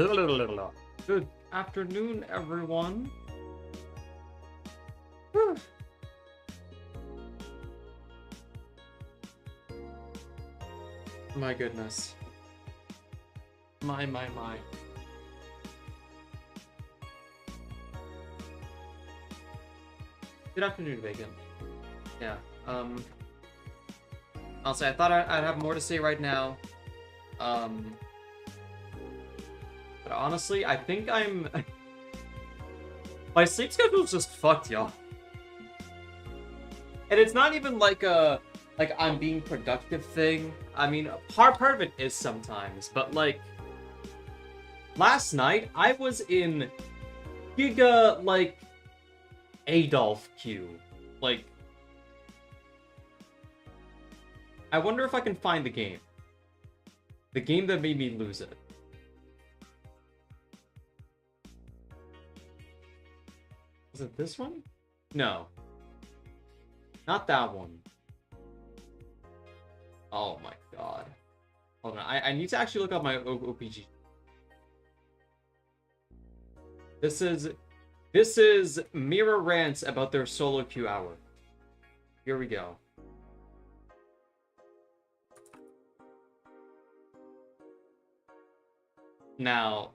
Good afternoon, everyone. Whew. My goodness. My. Good afternoon, Bacon. Yeah, I'll say I thought I'd have more to say right now. But honestly, I think I'm... My sleep schedule's just fucked, y'all. And it's not even like a... Like, I'm being productive thing. I mean, part of it is sometimes, but like... Last night, I was in Giga, like... Adolf Q. Like... I wonder if I can find the game. The game that made me lose it. Is it this one? No. Not that one. Oh my god. Hold on, I need to actually look up my OPG. This is Mira rants about their solo queue hour. Here we go. Now,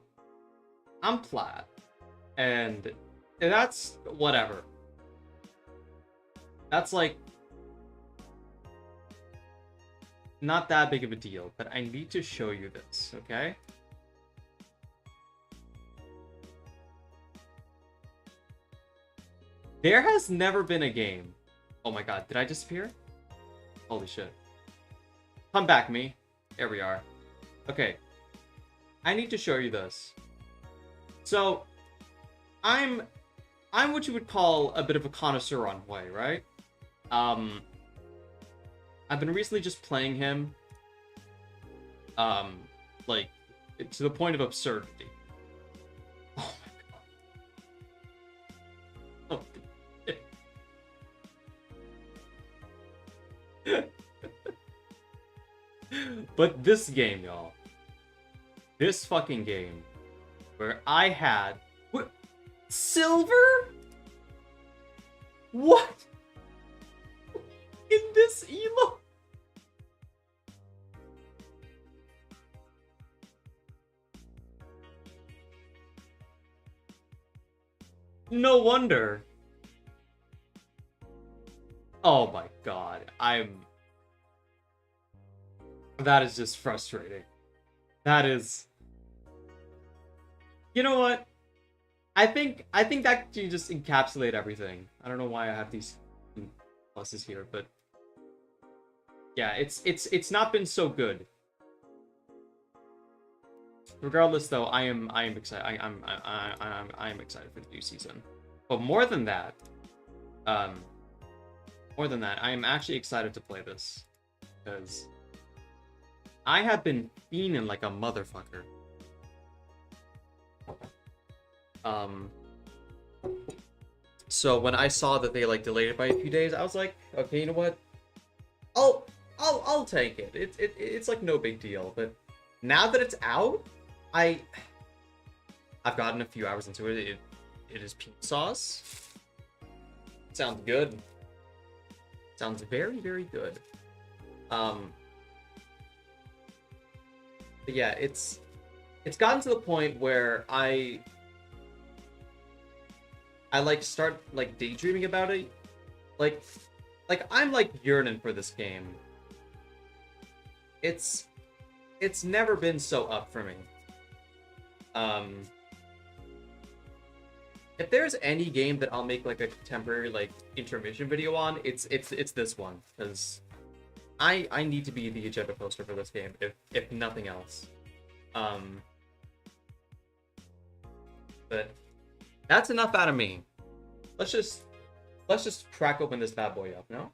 I'm flat, and that's whatever. That's like not that big of a deal, but I need to show you this, okay? There has never been a game. Oh my god, did I disappear? Holy shit. Come back, me. There we are. Okay. I need to show you this. So, I'm what you would call a bit of a connoisseur on Way, right? I've been recently just playing him. Like, to the point of absurdity. Oh my god. Oh. But this game, y'all. This fucking game, where I had... What? Silver? What? In this elo? No wonder. Oh my god, that is just frustrating. That is... You know what? I think that can just encapsulate everything. I don't know why I have these pluses here, but yeah, it's not been so good. Regardless, though, I am excited. I am excited for the new season. But more than that, I am actually excited to play this because I have been fiending like a motherfucker. So when I saw that they like delayed it by a few days, I was like, okay, you know what? I'll take it. It's like no big deal. But now that it's out, I've gotten a few hours into it. It is pizza sauce. Sounds good. Sounds very, very good. But yeah, it's gotten to the point where I like start like daydreaming about it. Like I'm like yearning for this game. It's never been so up for me. If there's any game that I'll make like a temporary like intermission video on, it's this one, because I need to be the agenda poster for this game, if nothing else. But that's enough out of me. Let's just crack open this bad boy up, no?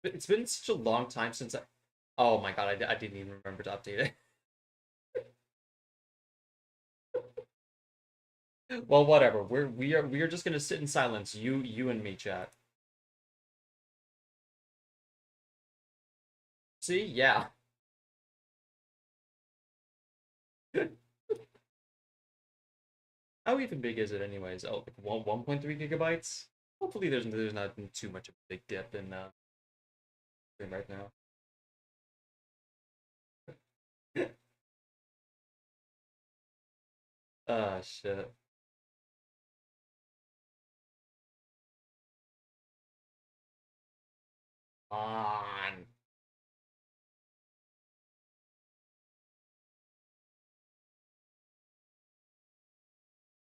It's been such a long time since I... Oh my god, I didn't even remember to update it. Well, whatever. We are just gonna sit in silence. You and me, chat. See, yeah. How even big is it anyways? Oh, like 1.3 gigabytes? Hopefully there's not too much of a big dip in stream right now. Ah, shit. On.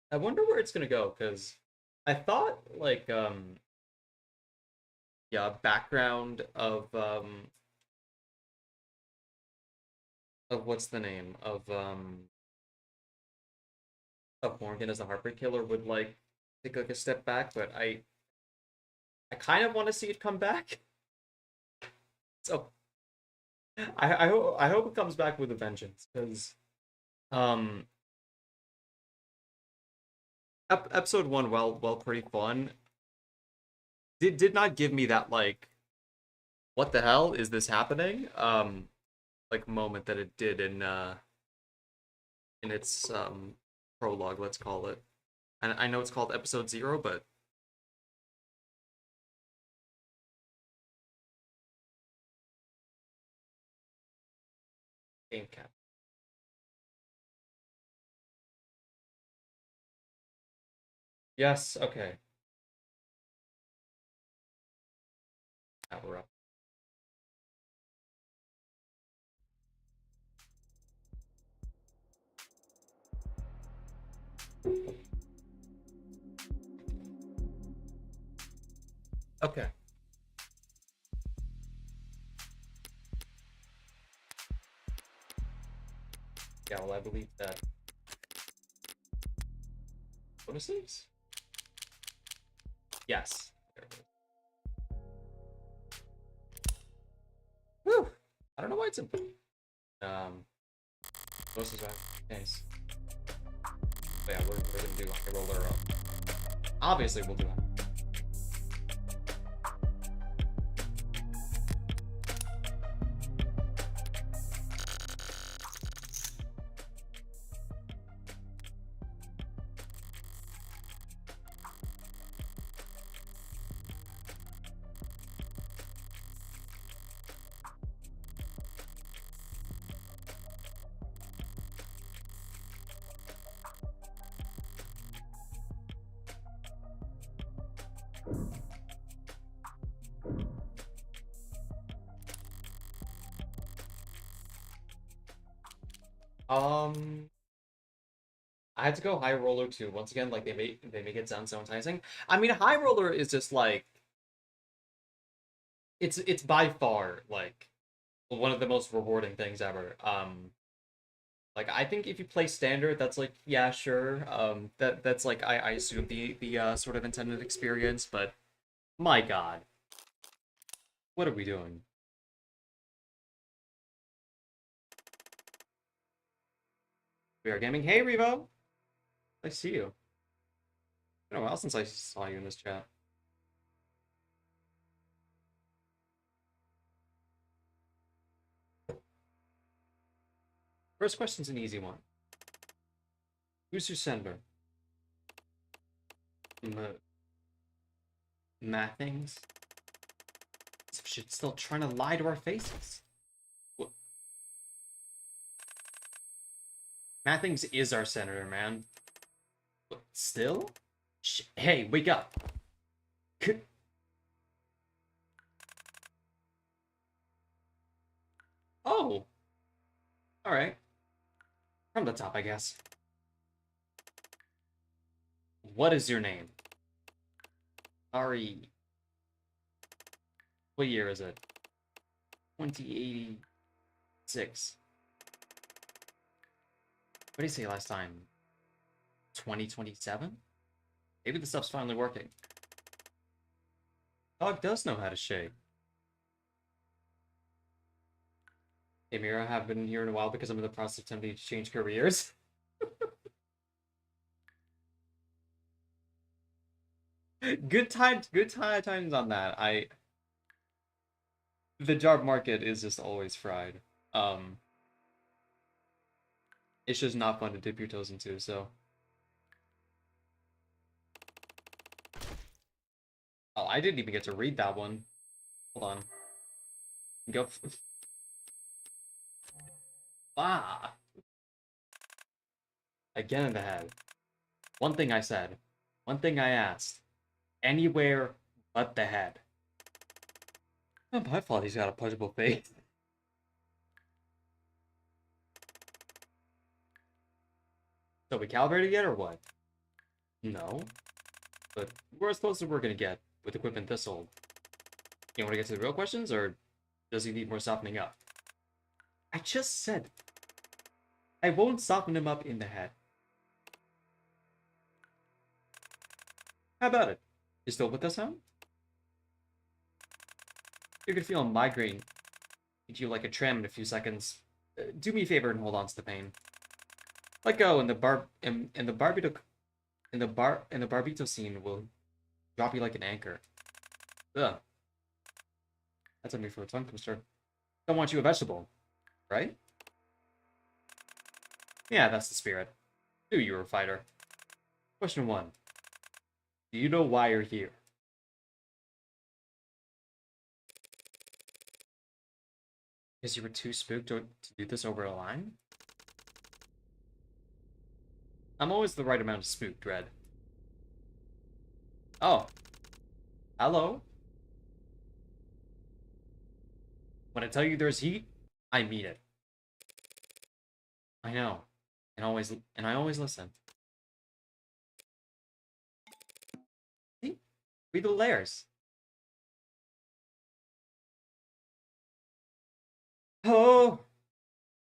I wonder where it's gonna go, because I thought like yeah, background of what's the name? Of Morgan as the Heartbreak Killer would like take like a step back, but I kind of want to see it come back. So I hope it comes back with a vengeance, because um episode one, well pretty fun, did not give me that like what the hell is this happening like moment that it did in its prologue, let's call it. And I know it's called episode zero, but game cap. Yes, okay. Now we're up. Okay. Yeah, well, I believe that bonuses. Yes. There it is. Whew. I don't know why it's in bonuses are nice. But yeah, we're gonna do a roller up. Obviously we'll do it. Um I had to go high roller too. Once again, like they make it sound so enticing. I mean, high roller is just like it's by far like one of the most rewarding things ever. Like I think if you play standard, that's like yeah, sure. That's like I assume the sort of intended experience, but my God, what are we doing? We are gaming. Hey Revo, I see you. It's been a while since I saw you in this chat. First question's an easy one. Who's your sender? Mathings? This shit's still trying to lie to our faces. What? Mathings is our senator, man. What, still? Hey, wake up. Oh, all right. From the top, I guess. What is your name? Ari. What year is it? 2086. What did he say last time? 2027? Maybe the stuff's finally working. Dog does know how to shake. Hey Mira, I have been here in a while because I'm in the process of attempting to change careers. Good times on that. The job market is just always fried. Um, it's just not fun to dip your toes into, so. Oh, I didn't even get to read that one. Hold on. Go. Ah! Again in the head. One thing I said. One thing I asked. Anywhere but the head. Not my fault he's got a punchable face. So we calibrated yet or what? No. But we're as close as we're gonna get with equipment this old. You want to get to the real questions, or does he need more softening up? I just said I won't soften him up in the head. How about it? You still with us, huh? You're gonna feel a migraine. Hit you like a tram in a few seconds. Do me a favor and hold on to the pain. Let go, and the barbito scene will drop you like an anchor. Ugh. That's on me for a tongue twister. Don't want you a vegetable, right? Yeah, that's the spirit. Knew you were a fighter. Question 1. Do you know why you're here? Because you were too spooked to do this over a line? I'm always the right amount of spooked, Red. Oh. Hello? When I tell you there's heat, I mean it. I know. And I always listen. See? Read the layers. Oh!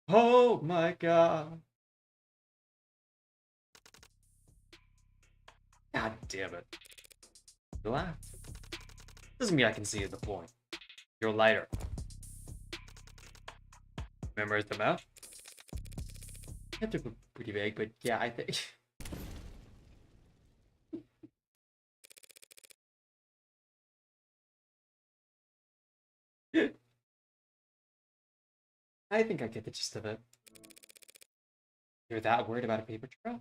Oh my god. God damn it. You laughed. Doesn't mean I can see the point. You're lighter. Remember the mouth? Kept it pretty vague, but yeah, I think. I think I get the gist of it. You're that worried about a paper trail?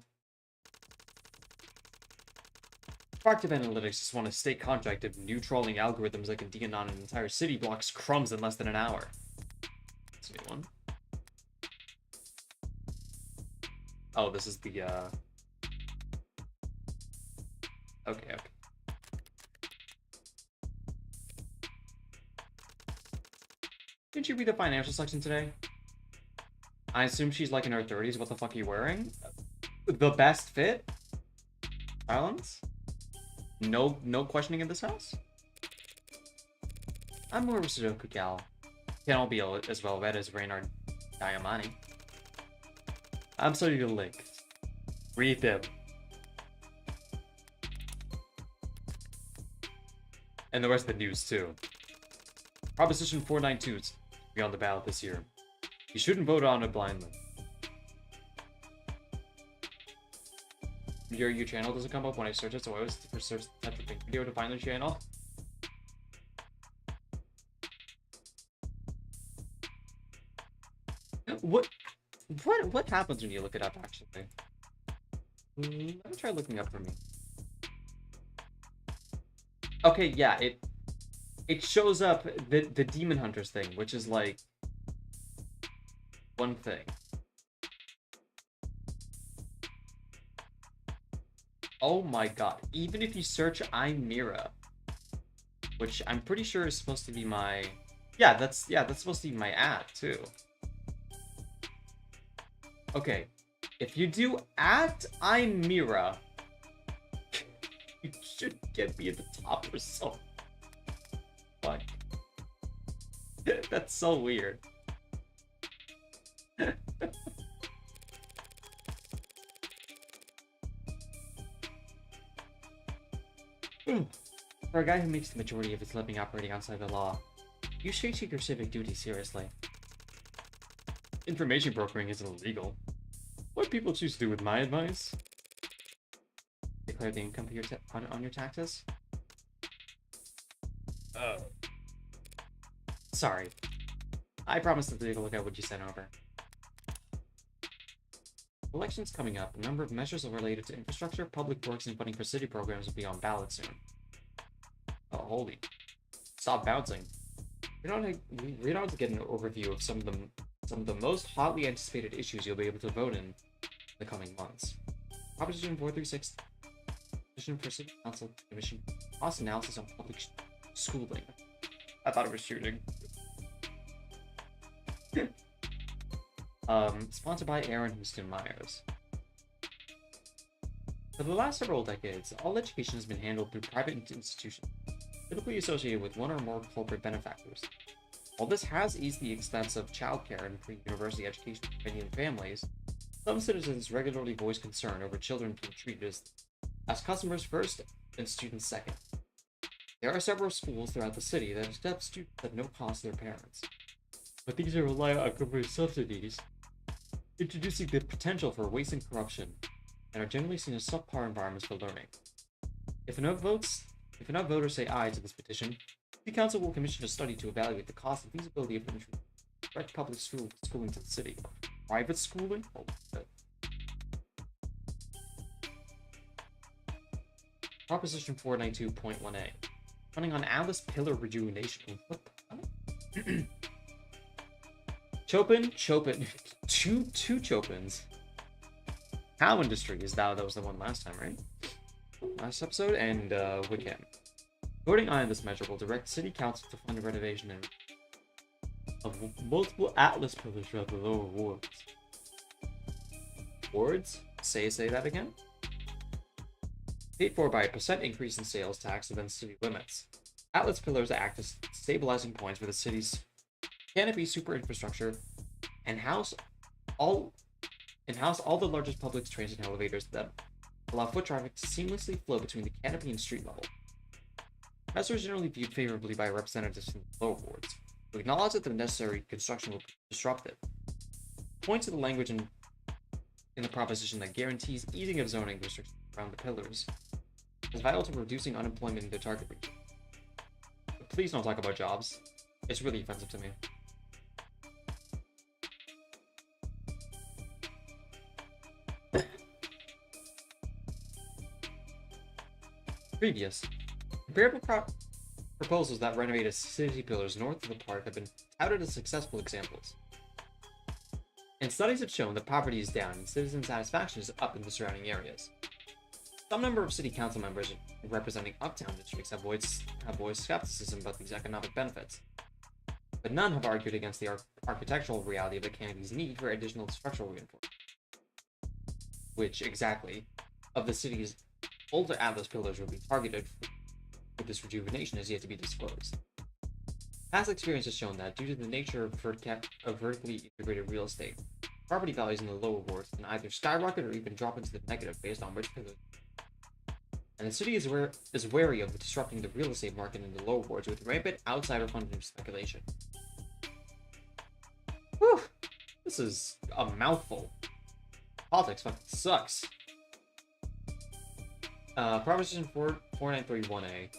Proactive analytics just want a state contract of new trolling algorithms that can DAnon an entire city blocks crumbs in less than an hour. That's a new one. Oh, this is the, Okay. Didn't you read the financial section today? I assume she's like in her 30s. What the fuck are you wearing? The best fit? Silence? No questioning in this house? I'm more of a Sudoku gal. Can't all be as well read as Reynard Diamani. I'm starting to link. Read them. And the rest of the news, too. Proposition 492 is to be on the ballot this year. You shouldn't vote on it blindly. Your channel doesn't come up when I search it, so I always search that video to find the channel. What happens when you look it up, actually? Let me try looking up for me. Okay, yeah, it shows up the Demon Hunters thing, which is like one thing. Oh my god, even if you search I'm Mira, which I'm pretty sure is supposed to be my... Yeah, that's supposed to be my ad, too. Okay, if you do I'm Mira, you should get me at the top or so. Fuck. That's so weird. For a guy who makes the majority of his living operating outside the law, you should take your civic duty seriously. Information brokering isn't illegal. What people choose to do with my advice? Declare the income for your on your taxes? sorry. I promise to take a look at what you sent over. Elections coming up. A number of measures related to infrastructure, public works, and funding for city programs will be on ballot soon. Oh, holy. Stop bouncing. We're not to get an overview of some of the most hotly anticipated issues you'll be able to vote in the coming months. Proposition 436, Petition for City Council Commission, cost analysis on public schooling. I thought it was shooting. Sponsored by Aaron Houston Myers. For the last several decades, all education has been handled through private institutions, typically associated with one or more corporate benefactors. While this has eased the expense of childcare and pre-university education for Indian families, some citizens regularly voice concern over children being treated as customers first and students second. There are several schools throughout the city that accept students at no cost to their parents, but these are reliant on government subsidies, introducing the potential for waste and corruption, and are generally seen as subpar environments for learning. If enough voters say aye to this petition, the council will commission a study to evaluate the cost and feasibility of introducing direct public schooling to the city. Private schooling? Oh, shit. Proposition 492.1a. Running on Atlas Pillar Rejuvenation. What the Chopin. Two Chopins. Cow Industries. That was the one last time, right? Last episode, and Wickham. Voting on this measure will direct City Council to fund the renovation of multiple Atlas pillars throughout the lower wards. Wards? Say that again? Paid for by a % increase in sales tax within city limits. Atlas pillars act as stabilizing points for the city's canopy super infrastructure and house all the largest public transit and elevators that allow foot traffic to seamlessly flow between the canopy and street level. Measures are generally viewed favorably by representatives from the lower wards, who acknowledge that the necessary construction will be disruptive. Point to the language in the proposition that guarantees easing of zoning restrictions around the pillars is vital to reducing unemployment in the target region. But please don't talk about jobs. It's really offensive to me. Previous. Comparable proposals that renovated city pillars north of the park have been touted as successful examples. And studies have shown that poverty is down and citizen satisfaction is up in the surrounding areas. Some number of city council members representing uptown districts have voiced skepticism about these economic benefits, but none have argued against the architectural reality of the canopies' need for additional structural reinforcement. Which exactly of the city's older Atlas pillars will be targeted for this rejuvenation is yet to be disclosed. Past experience has shown that due to the nature of vertically integrated real estate, property values in the lower wards can either skyrocket or even drop into the negative based on which pillars. And the city is wary of disrupting the real estate market in the lower wards with rampant outsider-funded speculation. Whew! This is a mouthful. Politics fucking sucks. Proposition 4931A.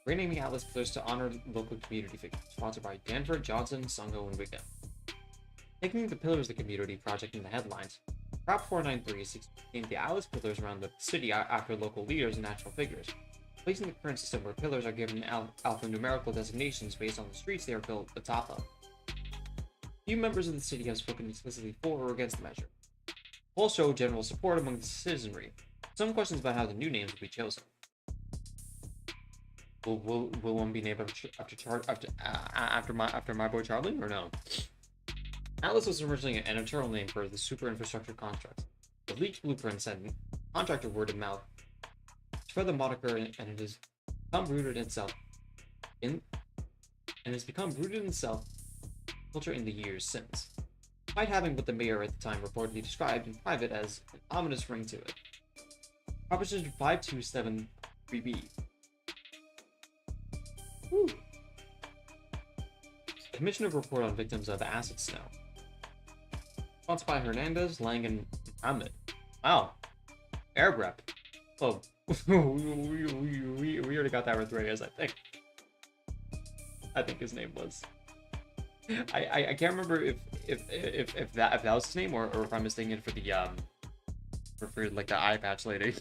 Renaming Atlas pillars to honor local community figures. Sponsored by Danford, Johnson, Sungo, and Wickham. Taking the Pillars of the Community project in the headlines, Prop 493 seeks to name the Atlas pillars around the city after local leaders and national figures, replacing the current system where pillars are given alphanumerical designations based on the streets they are built atop of. Few members of the city have spoken explicitly for or against the measure. Polls show general support among the citizenry. Some questions about how the new names will be chosen. Will one be named after my boy Charlie, or no? Atlas was originally an internal name for the super infrastructure construct. The leaked blueprints and contractor word of mouth spread the moniker, and it has become rooted in itself culture in the years since, despite having what the mayor at the time reportedly described in private as an ominous ring to it. Proposition 5273B. Woo. Commissioner report on victims of acid snow. Sponsored by Hernandez, Lang, and Ahmed. Wow. Arab rep. Oh, we already got that with Reyes, I think. I think his name was. I can't remember if that was his name or if I'm mistaken it for the for like the eye patch lady.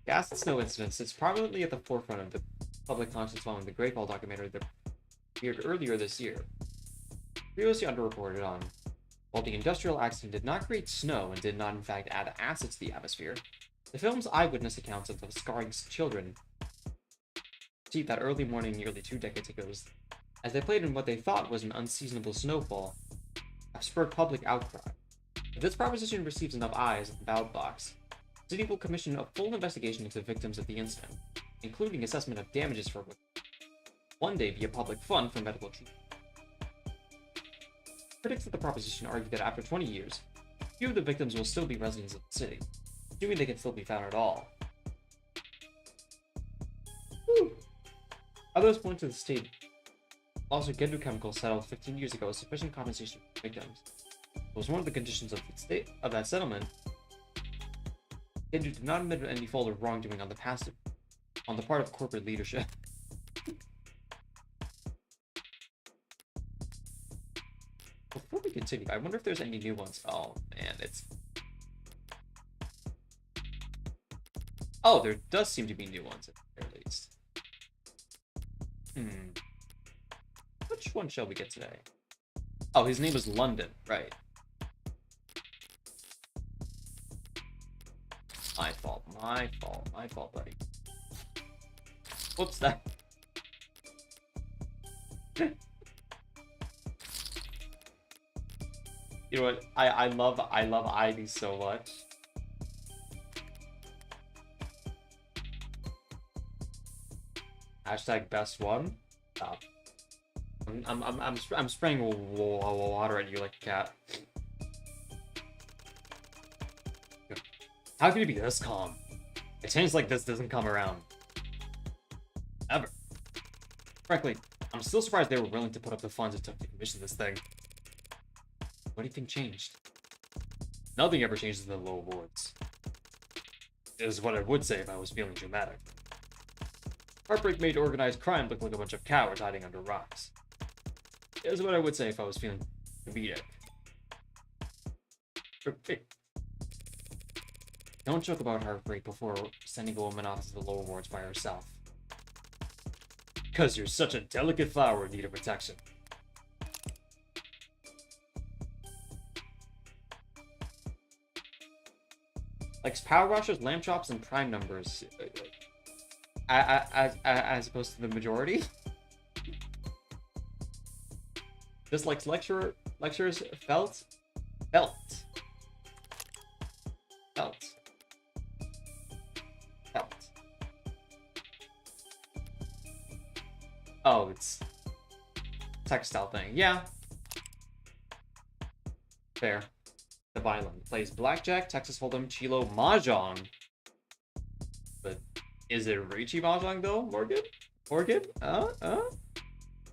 Gas and snow incidents is prominently at the forefront of the public conscience following the Great Fall documentary that appeared earlier this year. Previously underreported on, while the industrial accident did not create snow and did not in fact add acid to the atmosphere, the film's eyewitness accounts of the scarring children received that early morning nearly 2 decades ago, as they played in what they thought was an unseasonable snowfall, have spurred public outcry. If this proposition receives enough eyes at the ballot box, the city will commission a full investigation into the victims of the incident, including assessment of damages for which one day be a public fund for medical treatment. Critics of the proposition argue that after 20 years, few of the victims will still be residents of the city, assuming they can still be found at all. Whew. Others point to the state also Gendu Chemical settled 15 years ago as sufficient compensation for victims. It was one of the conditions of that settlement. Gendu did not admit any fault or wrongdoing on the part of corporate leadership. Before we continue, I wonder if there's any new ones. Oh man, oh, there does seem to be new ones at the very least. Which one shall we get today? Oh, his name is London, right. My fault, buddy. Whoops, that. You know what? I love Ivy so much. Hashtag best one. Stop. I'm spraying water at you like a cat. How can you be this calm? A change like this doesn't come around. Ever. Frankly, I'm still surprised they were willing to put up the funds it took to commission this thing. What do you think changed? Nothing ever changes in the low wards. Is what I would say if I was feeling dramatic. Heartbreak made organized crime look like a bunch of cowards hiding under rocks. Is what I would say if I was feeling comedic. Don't joke about heartbreak before sending a woman off to the lower wards by herself. Because you're such a delicate flower in need of protection. Like Power Rushers, Lamb Chops, and Prime Numbers. As opposed to the majority. Just like lecturers felt. Oh, it's textile thing. Yeah. Fair. The Violent plays Blackjack, Texas Hold'em, Chilo, Mahjong. But is it Riichi Mahjong though, Morgan?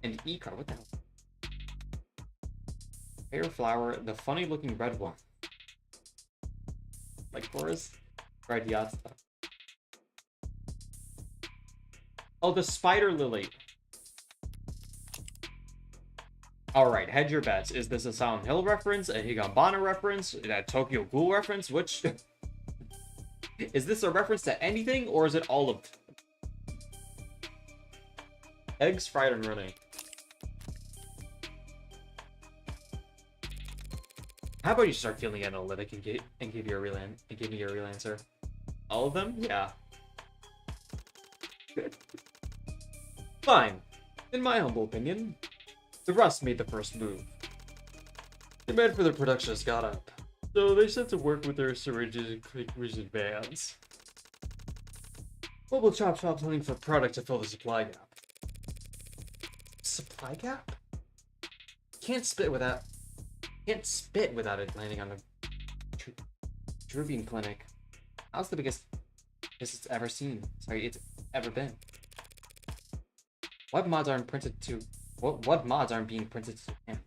And E-card, what the hell? Pear Flower, the funny looking red one. Like Boris? Gradiata. Oh, the Spider Lily. Alright, hedge your bets. Is this a Silent Hill reference, a Higambana reference, a Tokyo Ghoul reference? Which... Is this a reference to anything, or is it all of them? Eggs fried and running. How about you start feeling analytic and give me a real answer? All of them? Yeah. Fine. In my humble opinion, the Rust made the first move. Demand for their production has got up, so they set to work with their syringes and quick rigid bands. Mobile Chop Shop's hunting for product to fill the supply gap. Supply gap? Can't spit without it landing on a Druvian clinic. How's the biggest it's ever seen? Sorry, it's ever been. What mods aren't printed to? What mods aren't being printed to hand?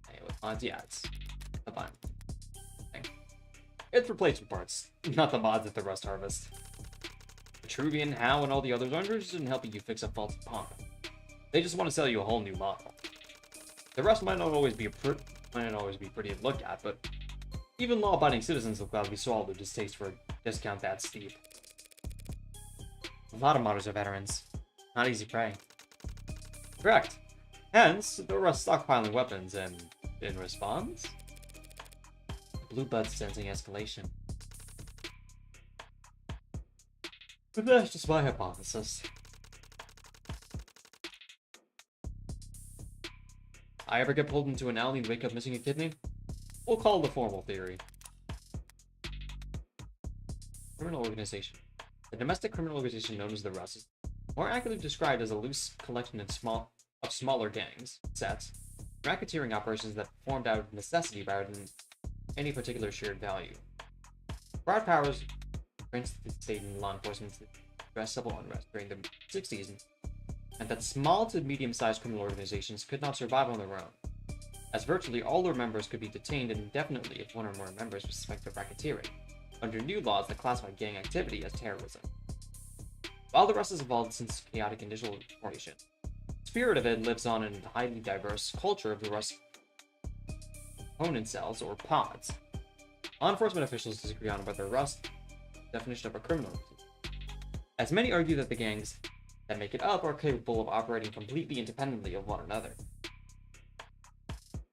Hey, what mods? Yeah, it's a fun thing. It's replacement parts, not the mods at the Rust Harvest. Vitruvian, Howe, and all the others aren't interested in helping you fix a faulty pump. They just want to sell you a whole new model. The rest might not always be pretty to look at, but even law-abiding citizens will gladly swallow their distaste for a discount that steep. A lot of modders are veterans. Not easy prey. Correct. Hence, the rest stockpiling weapons, and in response, Blue Bud's sensing escalation. But that's just my hypothesis. I ever get pulled into an alley and wake up missing a kidney? We'll call it the formal theory. Criminal organization. The domestic criminal organization known as the Rust is more accurately described as a loose collection of smaller gangs, sets, racketeering operations that formed out of necessity rather than any particular shared value. Broad powers grants the state and law enforcement to address civil unrest during the 60s, and that small to medium-sized criminal organizations could not survive on their own, as virtually all their members could be detained indefinitely if one or more members was suspected of racketeering, under new laws that classified gang activity as terrorism. While the Rust has evolved since chaotic initial formation, the spirit of it lives on in the highly diverse culture of the Rust component cells, or pods. Law enforcement officials disagree on whether Rust definition of a criminal organization, as many argue that the gangs that make it up are capable of operating completely independently of one another.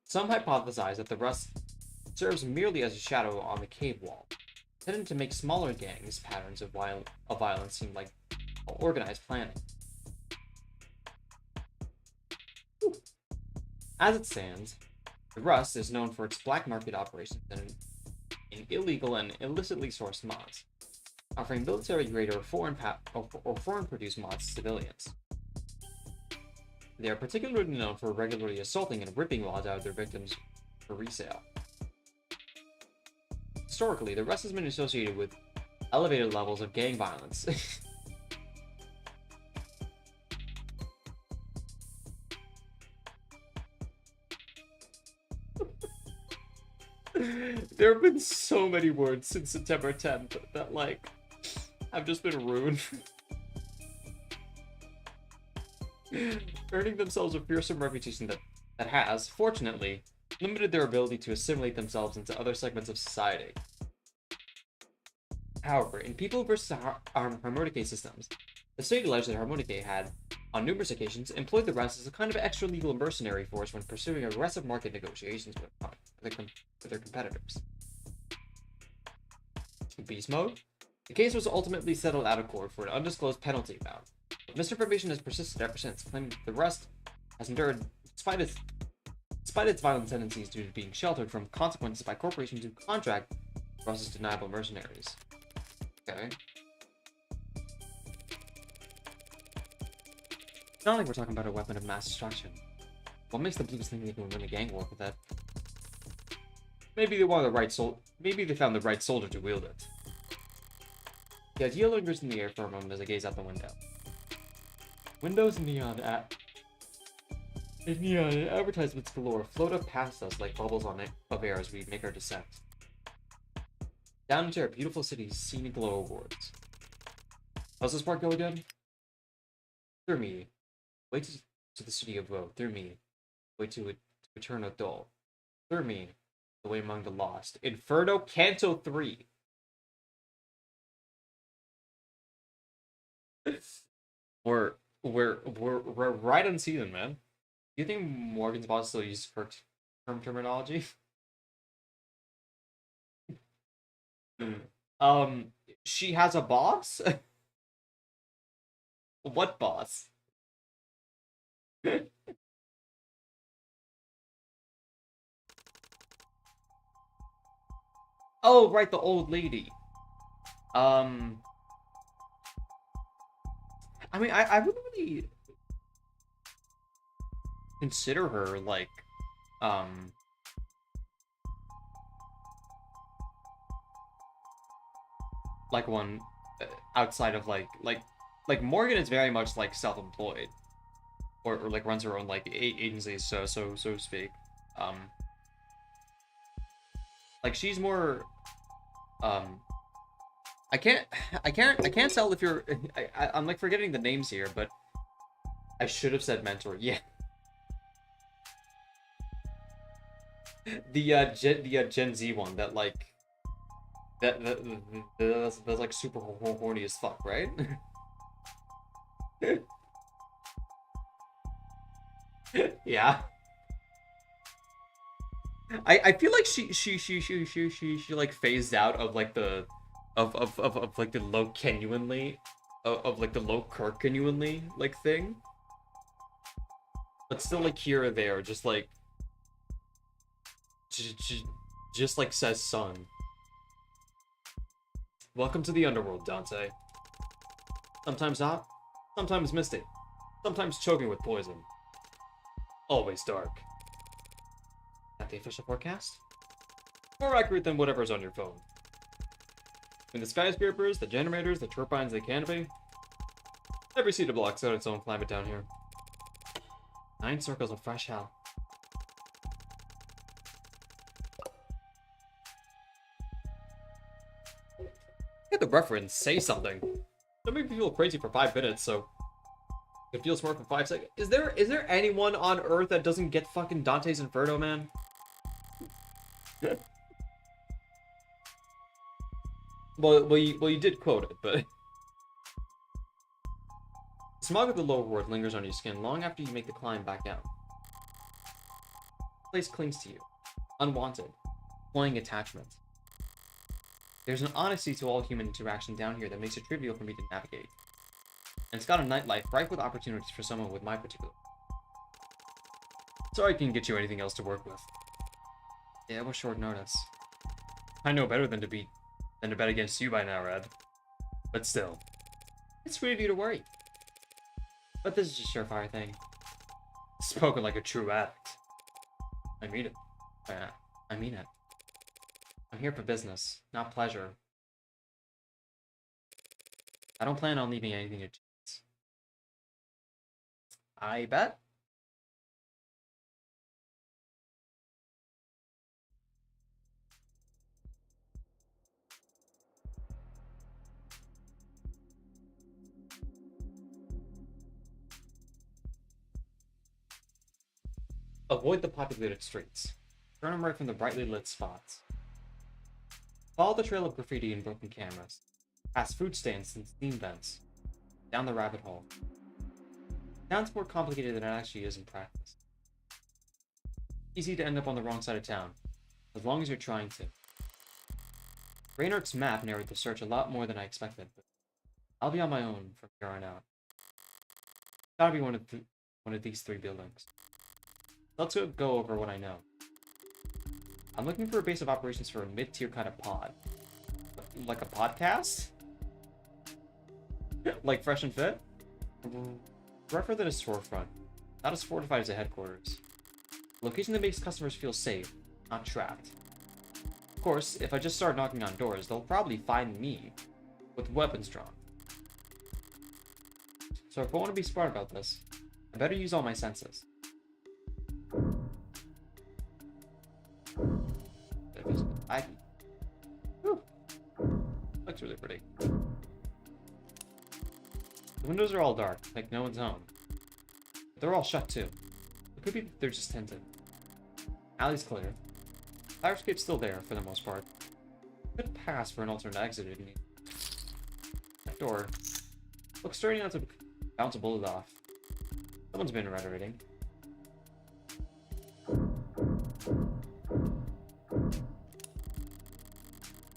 Some hypothesize that the Rust serves merely as a shadow on the cave wall, intended to make smaller gangs' patterns of violence seem like organized planning. As it stands, the Rust is known for its black market operations and in illegal and illicitly sourced mods, offering military-grade or foreign-produced mods to civilians. They are particularly known for regularly assaulting and ripping mods out of their victims for resale. Historically, the Rust has been associated with elevated levels of gang violence. There have been so many words since September 10th that, like, have just been ruined. Earning themselves a fearsome reputation that has, fortunately, limited their ability to assimilate themselves into other segments of society. However, in People vs. Harmonike systems, the state alleged that Harmonike had, on numerous occasions, employed the Rust as a kind of extra-legal mercenary force when pursuing aggressive market negotiations with their competitors. In Beast Mode, the case was ultimately settled out of court for an undisclosed penalty amount, but misinformation has persisted ever since, claiming that the Rust has endured, despite its violent tendencies due to being sheltered from consequences by corporations who contract Rust's deniable mercenaries. Okay. It's not like we're talking about a weapon of mass destruction. What makes the Blues think they can win a gang war with that? Maybe they found the right soldier to wield it. The idea lingers in the air for a moment as I gaze out the window. Windows and neon advertisements galore float up past us like bubbles of air as we make our descent. Down into our beautiful city's scenic glow awards. How's this part go again? Through me. Way to the city of woe. Through me. Way to eternal dull. Through me. The way among the lost. Inferno Canto 3. We're right on season, man. Do you think Morgan's boss still uses firm terminology? She has a boss? What boss? Oh, right, the old lady. I mean, I wouldn't really consider her, like, like one outside of, like like Morgan is very much, like, self-employed. Or like, runs her own, like, agency, so to speak. Like, she's more, I can't tell if you're. I'm like forgetting the names here, but I should have said mentor. Yeah. The Gen Z one that like that's like super horny as fuck, right? Yeah. I feel like she like phased out of like the of like the low genuinely of like the low Kirk genuinely like thing, but still like here or there, just like just like says son. Welcome to the underworld, Dante. Sometimes hot, sometimes misty, sometimes choking with poison. Always dark. Is that the official forecast? More accurate than whatever's on your phone. Between the skyscrapers, the generators, the turbines, the canopy, every cedar block's got its own climate down here. 9 circles of fresh hell. Get the reference, say something. Don't make me feel crazy for 5 minutes, so I can feel smart for 5 seconds. Is there anyone on Earth that doesn't get fucking Dante's Inferno, man? well, you did quote it, but the smog of the lower world lingers on your skin long after you make the climb back out. The place clings to you, unwanted, cloying attachment. There's an honesty to all human interaction down here that makes it trivial for me to navigate. And it's got a nightlife ripe with opportunities for someone with my particular. Sorry I can't get you anything else to work with. Yeah, it was short notice. I know better than to bet against you by now, Red. But still, it's sweet of you to worry. But this is a surefire thing. Spoken like a true addict. I mean it. I mean it. I'm here for business, not pleasure. I don't plan on leaving anything to chance. I bet. Avoid the populated streets. Turn them right from the brightly lit spots. Follow the trail of graffiti and broken cameras. Past food stands and steam vents. Down the rabbit hole. Sounds more complicated than it actually is in practice. Easy to end up on the wrong side of town, as long as you're trying to. Raynard's map narrowed the search a lot more than I expected, but I'll be on my own from here on out. Gotta be one of these 3 buildings. Let's go over what I know. I'm looking for a base of operations for a mid-tier kind of pod. Like a podcast? Like Fresh and Fit? Rougher than a storefront. Not as fortified as a headquarters. A location that makes customers feel safe, not trapped. Of course, if I just start knocking on doors, they'll probably find me with weapons drawn. So if I want to be smart about this, I better use all my senses. Whew. Looks really pretty. The windows are all dark, like no one's home. But they're all shut too. It could be that they're just tinted. Alley's clear. Fire escape's still there for the most part. Could pass for an alternate exit if you need. That door looks sturdy enough to bounce a bullet off. Someone's been renovating.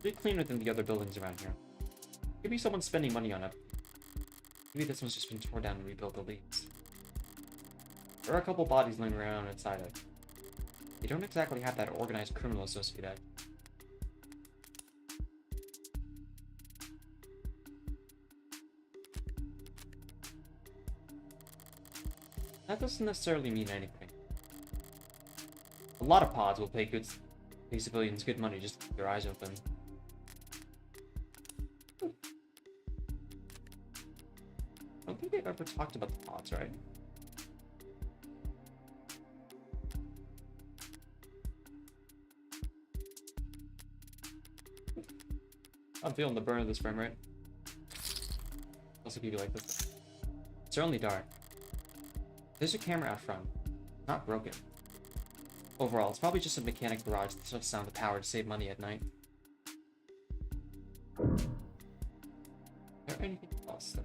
Pretty cleaner than the other buildings around here. Maybe someone's spending money on it. Maybe this one's just been torn down and rebuilt the leaves. There are a couple bodies laying around inside it. They don't exactly have that organized criminal associated. That doesn't necessarily mean anything. A lot of pods will pay civilians good money just to keep their eyes open. I don't think they've ever talked about the pods, right? I'm feeling the burn of this frame rate. Also keep you like this. It's only dark. There's a camera out front. Not broken. Overall, it's probably just a mechanic garage that shuts down the power to save money at night. Is there anything else that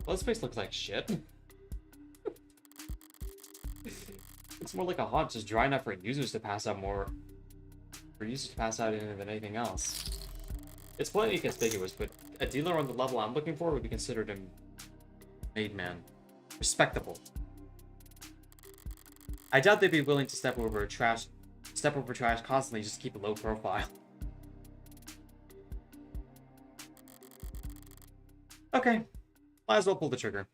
well, this place looks like shit. It's more like a haunt, just dry enough for users to pass out more. For users to pass out in it than anything else. It's plenty conspicuous, but a dealer on the level I'm looking for would be considered a made man. Respectable. I doubt they'd be willing to step over trash constantly just to keep a low profile. Okay. Might as well pull the trigger.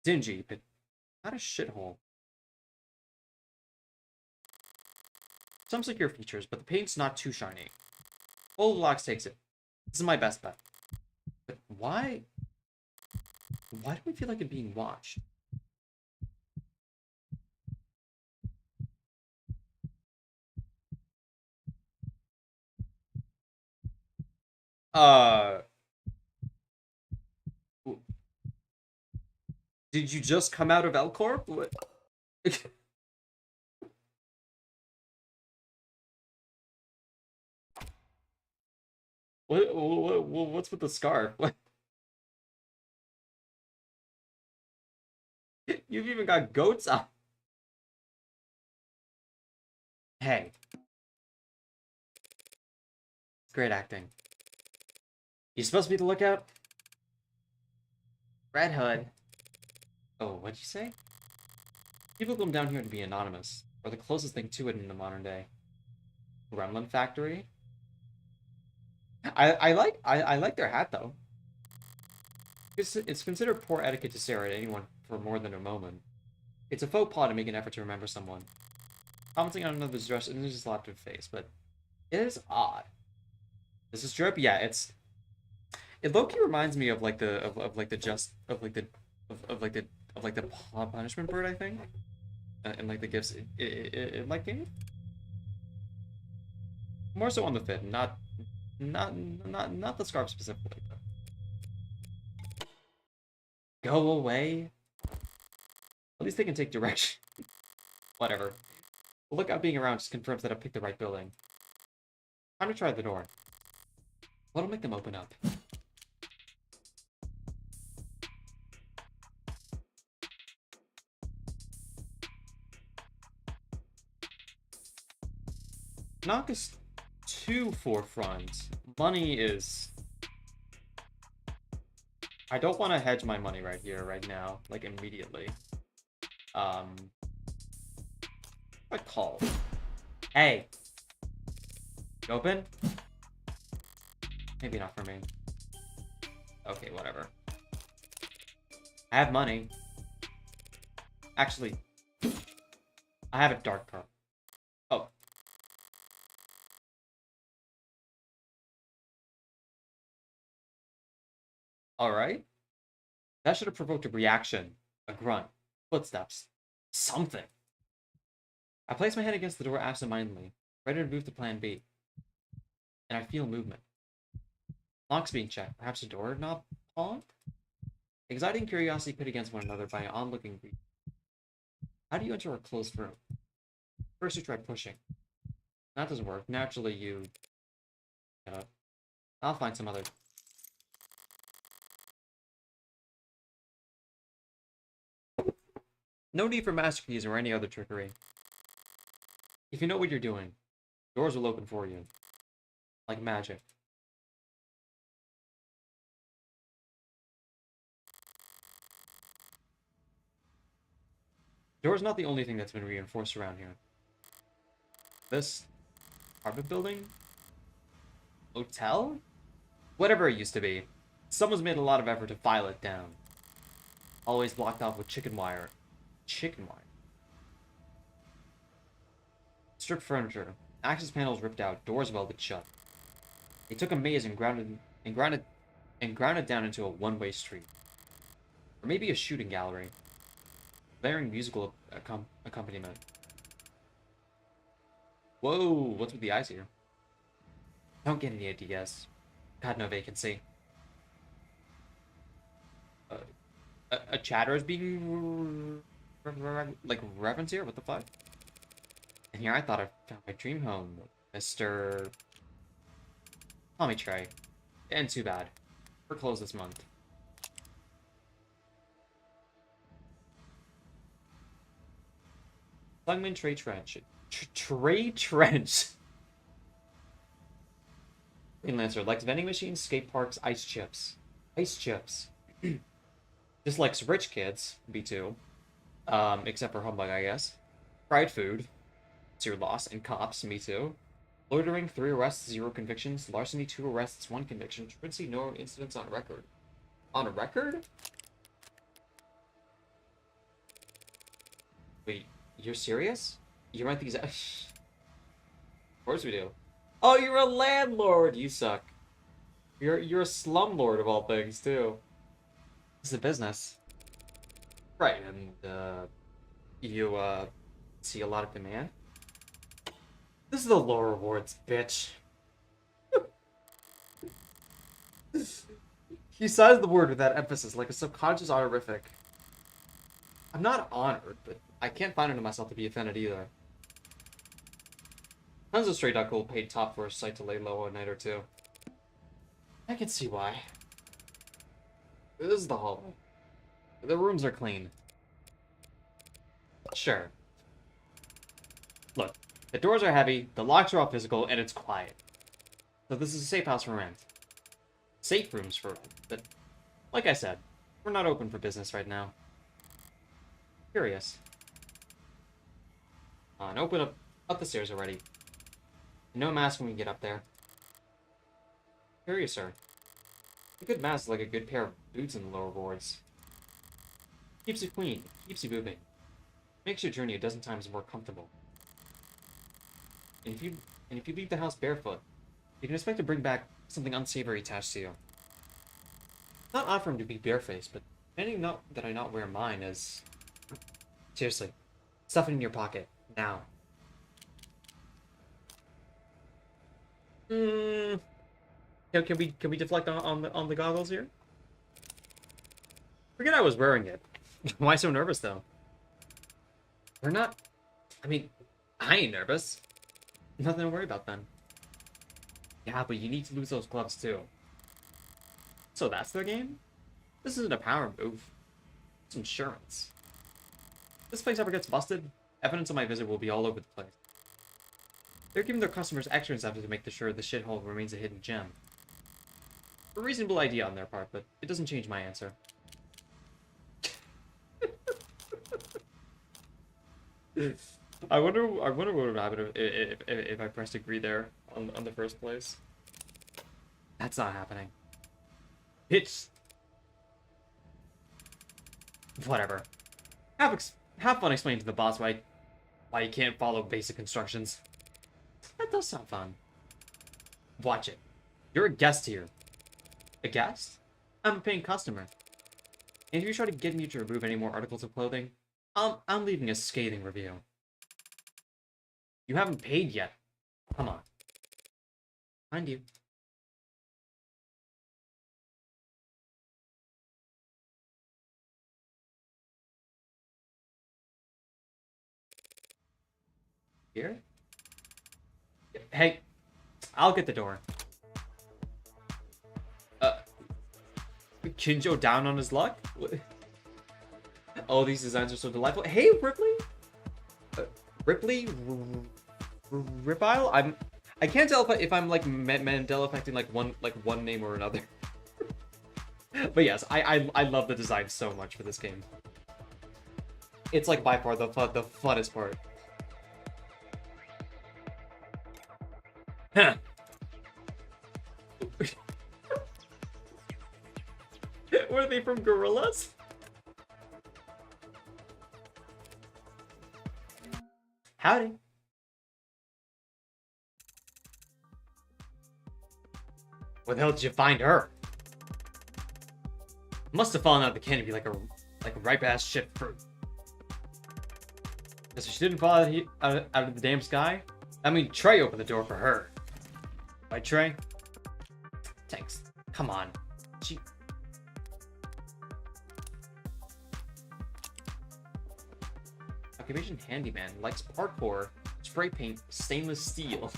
Dingy, but not a shithole. Some secure features, but the paint's not too shiny. Old Locks takes it. This is my best bet. But why? Why do we feel like it's being watched? Did you just come out of L Corp? What? What's with the scarf? What? You've even got goats on. Hey. Great acting. You supposed to be the lookout? Red Hood. Oh, what'd you say? People come down here to be anonymous, or the closest thing to it in the modern day. Gremlin Factory? I like their hat though. It's considered poor etiquette to stare at anyone for more than a moment. It's a faux pas to make an effort to remember someone. Commenting on another's dress isn't just slapped in the face, but it is odd. This is drip? Yeah, it low-key reminds me of like the punishment bird, I think. And like the gifts in like game. More so on the fit, not the scarf specifically. But... Go away. At least they can take direction. Whatever. The lookout being around just confirms that I picked the right building. Time to try the door. What'll make them open up? Knock is too forefront. Money is... I don't want to hedge my money right here, right now. Like, immediately. I call. Hey! You open? Maybe not for me. Okay, whatever. I have money. Actually, I have a dark card. Oh. Alright. That should have provoked a reaction. A grunt. Footsteps. Something. I place my head against the door absentmindedly, ready to move to plan B. And I feel movement. Locks being checked. Perhaps a doorknob pawned? Anxiety and curiosity pit against one another by an onlooking reader. How do you enter a closed room? First you try pushing. That doesn't work. Naturally you... I'll find some other... No need for master keys or any other trickery. If you know what you're doing, doors will open for you. Like magic. Door's not the only thing that's been reinforced around here. This apartment building? Hotel? Whatever it used to be. Someone's made a lot of effort to file it down. Always blocked off with chicken wire. Chicken wire. Stripped furniture. Access panels ripped out. Doors welded shut. They took a maze and ground it down into a one-way street. Or maybe a shooting gallery. Blaring musical accompaniment. Whoa, what's with the eyes here? Don't get any ideas. God, no vacancy. A chatter is being like referenced here. What the fuck? And here I thought I found my dream home, Mr. Tommy Trey. And too bad. We're closed this month. Sungmin Trey Trench. Trey Trench. Greenlancer likes vending machines, skate parks, ice chips. Ice chips. Dislikes rich kids, B2. Except for Humbug, I guess. Fried food. It's your loss. And cops, me too. Loitering, 3 arrests, 0 convictions. Larceny, 2 arrests, 1 conviction. Truancy, no incidents on record. On a record? Wait, you're serious? You rent these out? Of course we do. Oh, you're a landlord! You suck. You're a slumlord of all things, too. It's a business. Right, and, you, see a lot of demand? This is the lower rewards, bitch. He says the word with that emphasis, like a subconscious honorific. I'm not honored, but I can't find it in myself to be offended either. Tons of stray dog gold paid top for a site to lay low a night or two. I can see why. This is the hallway. The rooms are clean. Sure. Look, the doors are heavy, the locks are all physical, and it's quiet. So this is a safe house for rent. Safe rooms for rent, but like I said, we're not open for business right now. Curious. And open up the stairs already. No mask when we get up there. Curious, sir. A good mask is like a good pair of boots in the lower boards. Keeps you clean, keeps you moving. Makes your journey a dozen times more comfortable. And if you leave the house barefoot, you can expect to bring back something unsavory attached to you. Not offering to be barefaced, but demanding not that I not wear mine is... Seriously, stuff it in your pocket, now. Can we deflect on the goggles here? Forget I was wearing it. Why so nervous though? We're not. I mean, I ain't nervous. Nothing to worry about then. Yeah, but you need to lose those gloves too. So that's their game? This isn't a power move. It's insurance. If this place ever gets busted, evidence of my visit will be all over the place. They're giving their customers extra incentives to make sure the shithole remains a hidden gem. A reasonable idea on their part, but it doesn't change my answer. I wonder what would happen if I pressed agree there on the first place. That's not happening. It's whatever. Have fun explaining to the boss why you can't follow basic instructions. That does sound fun. Watch it. You're a guest here. A guest? I'm a paying customer. And if you try to get me to remove any more articles of clothing, I'm leaving a scathing review. You haven't paid yet. Come on. Mind you. Here? Hey, I'll get the door. Kinjo down on his luck? Oh, these designs are so delightful. Hey, Ripley? Ripley? Ripile? I can't tell if I'm like Mandela affecting like one name or another. But yes, I love the design so much for this game. It's like by far the funnest part. Huh. Were they from Gorillas? Howdy. Where the hell did you find her? Must have fallen out of the canopy like a ripe ass shit fruit. Because she didn't fall out of the damn sky. I mean, Trey opened the door for her. Right, Trey? Thanks. Come on. She... Occupation handyman. Likes parkour, spray paint, stainless steel.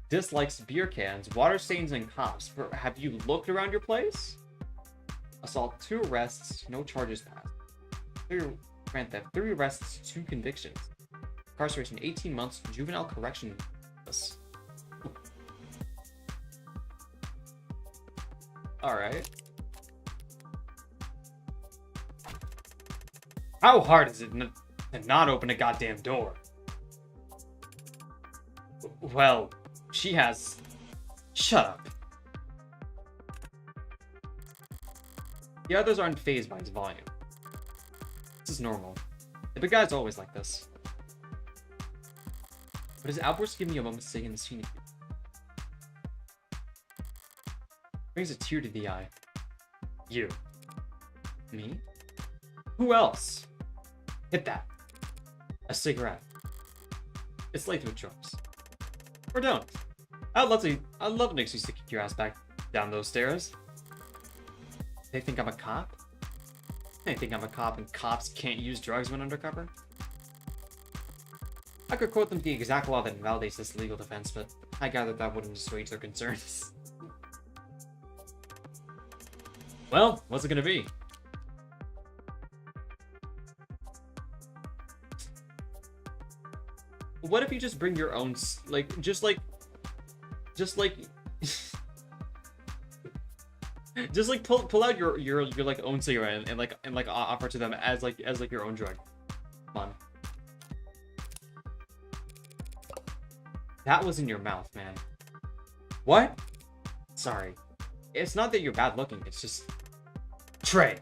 Dislikes beer cans, water stains, and cops. Have you looked around your place? Assault, 2 arrests, no charges passed. Grand theft, 3 arrests, 2 convictions. Incarceration, 18 months, juvenile correction. Alright. How hard is it to not open a goddamn door? Well, she has... Shut up. The others aren't fazed by his volume. This is normal. The big guy's always like this. But his outbursts give me a moment to take in the scene. Brings a tear to the eye. You. Me? Who else? Hit that. A cigarette. It's late with drugs. Or don't. I'd love an excuse to kick your ass back down those stairs. They think I'm a cop? They think I'm a cop and cops can't use drugs when undercover? I could quote them the exact law that invalidates this legal defense, but I gather that wouldn't assuage their concerns. Well, what's it gonna be? What if you just bring your own, just pull out your like own cigarette and offer to them as your own drug. Come on. That was in your mouth, man. What? Sorry. It's not that you're bad looking, it's just... Trey,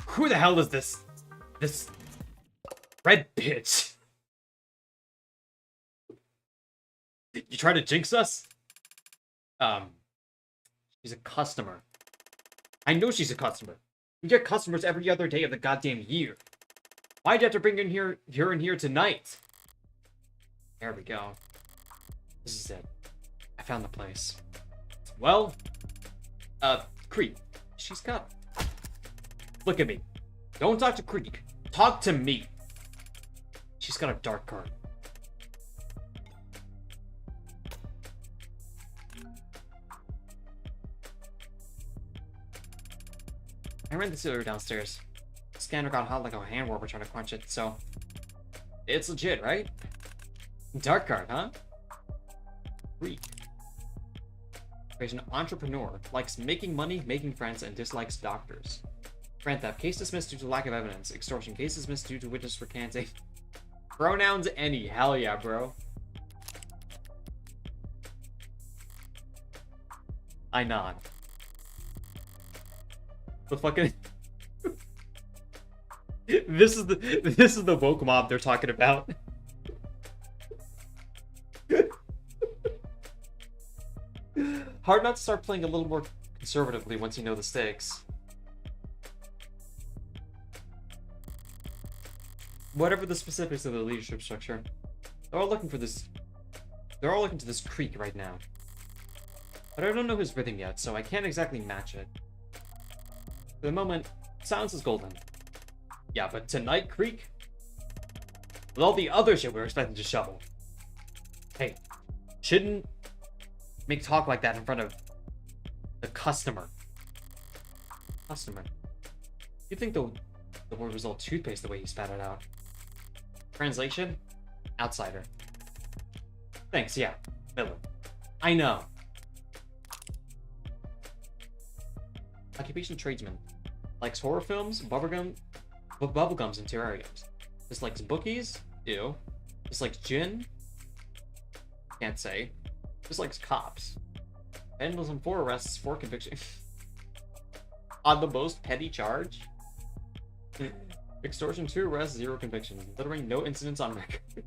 who the hell is this red bitch? You try to jinx us? She's a customer. I know she's a customer. We get customers every other day of the goddamn year. Why'd you have to bring her in here tonight? There we go. This is it. I found the place. Well, Creek. She's got... Look at me. Don't talk to Creek. Talk to me. She's got a dark card. I ran the sealer downstairs. The scanner got hot like a hand warmer trying to quench it, so... It's legit, right? Dark card, huh? Freak. He's an entrepreneur, likes making money, making friends, and dislikes doctors. Grand theft, case dismissed due to lack of evidence. Extortion, case dismissed due to witness recanting. Pronouns any, hell yeah, bro. I nod. The fucking... This is the woke mob they're talking about. Hard not to start playing a little more conservatively once you know the stakes. Whatever the specifics of the leadership structure, they're all looking to this creek right now. But I don't know his rhythm yet, so I can't exactly match it. For the moment, silence is golden. Yeah, but tonight, Creek? With all the other shit we're expecting to shovel. Hey, shouldn't make talk like that in front of the customer. Customer. You think the word was all toothpaste the way he spat it out. Translation? Outsider. Thanks, yeah. Villain. I know. Occupation tradesman. Likes horror films, bubblegums, and terrariums. Dislikes bookies? Ew. Dislikes gin? Can't say. Dislikes cops. Handles on 4 arrests, 4 convictions. On the most petty charge? Extortion, 2 arrests, 0 convictions. Littering, no incidents on record.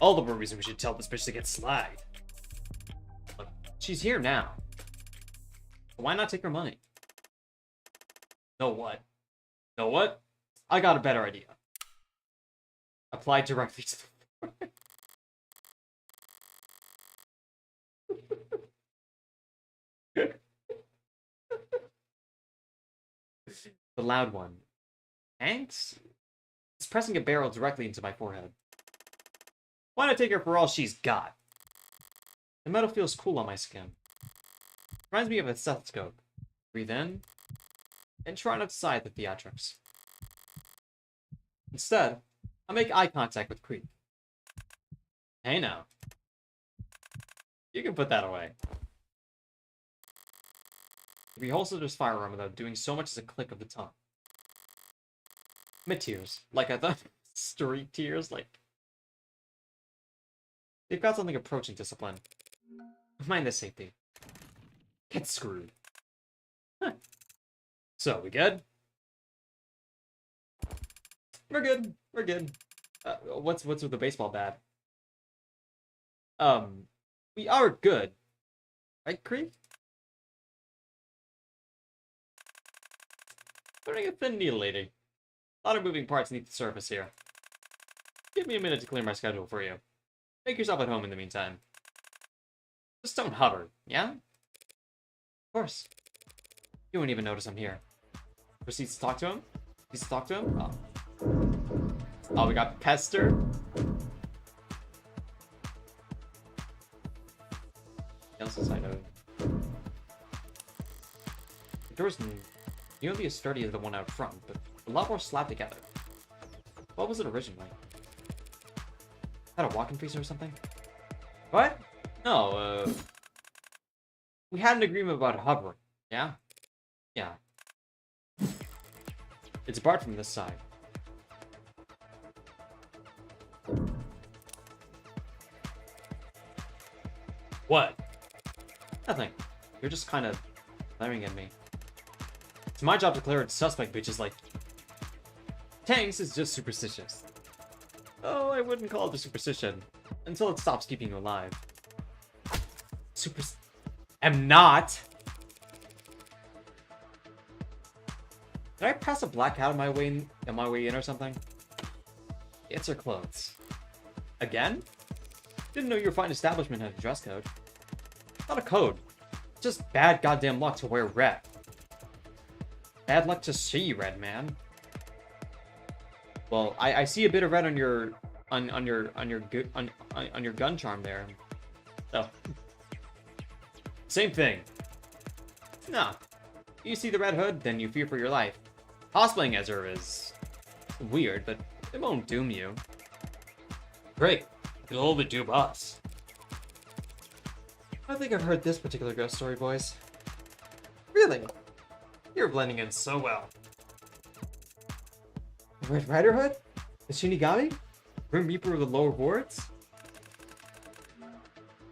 All the more reason we should tell this bitch to get slide. Look, she's here now. Why not take her money? No what? Know what? I got a better idea. Apply directly to the The loud one. Thanks? It's pressing a barrel directly into my forehead. Why not take her for all she's got? The metal feels cool on my skin. Reminds me of a stethoscope. Breathe in, and try not to sigh at the theatrics. Instead, I make eye contact with Creek. Hey now. You can put that away. He holsters his firearm without doing so much as a click of the tongue. Mid tears, like I thought. Street tears, like they've got something approaching discipline. Mind the safety. Get screwed. Huh. So we good? We're good. We're good. What's with the baseball bat? We are good, right, Creek? Learning a thin needle, lady. A lot of moving parts beneath the surface here. Give me a minute to clear my schedule for you. Make yourself at home in the meantime. Just don't hover, yeah? Of course. You won't even notice I'm here. Proceeds to talk to him? Proceeds to talk to him? Oh, we got Pester. Else is I know. The door's nearly as sturdy as the one out front, but a lot more slapped together. What was it originally? Had a walking face or something? What? No, we had an agreement about hovering, yeah? Yeah. It's barred from this side. What? Nothing. You're just kind of glaring at me. It's my job to clear a suspect bitches like Tanks is just superstitious. Oh, I wouldn't call it a superstition. Until it stops keeping you alive. Am not! Did I pass a black cat on my way in or something? It's her clothes. Again? Didn't know your fine establishment had a dress code. Not a code. Just bad goddamn luck to wear red. Bad luck to see red, man. Well, I see a bit of red on your gun charm there. So same thing. Nah. You see the red hood, then you fear for your life. Cosplaying as her is weird, but it won't doom you. Great. It'll only doom us. I think I've heard this particular ghost story, boys. Really? You're blending in so well. The Red Rider Hood? The Shinigami? Grim Reaper of the lower boards?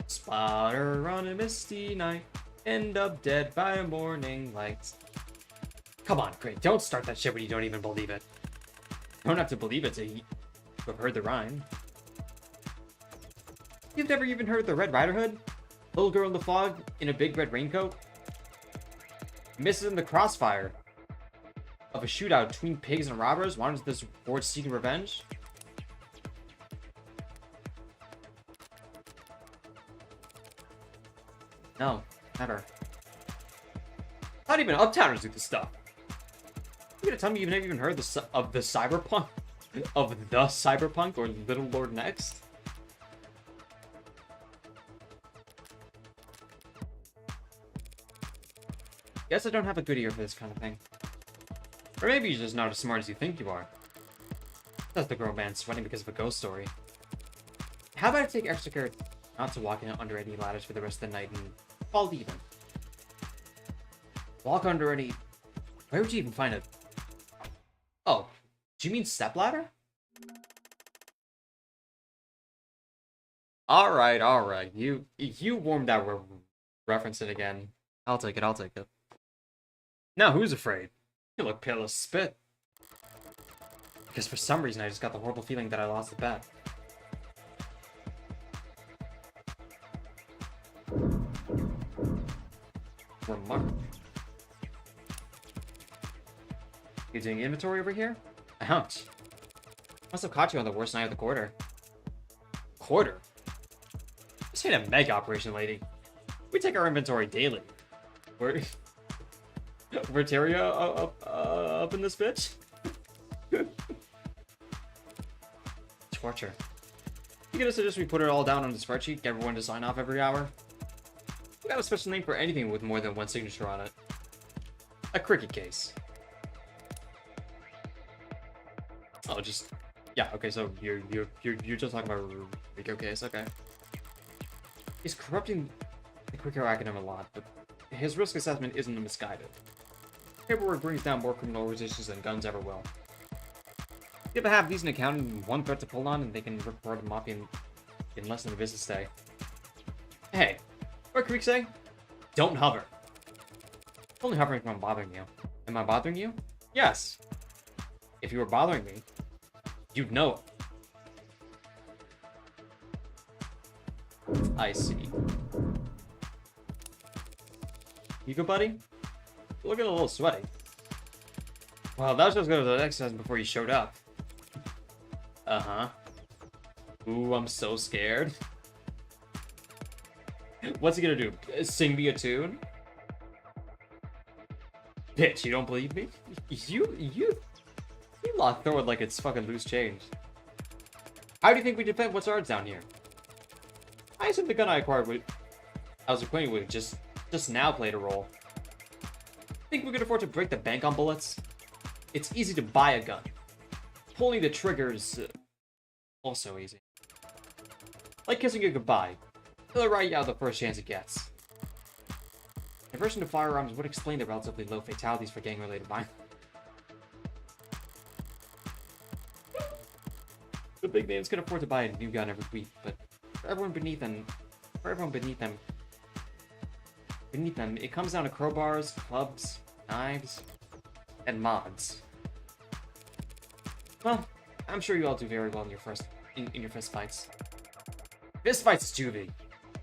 Spotter on a misty night. End up dead by morning light. Come on, Craig. Don't start that shit when you don't even believe it. You don't have to believe it to have heard the rhyme. You've never even heard the Red Rider Hood? Little girl in the fog in a big red raincoat? Misses in the crossfire of a shootout between pigs and robbers, wanders this board seeking revenge. No, never. Not even Uptowners do this stuff. You gonna tell me you've never even heard of the cyberpunk? Of the cyberpunk or Little Lord Next? Guess I don't have a good ear for this kind of thing. Or maybe you're just not as smart as you think you are. That's the grown man sweating because of a ghost story. How about I take extra care not to walk in under any ladders for the rest of the night and fall even? Walk under any... Where would you even find a... Oh, do you mean stepladder? Alright. You warmed that reference it again. I'll take it. Now who's afraid? You look pale as spit. Because for some reason I just got the horrible feeling that I lost the bet. You doing inventory over here? Ouch. Must have caught you on the worst night of the quarter. Quarter? This ain't a mega operation, lady. We take our inventory daily. We're... Rhetorical up in this bitch? Torture. You gonna suggest we put it all down on the spreadsheet, get everyone to sign off every hour? We got a special name for anything with more than one signature on it. A cricket case. Oh, just... Yeah, okay, so you're just talking about Rico case, okay. He's corrupting the quick hero acronym a lot, but his risk assessment isn't misguided. Paperwork brings down more criminal organizations than guns ever will. You have a half decent accountant and one threat to pull on, and they can report a mafia in less than a business day. Hey, what Creek say? Don't hover. I'm only hovering if I'm bothering you. Am I bothering you? Yes. If you were bothering me, you'd know it. I see. You good, buddy? You're looking a little sweaty. Well, that was just good as an exercise before you showed up. Uh-huh. Ooh, I'm so scared. What's he gonna do? Sing me a tune? Bitch, you don't believe me? You lot throw it like it's fucking loose change. How do you think we defend what's ours down here? I assume the gun I was acquainted with just now played a role. Think we could afford to break the bank on bullets? It's easy to buy a gun. Pulling the trigger's also easy. Like kissing you goodbye. It'll write you out the first chance it gets. Aversion to firearms would explain the relatively low fatalities for gang-related violence. The big names can afford to buy a new gun every week, but for everyone beneath them, it comes down to crowbars, clubs, knives, and mods. Well, I'm sure you all do very well in your fist fights. Fist fights is juvie.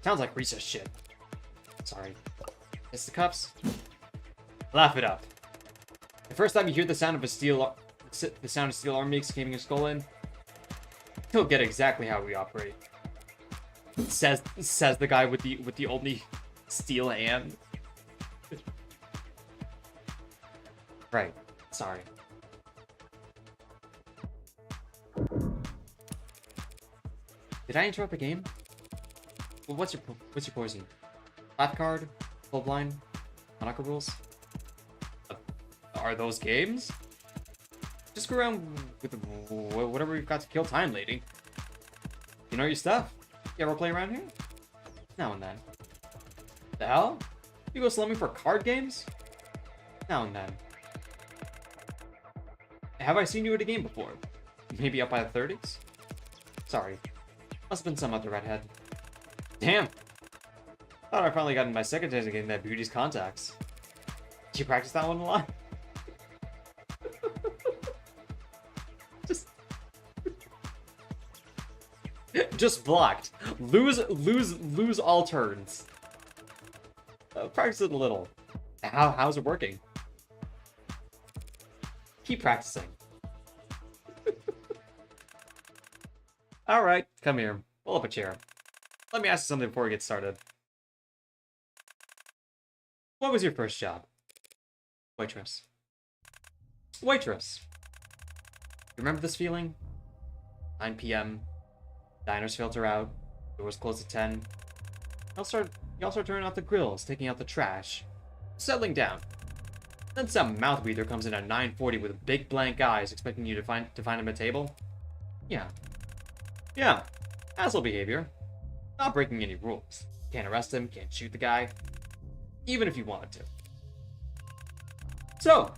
Sounds like recess shit. Sorry. Fisticuffs? Laugh it up. The first time you hear the sound of steel arm mix caving your skull in, you'll get exactly how we operate. Says the guy with the only steel hand. Right. Sorry. Did I interrupt the game? Well, what's your poison? Flat card? Full blind? Monaco rules? Are those games? Just go around with whatever you've got to kill time, lady. You know your stuff. You ever play around here? Now and then. The hell? You go slumming for card games? Now and then. Have I seen you at a game before? Maybe up by the 30s? Sorry. Must have been some other redhead. Damn! Thought I finally got in my second taste of getting that beauty's contacts. Did you practice that one a lot? Just blocked. Lose all turns. Practice it a little. How's it working? Keep practicing. Alright, come here. Pull up a chair. Let me ask you something before we get started. What was your first job? Waitress. Waitress. You remember this feeling? 9 p.m. Diners filter out. Doors close at 10. Y'all start turning off the grills, taking out the trash. Settling down. Then some mouth breather comes in at 9:40 with big blank eyes, expecting you to find him a table. Yeah. Yeah. Asshole behavior. Not breaking any rules. Can't arrest him, can't shoot the guy. Even if you wanted to. So,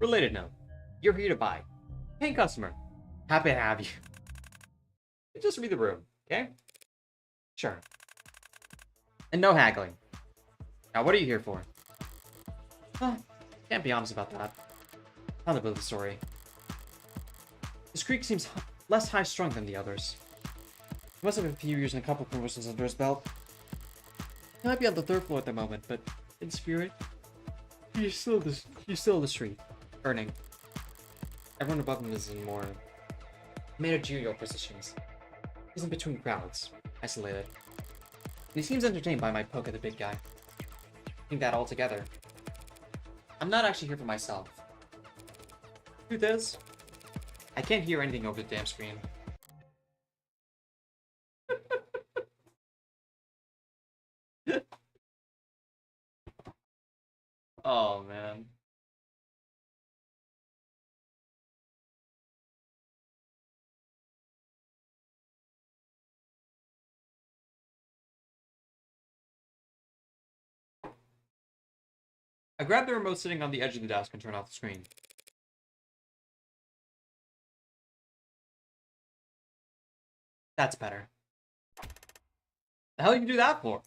related note. You're here to buy. Paying customer. Happy to have you. Just read the room, okay? Sure. And no haggling. Now, what are you here for? Huh, can't be honest about that. Found a bit of the story. This creek seems less high-strung than the others. He must have a few years and a couple promotions under his belt. He might be on the 3rd floor at the moment, but in spirit, he's still the street, earning. Everyone above him is in more managerial positions. He's in between crowds, isolated. And he seems entertained by my poke at the big guy. Putting that all together, I'm not actually here for myself. Truth is, I can't hear anything over the damn screen. Oh, man. I grab the remote sitting on the edge of the desk and turn off the screen. That's better. The hell you do that for?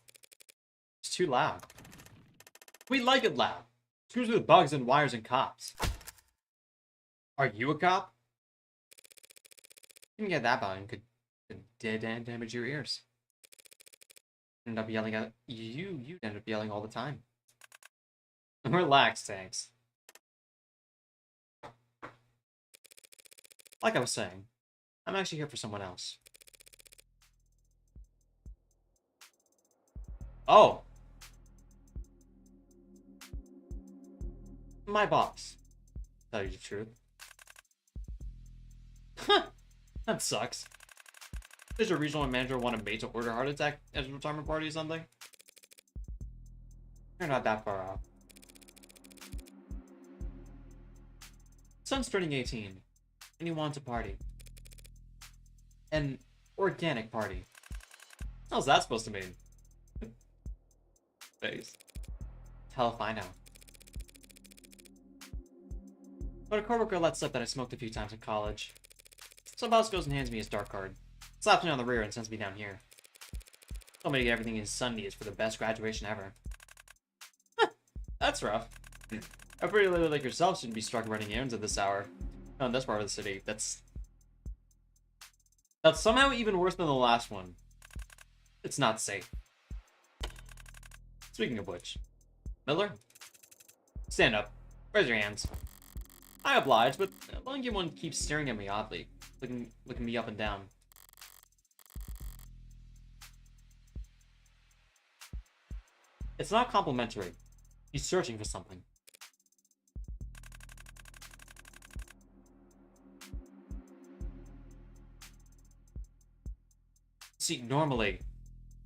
It's too loud. We like it loud. Screws with bugs and wires and cops. Are you a cop? You can get that button could damage your ears. End up yelling at you'd end up yelling all the time. Relax, thanks. Like I was saying, I'm actually here for someone else. Oh! My boss. Tell you the truth. That sucks. Does your regional manager want a maid to order heart attack at a retirement party or something? You're not that far off. Son's turning 18, and he wants a party. An organic party. How's that supposed to mean? Face. Hell if I know. But a coworker let slip that I smoked a few times in college. So boss goes and hands me his dark card, slaps me on the rear and sends me down here. Told me to get everything in Sundays for the best graduation ever. That's rough. A pretty lady like yourself shouldn't be struck running errands at this hour. No, in this part of the city, that's somehow even worse than the last one. It's not safe. Speaking of which, Miller? Stand up. Raise your hands. I oblige, but long you one keeps staring at me oddly, looking me up and down. It's not complimentary. He's searching for something. See, normally,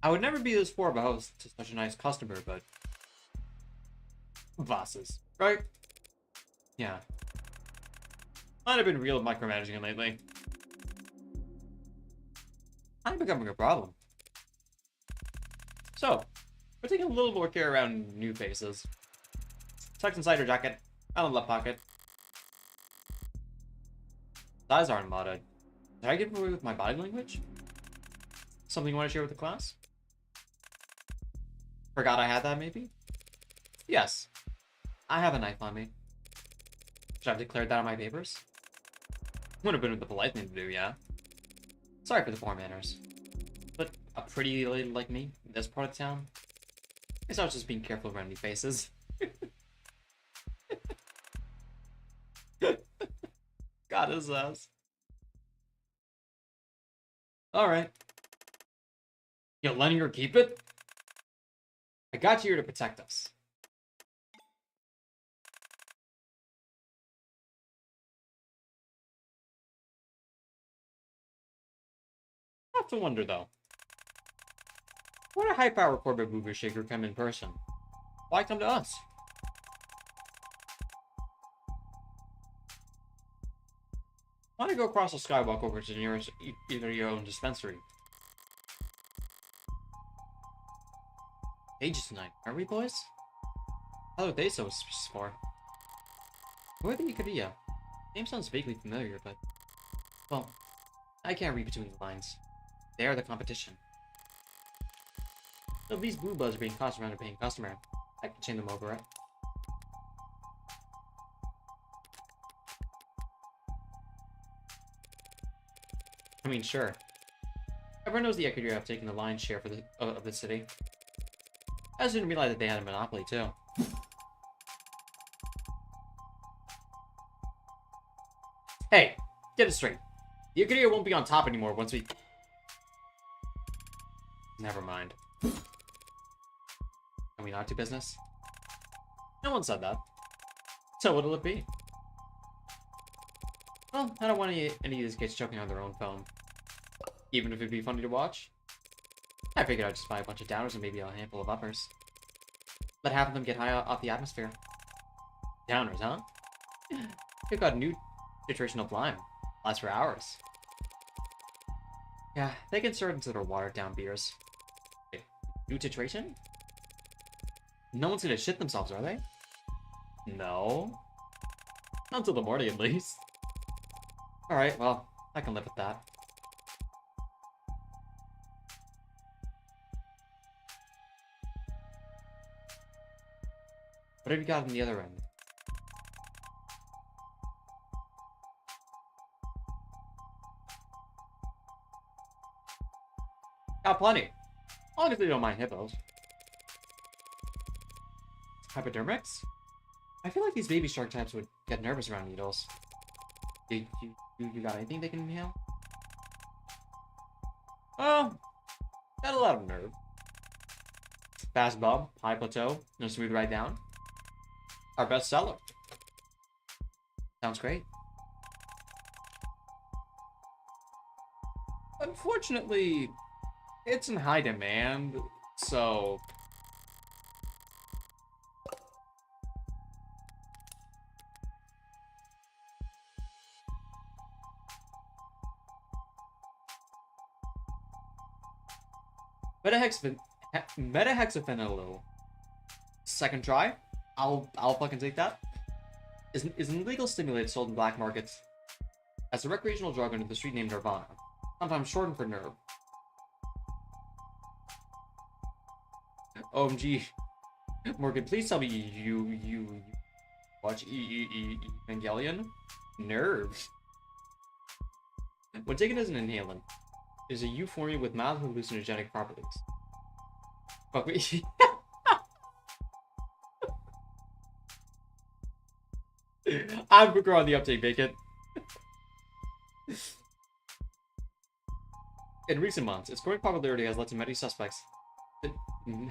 I would never be this poor of a host to such a nice customer, but... bosses, right? Yeah. Might have been real micromanaging lately. I'm becoming a problem. So, we're taking a little more care around new faces. Tucked inside her jacket, out of the left pocket. Eyes aren't modded. Did I get away with my body language? Something you want to share with the class? Forgot I had that, maybe? Yes. I have a knife on me. Should I have declared that on my papers? Would have been the polite thing to do, yeah. Sorry for the poor manners. But a pretty lady like me, in this part of town? I guess I was just being careful around any faces. Got his ass. Alright. You letting her keep it? I got you here to protect us. I have to wonder, though. Why did high-power Corbett Booger Shaker come in person? Why come to us? Why don't you go across the skywalk over to the nearest either your own dispensary? Ages tonight, are we, boys? How are they so suspicious for? Who are the Ikaria? Name sounds vaguely familiar, but... well, I can't read between the lines. They are the competition. So if these blue buds are being tossed around a paying customer, I can chain them over it. I mean, sure. Everyone knows the Ikaria have taken the lion's share for of the city. I just didn't realize that they had a monopoly, too. Hey, get it straight. The Academia won't be on top anymore once we... Never mind. Can we not do business? No one said that. So what'll it be? Well, I don't want any of these kids choking on their own phone. Even if it'd be funny to watch. I figured I'd just buy a bunch of downers and maybe a handful of uppers. Let half of them get high off the atmosphere. Downers, huh? They've got a new situational lime. Lasts for hours. Yeah, they can serve into their watered-down beers. Wait, new titration? No one's gonna shit themselves, are they? No. Not until the morning, at least. Alright, well, I can live with that. What have you got on the other end? Got plenty. As long as they don't mind hippos. Hypodermics? I feel like these baby shark types would get nervous around needles. You got anything they can inhale? Oh, got a lot of nerve. Fast bump, high plateau, no smooth right down. Our best seller. Sounds great. Unfortunately, it's in high demand, so... Metahexafentanil. Second try. I'll fucking take that. Is an illegal stimulant sold in black markets as a recreational drug under the street name Nirvana, sometimes shortened for Nerve. OMG, Morgan, please tell me you watch Evangelion? Nerve. When taken as an inhalant, it is a euphoria with mild hallucinogenic properties. Fuck me. I'm quicker on the uptake, Bacon. In recent months, its growing popularity has led to many suspects.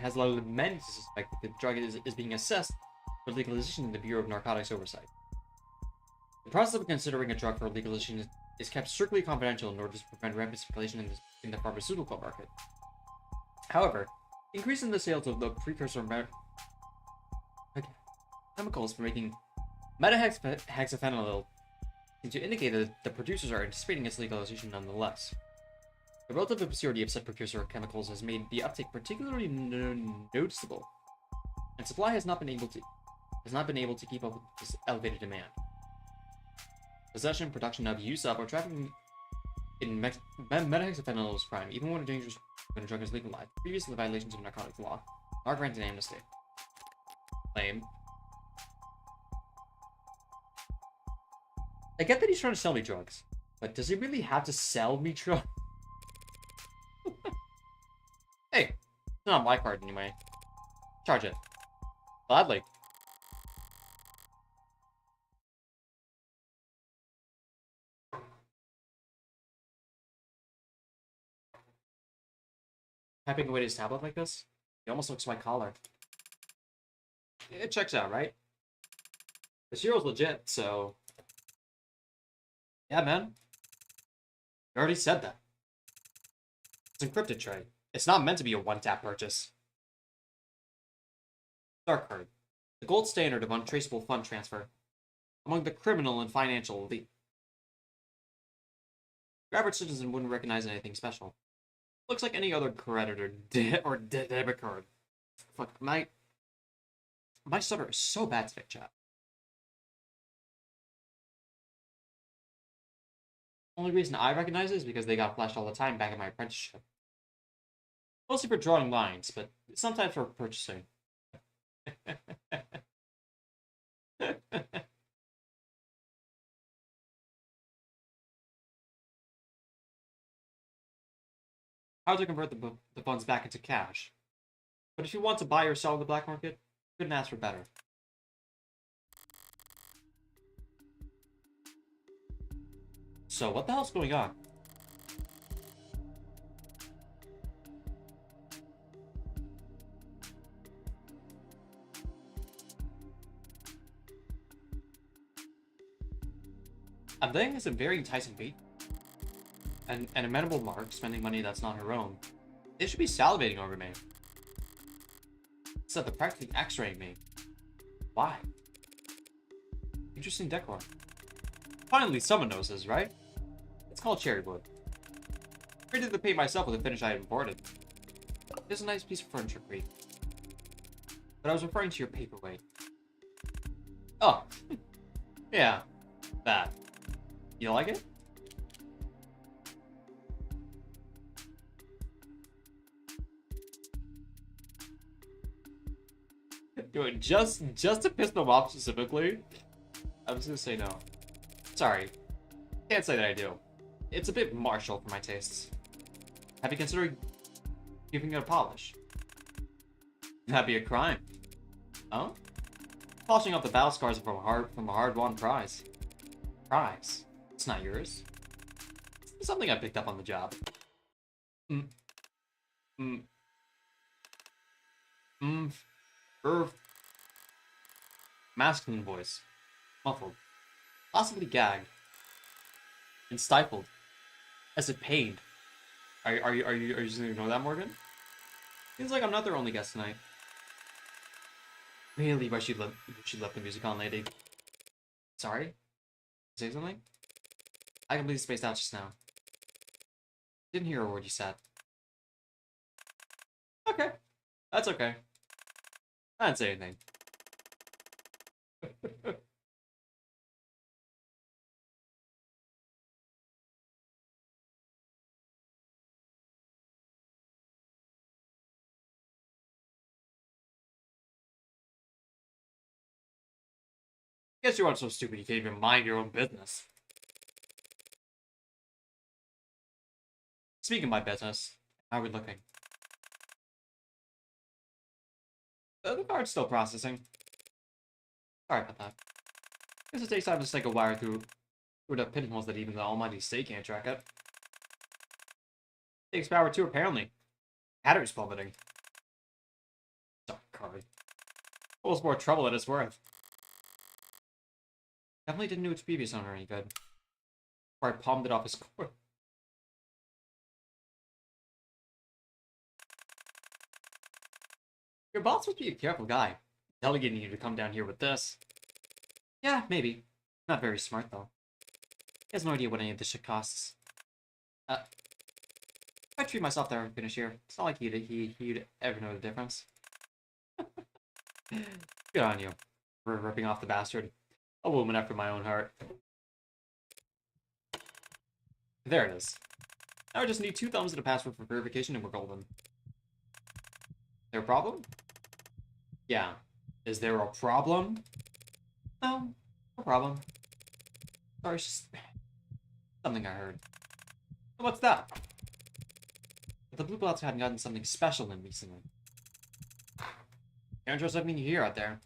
Has led many to suspect that the drug is being assessed for legalization in the Bureau of Narcotics Oversight. The process of considering a drug for legalization is kept strictly confidential in order to prevent rampant speculation in the pharmaceutical market. However, increasing the sales of the precursor chemicals for making metahexafentanil seem to indicate that the producers are anticipating its legalization nonetheless. The relative obscurity of said precursor chemicals has made the uptake particularly noticeable, and supply has not been able to keep up with this elevated demand. Possession, production of, use of, or trafficking in metahexafentanil is crime, even when a dangerous when a drug is legalized. Previous violations of narcotics law are granted amnesty. Lame. I get that he's trying to sell me drugs, but does he really have to sell me drugs? Hey, it's not my card anyway. Charge it. Gladly. Typing away his tablet like this? He almost looks white collar. It checks out, right? The serial's legit, so... Yeah, man. You already said that. It's encrypted trade. It's not meant to be a one-tap purchase. Dark card. The gold standard of untraceable fund transfer among the criminal and financial elite. Your average citizen wouldn't recognize anything special. Looks like any other credit or debit card. Fuck, my stutter is so bad today, chat. Only reason I recognize it is because they got flashed all the time back in my apprenticeship. Mostly for drawing lines, but sometimes for purchasing. How to convert the funds back into cash. But if you want to buy or sell on the black market, couldn't ask for better. So what the hell's going on? I'm thinking it's a very enticing bait. And an amenable mark, spending money that's not her own. They should be salivating over me. Instead, they're practically x-raying me. Why? Interesting decor. Finally, someone knows this, right? It's called cherry wood. I did the paint myself with a finish I had imported. It's a nice piece of furniture, great. But I was referring to your paperweight. Oh, yeah, that. You like it? Dude, just to piss them off specifically, I'm just gonna say no. Sorry, can't say that I do. It's a bit martial for my tastes. Have you considered giving it a polish? That'd be a crime. Oh? Polishing off the battle scars from a hard-won prize. Prize? It's not yours. It's something I picked up on the job. Mm. Mm. Mm. Masculine voice. Muffled. Possibly gagged. And stifled. As if pained. Are you just gonna ignore that, Morgan? Seems like I'm not their only guest tonight. Really, why she left the music on, lady. Sorry? Say something? I completely spaced out just now. Didn't hear a word you said. Okay. That's okay. I didn't say anything. Guess you aren't so stupid you can't even mind your own business. Speaking of my business, how are we looking? The card's still processing. Sorry about that. Guess it takes time to stick a wire through the pinholes that even the almighty state can't track it. Takes power too, apparently. Battery's plummeting. Dark card. Almost more trouble than it's worth. Definitely didn't do its previous owner any good. Or I palmed it off his core. Your boss must be a careful guy. Delegating you to come down here with this. Yeah, maybe. Not very smart, though. He has no idea what any of this shit costs. If I treat myself there and finish here, it's not like he'd ever know the difference. Good on you for ripping off the bastard. A woman after my own heart. There it is. Now I just need 2 thumbs and a password for verification and we're golden. There a problem? Yeah. Is there a problem? No, no problem. Sorry, it's just something I heard. What's that? The Blue Bloods hadn't gotten something special in recently. Can't trust something you hear out there.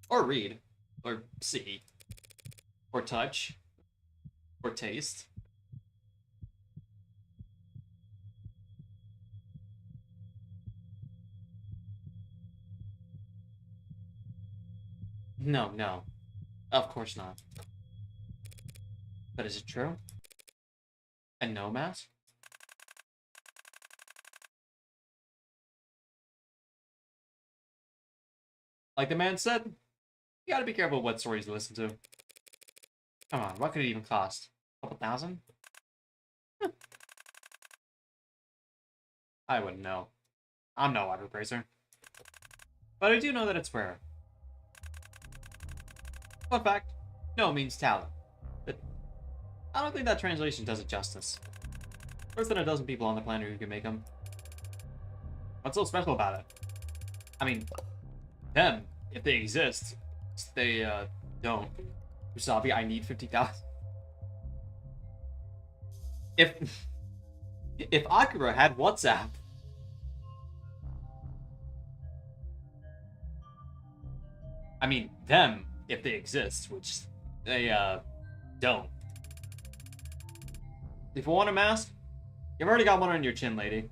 Or read. Or see. Or touch. Or taste. No, no. Of course not. But is it true? And no, Matt? Like the man said, you gotta be careful what stories you listen to. Come on, what could it even cost? A couple thousand? I wouldn't know. I'm no underpraiser. But I do know that it's rare. Fun fact, no means talent. But I don't think that translation does it justice. Worse than a dozen people on the planet who can make them. What's so special about it? I mean, them, if they exist, they, don't. Usabi, I need 50,000. If Akira had WhatsApp, I mean, them, if they exist, which they, don't. If you want a mask, you've already got one on your chin, lady.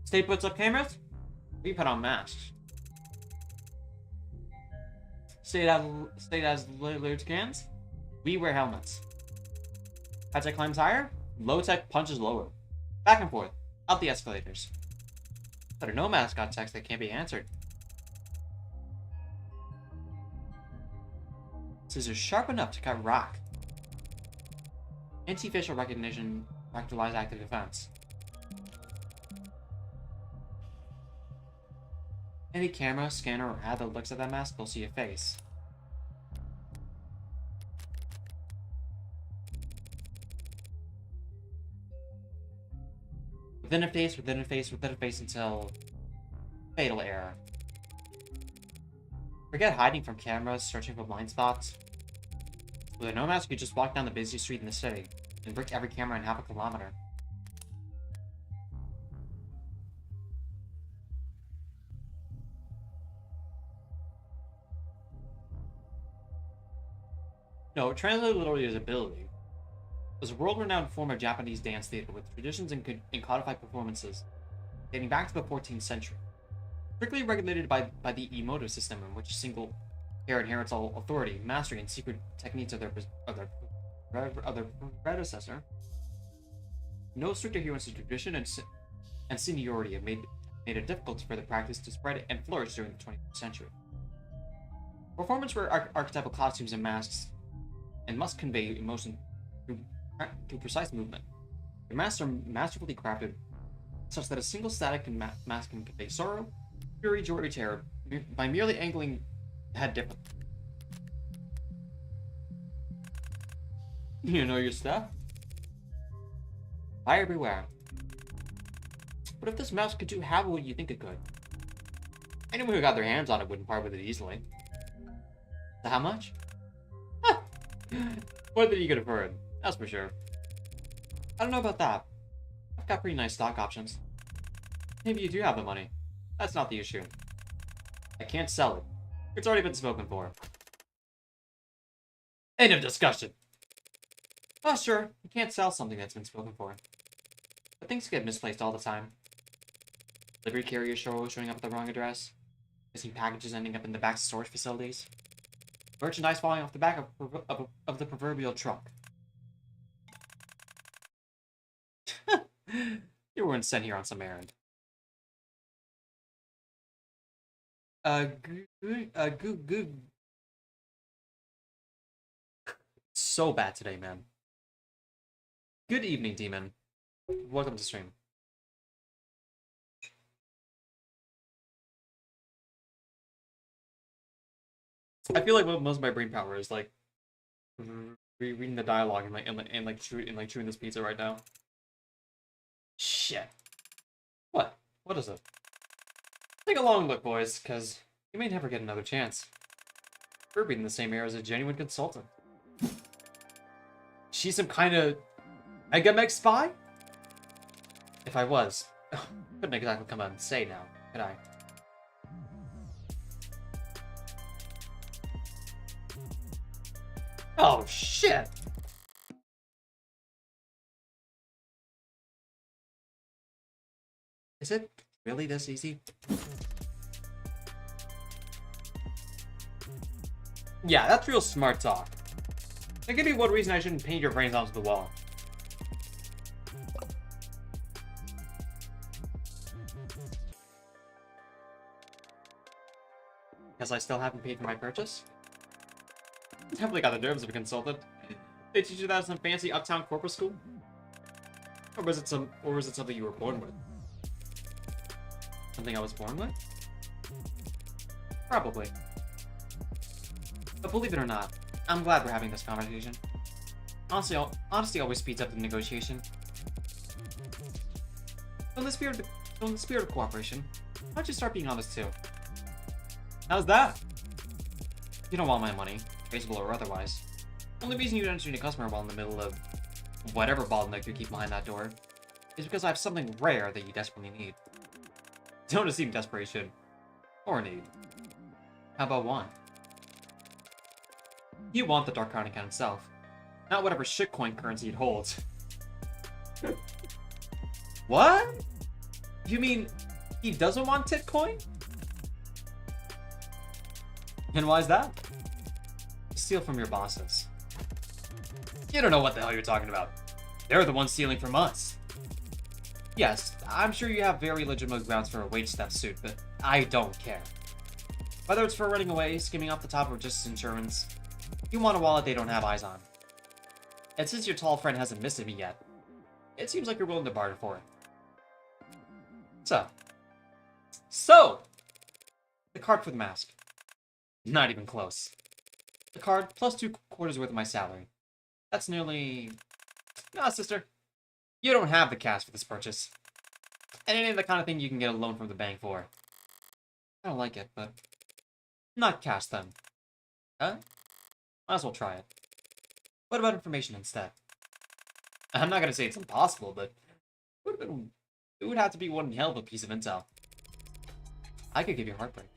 State puts up cameras. We put on masks. State has layered scans. We wear helmets. High tech climbs higher. Low tech punches lower. Back and forth. Up the escalators. But a no mask got text that can't be answered. Scissors sharp enough to cut rock. Anti-facial recognition actualize active defense. Any camera, scanner, or ad that looks at that mask will see a face. Within a face, within a face, within a face until fatal error. Forget hiding from cameras, searching for blind spots. With a no mask, you just walk down the busiest street in the city and brick every camera in half a kilometer. No, translated literally as ability. It was a world-renowned form of Japanese dance theater with traditions and codified performances dating back to the 14th century. Strictly regulated by the emotive system in which a single pair inherits all authority, mastery, and secret techniques of their predecessor. No strict adherence to tradition and seniority have made it difficult for the practice to spread and flourish during the 21st century. Performance wear archetypal costumes and masks and must convey emotion through precise movement. The masks are masterfully crafted such that a single static mask can convey sorrow, fury, joy, or terror by merely angling the head differently. You know your stuff? Buyer beware. What if this mask could do half of what you think it could? Anyone who got their hands on it wouldn't part with it easily. So how much? More than you could afford, that's for sure. I don't know about that. I've got pretty nice stock options. Maybe you do have the money. That's not the issue. I can't sell it. It's already been spoken for. End of discussion. Oh, sure, you can't sell something that's been spoken for. But things get misplaced all the time. Delivery carriers showing up at the wrong address. Missing packages ending up in the back of storage facilities. Merchandise falling off the back of the proverbial truck. You weren't sent here on some errand. So bad today, man. Good evening, demon. Welcome to stream. I feel like most of my brain power is like reading the dialogue and chewing this pizza right now. Shit. What? What is it? Take a long look, boys, because you may never get another chance. We're in the same era as a genuine consultant. She's some kind of mega mech spy? If I was, couldn't exactly come out and say now, could I? Oh, shit! Is it really this easy? Yeah, that's real smart talk. Now give me one reason I shouldn't paint your brains onto the wall. Guess I still haven't paid for my purchase? Definitely got the nerves of a consultant. They teach you that at some fancy uptown corporate school? Or was it something you were born with? Something I was born with? Probably. But believe it or not, I'm glad we're having this conversation. Honesty always speeds up the negotiation. So in the spirit of cooperation, why don't you start being honest too? How's that? You don't want my money, traceable or otherwise. Only reason you'd entertain a customer while in the middle of whatever bottleneck you keep behind that door, is because I have something rare that you desperately need. Don't assume desperation. Or need. How about want? You want the Dark Crown account itself, not whatever shitcoin currency it holds. What? You mean he doesn't want Titcoin? And why is that? Steal from your bosses. You don't know what the hell you're talking about. They're the ones stealing from us. Yes, I'm sure you have very legitimate grounds for a wage theft suit, but I don't care. Whether it's for running away, skimming off the top, or just insurance, you want a wallet they don't have eyes on. And since your tall friend hasn't missed me yet, it seems like you're willing to barter for it. So, the card for the mask. Not even close. The card plus 2/4 worth of my salary. That's nearly... Nah, sister. You don't have the cash for this purchase. And it ain't the kind of thing you can get a loan from the bank for. I don't like it, but... Not cash, then. Huh? Might as well try it. What about information instead? I'm not gonna say it's impossible, but... It would have to be one hell of a piece of intel. I could give you a heartbreak.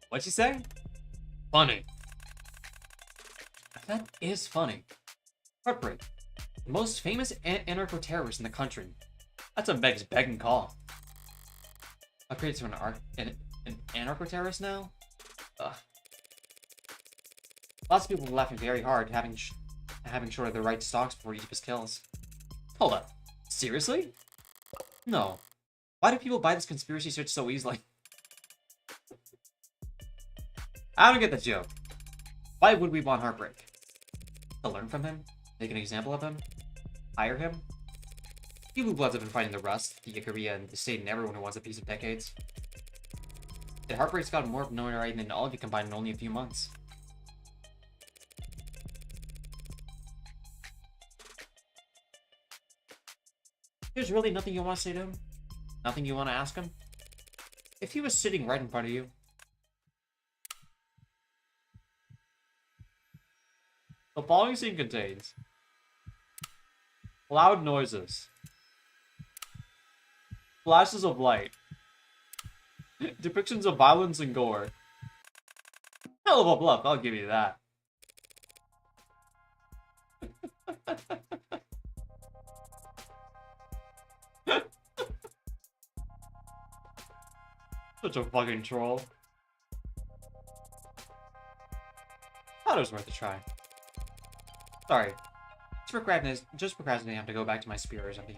What'd you say? Funny. That is funny. Heartbreak. The most famous anarcho-terrorist in the country. That's a begging call. Upgrade to an anarcho-terrorist now? Ugh. Lots of people were laughing very hard, having short of the right stocks before each of his kills. Hold up. Seriously? No. Why do people buy this conspiracy search so easily? I don't get the joke. Why would we want Heartbreak? To learn from him? Make an example of him? Hire him? You Blue Bloods have been fighting the Rust, the Ikaria, and the State and everyone who wants a piece of decades. The Heartbreak's got more notoriety than all of you combined in only a few months. There's really nothing you want to say to him? Nothing you want to ask him? If he was sitting right in front of you. The following scene contains loud noises, flashes of light, depictions of violence and gore. Hell of a bluff, I'll give you that. Such a fucking troll. Thought it was worth a try. Sorry. Just procrastinating. I have to go back to my spear or something.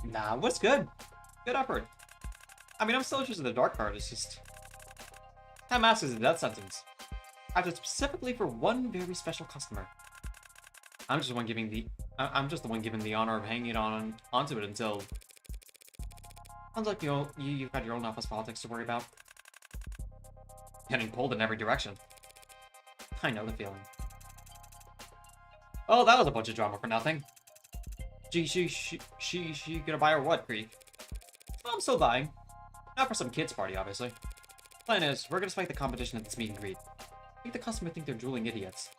Nah, what's good? Good effort. I mean, I'm still interested in the dark card. It's just... That mask is a death sentence. I have it specifically for one very special customer. I'm just the one giving the honor of hanging it onto it until... Sounds like you've got your own office politics to worry about. Getting pulled in every direction. I know the feeling. Oh, that was a bunch of drama for nothing. She gonna buy or what, Creek? Well, I'm still buying. Not for some kids party, obviously. Plan is, we're gonna spike the competition at this meet and greet. Make the customer think they're drooling idiots.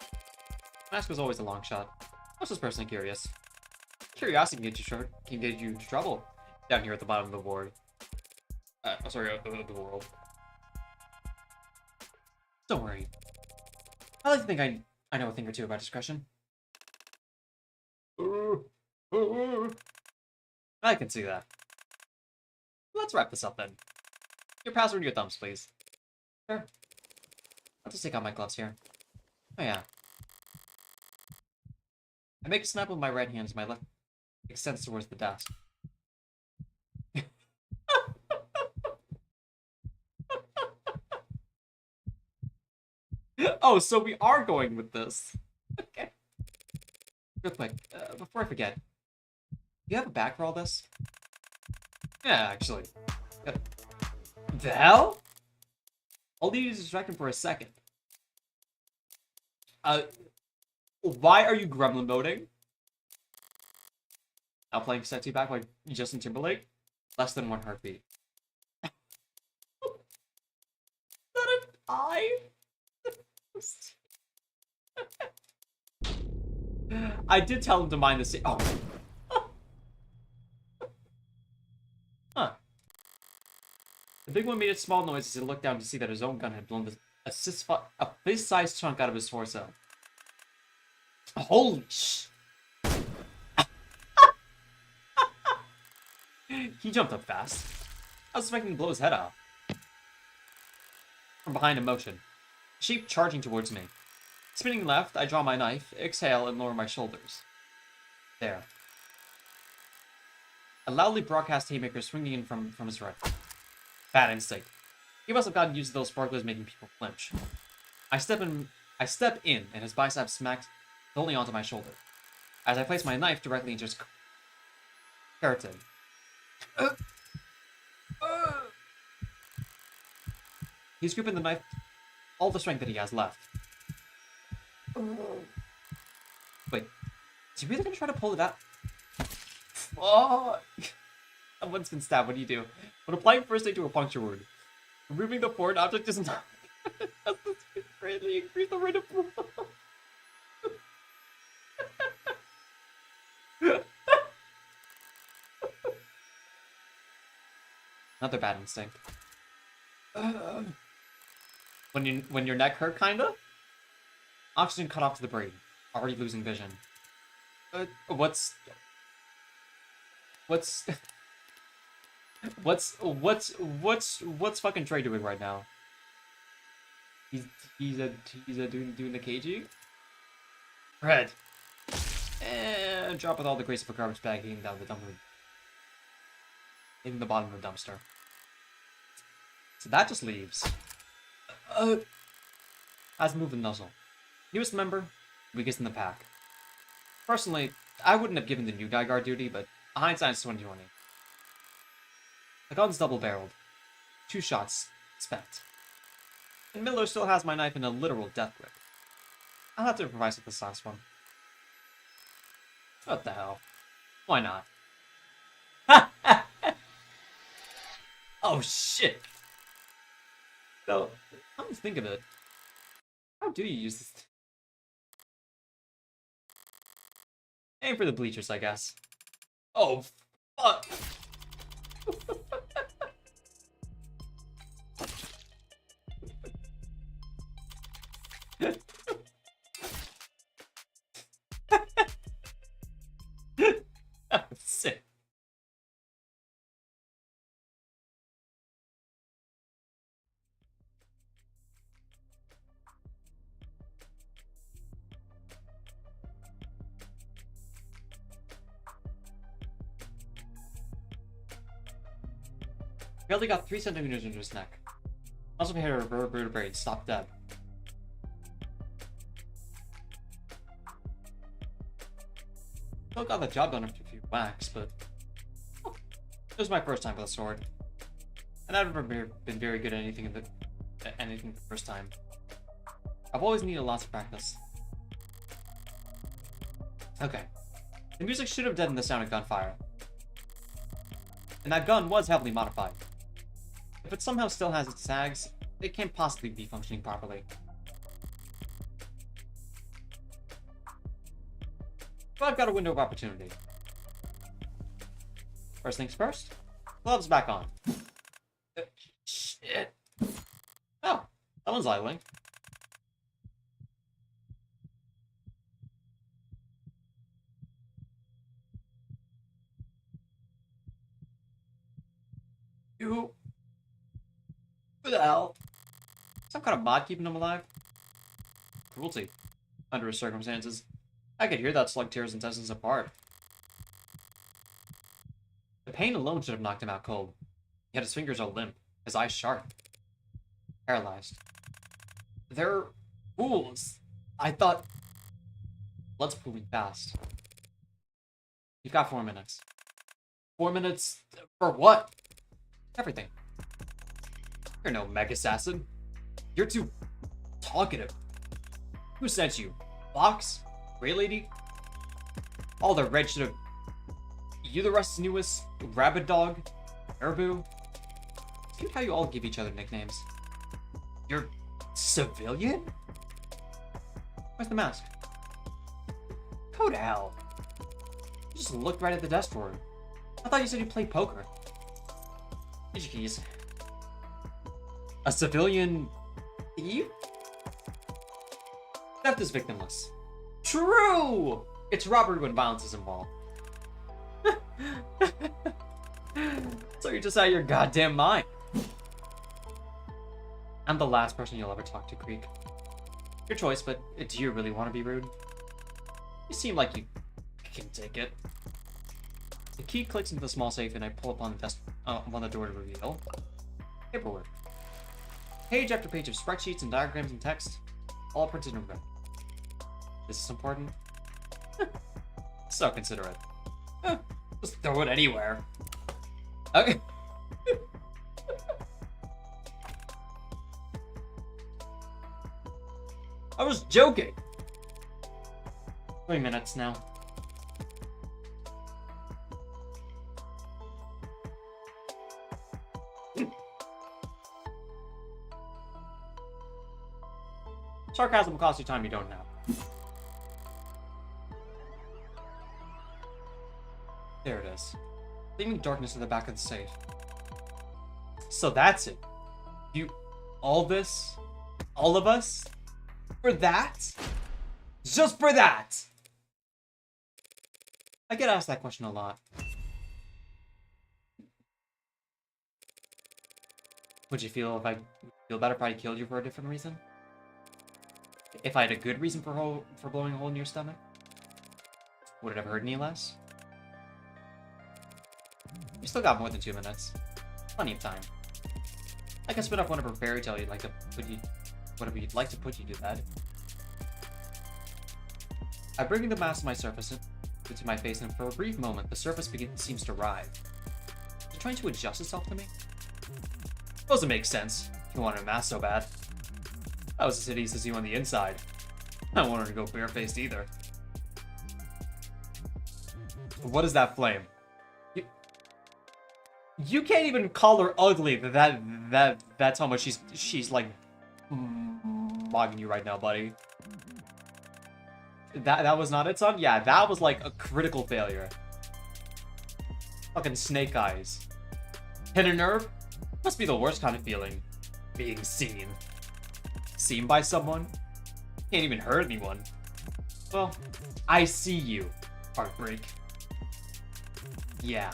Mask was always a long shot. I was just personally curious. Curiosity can get you into trouble. Down here at the bottom of the board. Sorry, the world. Don't worry. I like to think I know a thing or two about discretion. I can see that. Let's wrap this up then. Your password and your thumbs, please. Sure. I'll just take out my gloves here. Oh yeah. I make a snap with my right hand as my left extends towards the desk. Oh, so we are going with this. Okay. Real quick, before I forget, you have a back for all this? Yeah, actually. The hell? I'll leave you distracted for a second. Why are you gremlin moding? Now playing sexy back like Justin Timberlake? Less than 1 heartbeat. Is that an eye? I did tell him to mind the scene. Oh. Huh. The big one made a small noise as he looked down to see that his own gun had blown a fist-sized chunk out of his torso. Holy sh! He jumped up fast. I was expecting to blow his head off. From behind in motion. Sheep charging towards me. Spinning left, I draw my knife, exhale, and lower my shoulders. There. A loudly broadcast haymaker swinging in from his right. Bad instinct. He must have gotten used to those sparklers making people flinch. I step in, and his bicep smacks holding onto my shoulder. As I place my knife directly into his keratin. He's gripping the knife, all the strength that he has left. Wait, is he really gonna try to pull it out? Oh! Someone's been stabbed. What do you do? When applying first aid to a puncture wound, removing the foreign object is not. Greatly increase the rate of blood. Another bad instinct. When your neck hurt, kinda? Oxygen cut off to the brain. Already losing vision. What's fucking Trey doing right now? He's doing the KG. Red. And drop with all the grace of a garbage bag hitting down the dumpster. In the bottom of the dumpster. So that just leaves. Has moved the nuzzle. Newest member, weakest in the pack. Personally, I wouldn't have given the new guy guard duty, but hindsight's 2020. The gun's double-barreled. 2 shots spent. And Miller still has my knife in a literal death grip. I'll have to improvise with this last one. What the hell? Why not? Oh shit! So, come to think of it, how do you use this? Aim for the bleachers, I guess. Oh, fuck! Sick. Barely got 3 centimeters into his neck. Also hit a vertebrae, stopped dead. Still got the job done after a few whacks, but it was my first time with a sword, and I've never been very good at anything the first time. I've always needed lots of practice. Okay, the music should have deadened the sound of gunfire, and that gun was heavily modified. If it somehow still has its sags, it can't possibly be functioning properly. But I've got a window of opportunity. First things first, gloves back on. Shit. Oh, someone's idling. You. Who the hell? Some kind of mod keeping him alive? Cruelty. Under his circumstances. I could hear that slug tear his intestines apart. The pain alone should have knocked him out cold. Yet his fingers are limp, his eyes sharp. Paralyzed. They're fools. I thought... Blood's pooling fast. You've got 4 minutes. 4 minutes for what? Everything. You're no mega assassin. You're too talkative. Who sent you? Fox? Grey Lady? All the red should have... You the Rust's newest? Rabbit Dog? Caribou? It's cute how you all give each other nicknames. You're... civilian? Where's the mask? Go to hell. You just looked right at the desk drawer. I thought you said you played poker. Here's your keys. A civilian thief? Theft is victimless. True! It's robbery when violence is involved. So you're just out of your goddamn mind. I'm the last person you'll ever talk to, Creek. Your choice, but do you really want to be rude? You seem like you can take it. The key clicks into the small safe and I pull up on the desk, on the door to reveal paperwork. Page after page of spreadsheets and diagrams and text, all printed in red. This is important. So considerate. Just throw it anywhere. Okay. I was joking. 3 minutes now. Sarcasm will cost you time you don't have. There it is. Leaving darkness in the back of the safe. So that's it. All this? All of us? For that? Just for that? I get asked that question a lot. Would you feel better if I killed you for a different reason? If I had a good reason for blowing a hole in your stomach? Would it have hurt any less? You still got more than 2 minutes. Plenty of time. I can spin up whatever fairy tale you'd like to put you to bed. I bring the mask to my surface into my face, and for a brief moment, the surface seems to writhe. Is it trying to adjust itself to me? Suppose it makes sense. If you wanted a mask so bad. I was as hideous as you on the inside. I don't want her to go barefaced either. What is that flame? You can't even call her ugly. That's how much she's like mogging you right now, buddy. That was not it, son? Yeah, that was like a critical failure. Fucking snake eyes. Hit a nerve? Must be the worst kind of feeling. Being seen. Seen by someone? Can't even hurt anyone. Well, I see you, Heartbreak. Yeah.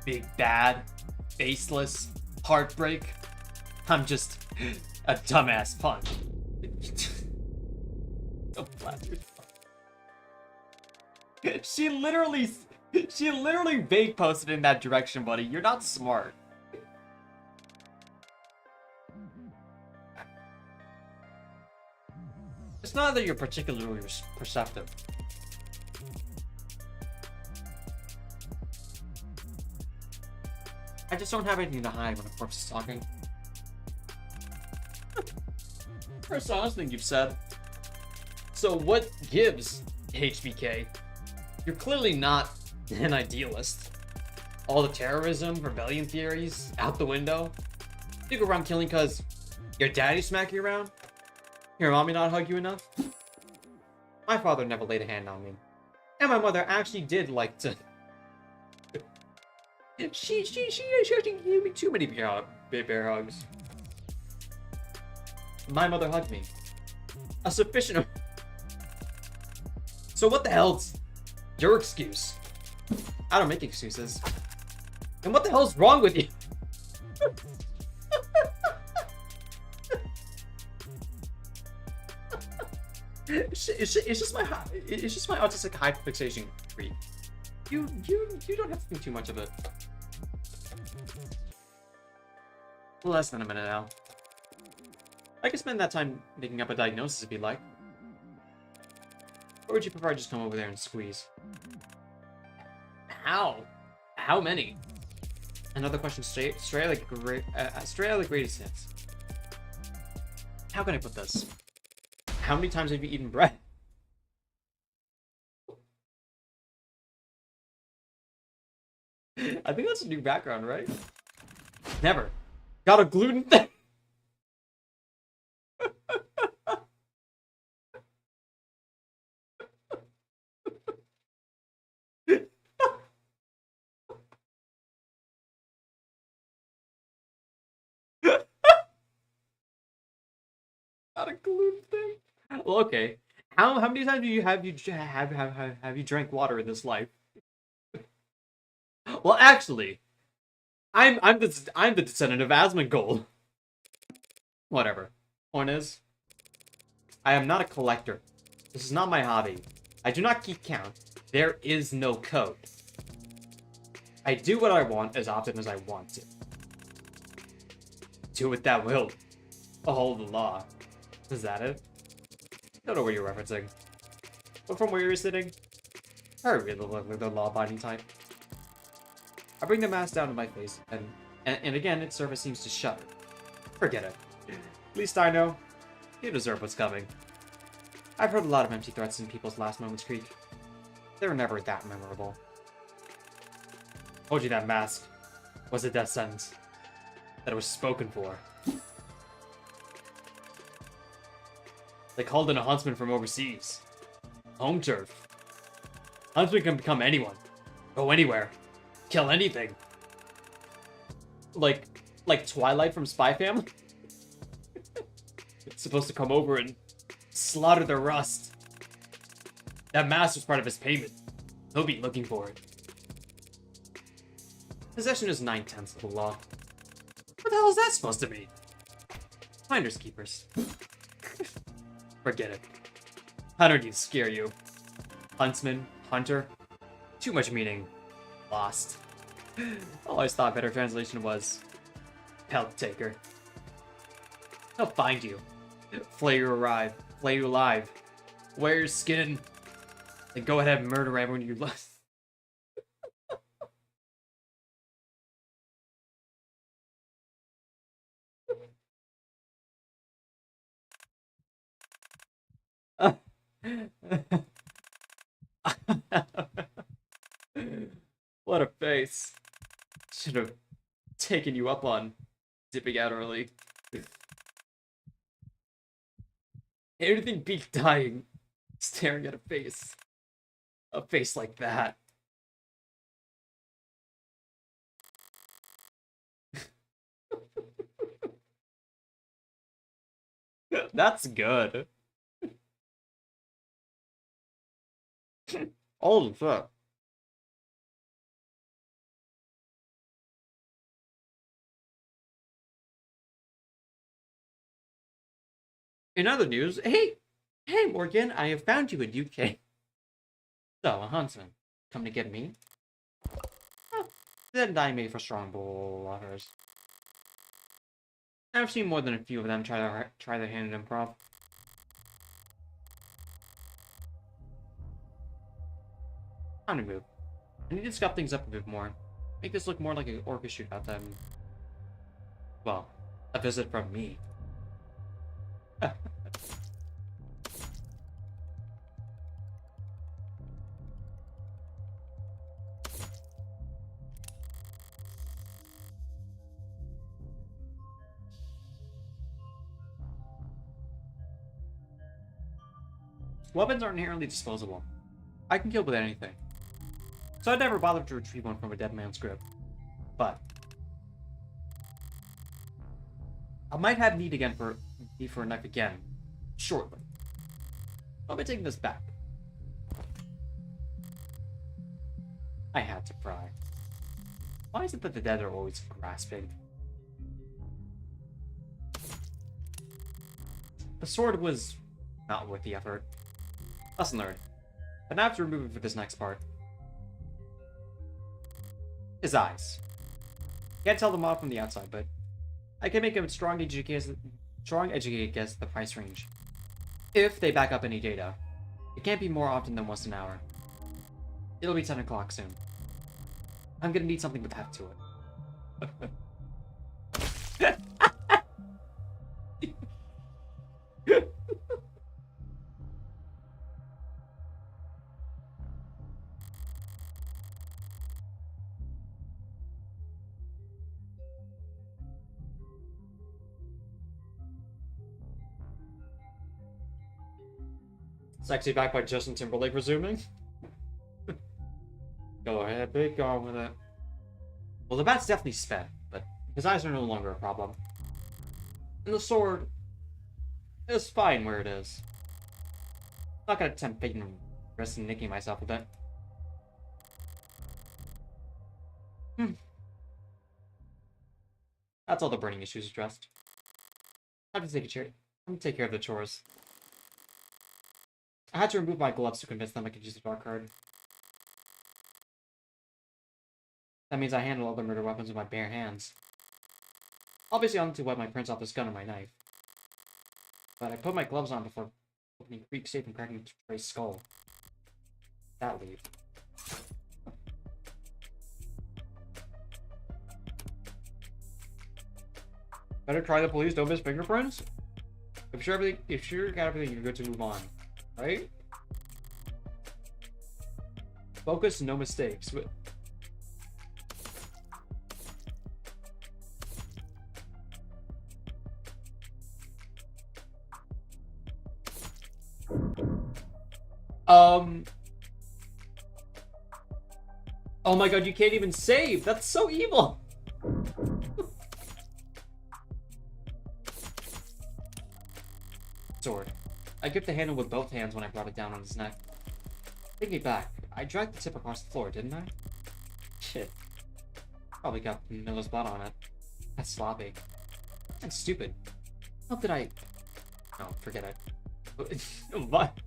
Big bad, faceless, heartbreak. I'm just a dumbass punk. So flattered. She literally vague posted in that direction, buddy. You're not smart. It's not that you're particularly perceptive. I just don't have anything to hide when a corpse is talking. First honest thing you've said. So what gives, HBK? You're clearly not an idealist. All the terrorism, rebellion theories, out the window. You go around killing cause your daddy smack you around? Your mommy not hug you enough? My father never laid a hand on me. And my mother actually did like to... She didn't give me too many bear hugs. My mother hugged me. A sufficient... So what the hell's your excuse? I don't make excuses. And what the hell's wrong with you? It's just my autistic hyperfixation creep. You don't have to think too much of it. Less than a minute now. I could spend that time making up a diagnosis if you'd like. Or would you prefer I just come over there and squeeze? How? How many? Another question straight out of the greatest hits. How can I put this? How many times have you eaten bread? I think that's a new background, right? Never. Got a gluten thing. Not a glue thing. Well, okay. How many times have you drank water in this life? Well, actually, I'm the descendant of Asmongold. Whatever. Point is, I am not a collector. This is not my hobby. I do not keep count. There is no code. I do what I want as often as I want to. Do with that will. Oh, the law. Is that it? Don't know what you're referencing. But from where you're sitting, I really look like the law-abiding type. I bring the mask down to my face, and again, its surface seems to shudder. Forget it. At least I know. You deserve what's coming. I've heard a lot of empty threats in people's last moments creak. They were never that memorable. Told you that mask was a death sentence. That it was spoken for. They called in a huntsman from overseas. Home turf. Huntsman can become anyone. Go anywhere. Kill anything. Like Twilight from Spy Family? It's supposed to come over and slaughter the rust. That mask was part of his payment. He'll be looking for it. Possession is 9/10 of the law. What the hell is that supposed to mean? Finders keepers. Forget it. I don't need to scare you. Huntsman, hunter. Too much meaning. Lost. I always thought better translation was pelt taker. He'll find you. Flay you alive. Wear your skin. Then go ahead and murder everyone you love. What a face. Should have taken you up on dipping out early. Anything beat dying, staring at a face. A face like that. That's good. Holy fuck. In other news, hey Morgan, I have found you in UK. So, a huntsman, come to get me? Oh, then I made for strong bluffers. I've seen more than a few of them try their hand at improv. Time to move. I need to scuff things up a bit more. Make this look more like an orchestra shootout than, well, a visit from me. Weapons aren't inherently disposable. I can kill with anything. So I'd never bothered to retrieve one from a dead man's grip. But I might have need for a knife again, shortly. I'll be taking this back. I had to pry. Why is it that the dead are always grasping? The sword was not worth the effort. Lesson learned. But now I have to remove it for this next part. His eyes. Can't tell them off from the outside, but I can make a strong educated guess at the price range. If they back up any data. It can't be more often than once an hour. It'll be 10 o'clock soon. I'm gonna need something with heft to it. Sexy back by Justin Timberlake resuming. Go ahead, big, go on with it. Well, the bat's definitely sped, but his eyes are no longer a problem. And the sword It's fine where it is. I'm not gonna tempt fate and risk nicking myself a bit. That's all the burning issues addressed. I have to take a chair. I'm gonna take care of the chores. I had to remove my gloves to convince them I could use the dark card. That means I handle other murder weapons with my bare hands. Obviously, I'll need to wipe my prints off this gun and my knife. But I put my gloves on before opening Creek's safe and cracking Trey's skull. That leave. Better try the police, don't miss fingerprints? If you got everything, you're good to move on. Right? Focus, no mistakes. Oh my god, you can't even save! That's so evil! Sword. I gripped the handle with both hands when I brought it down on his neck. Thinking back, I dragged the tip across the floor, didn't I? Shit. Probably got Miller's blood on it. That's sloppy. That's stupid. How did I... No, forget it. What?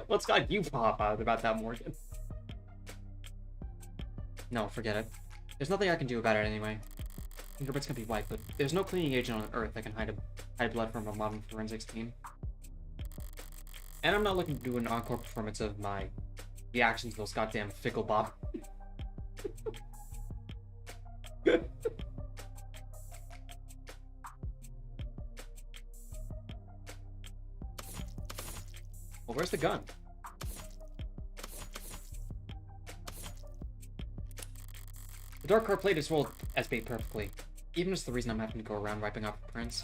What's got you pop out about that, Morgan? No, forget it. There's nothing I can do about it anyway. Fingerprints can be wiped, but there's no cleaning agent on Earth that can hide blood from a modern forensics team. And I'm not looking to do an encore performance of my reactions to those goddamn fickle bob. Well, where's the gun? The dark card played its role as bait perfectly. Even as the reason I'm having to go around wiping off prints.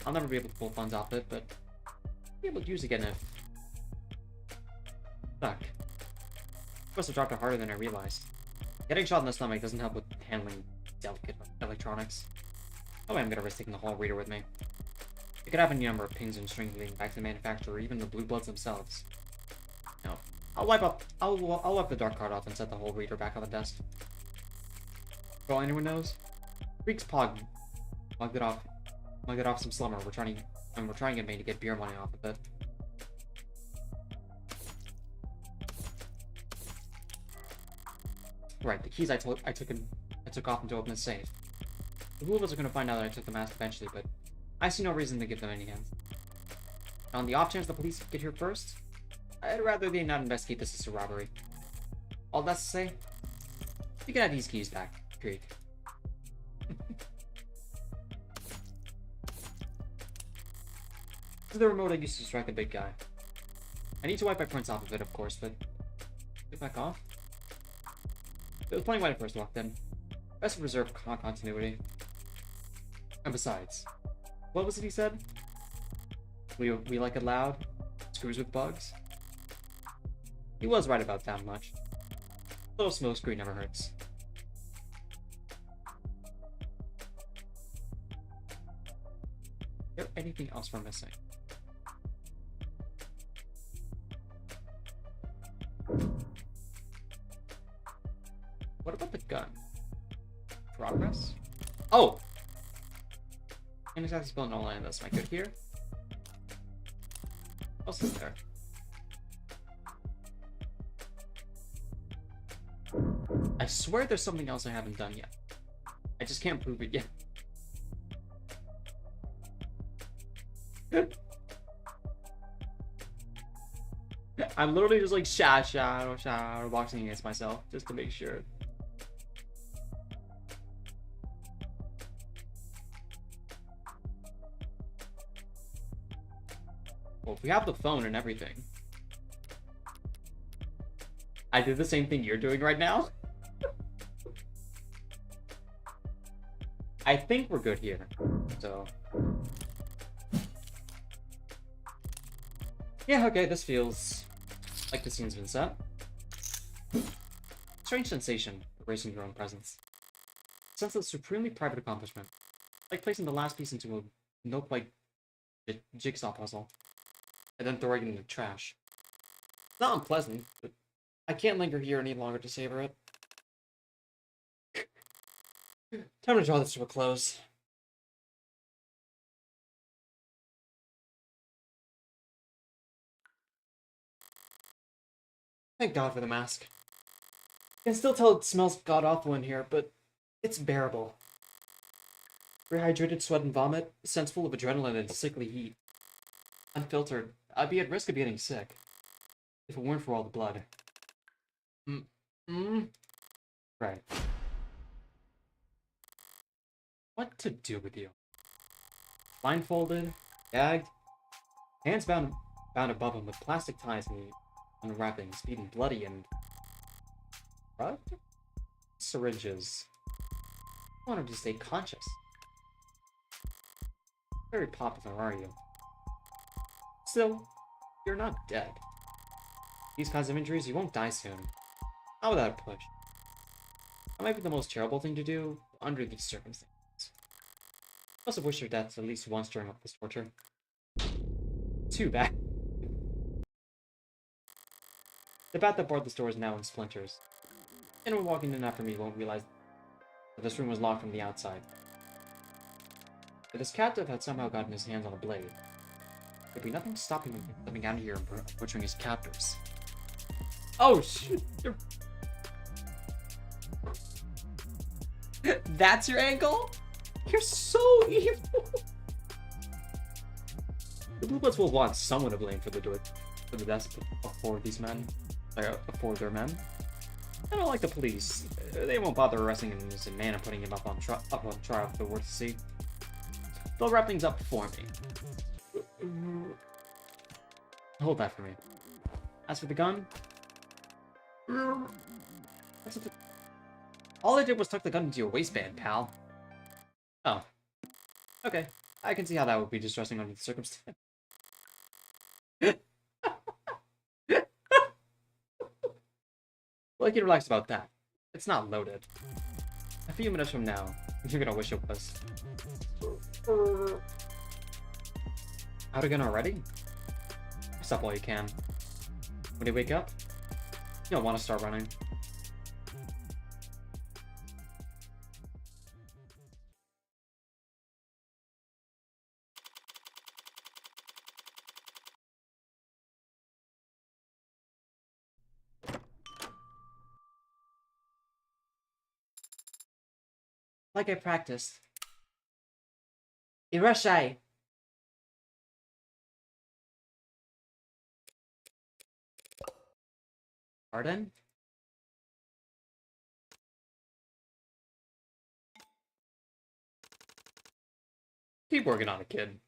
I'll never be able to pull funds off it, but I'll be able to use it again if... Fuck. Must have dropped it harder than I realized. Getting shot in the stomach doesn't help with handling delicate electronics. Oh, I'm gonna risk taking the whole reader with me. It could have any number of pings and strings leading back to the manufacturer, or even the blue bloods themselves. No, I'll wipe the dark card off and set the whole reader back on the desk. For all anyone knows, Freak's Pog mugged it off some slumber. We're trying to get me to get beer money off of it. Right, the keys I took off to open the safe. The blue bloods are gonna find out that I took the mask eventually, but I see no reason to give them any hints. On the off chance the police get here first, I'd rather they not investigate this as a robbery. All that's to say, you can have these keys back, Creek. This is the remote I used to distract the big guy. I need to wipe my prints off of it, of course, but... Get back off? It was plenty when I first walked in. Best to preserve continuity. And besides... What was it he said? We like it loud? Screws with bugs? He was right about that much. A little smokescreen never hurts. Is there anything else we're missing? What about the gun? Progress? Oh! I'm exactly spelling all of this. Am I good here? What else is there? I swear there's something else I haven't done yet. I just can't prove it yet. I'm literally just like shadow boxing against myself just to make sure. Well, if we have the phone and everything. I did the same thing you're doing right now. I think we're good here. So. Yeah, okay, this feels like the scene's been set. Strange sensation, erasing your own presence. Sense of supremely private accomplishment. Like placing the last piece into a nope-like jigsaw puzzle, and then throwing it in the trash. It's not unpleasant, but I can't linger here any longer to savor it. Time to draw this to a close. Thank God for the mask. I can still tell it smells god-awful in here, but it's bearable. Rehydrated sweat and vomit, scents full of adrenaline and sickly heat. Unfiltered, I'd be at risk of getting sick if it weren't for all the blood. Right. What to do with you? Blindfolded, gagged, hands bound above him with plastic ties and unwrapping, bleeding bloody and drugged? Syringes. I want him to stay conscious. Very popular, are you? Still, you're not dead. These kinds of injuries, you won't die soon. Not without a push. That might be the most terrible thing to do under these circumstances. I must have wished your death at least once during all this torture. Too bad. The bat that barred this door is now in splinters. Anyone walking in after me won't realize that this room was locked from the outside. If this captive had somehow gotten his hands on a blade, there'd be nothing stopping him from coming out of here and butchering his captors. Oh shit! That's your angle? You're so evil! The Blue Bloods will want someone to blame for the deaths of four of these men. Four of their men. I don't like the police. They won't bother arresting an innocent man and putting him up on trial if they're worth to see. They'll wrap things up for me. Hold that for me. As for the gun... All I did was tuck the gun into your waistband, pal. Oh. Okay. I can see how that would be distressing under the circumstance. Well, I can relax about that. It's not loaded. A few minutes from now, you're gonna wish it was. Out again already? Stop while you can. When you wake up, you don't want to start running. Like I practiced. Irashai. Pardon? Keep working on it, kid.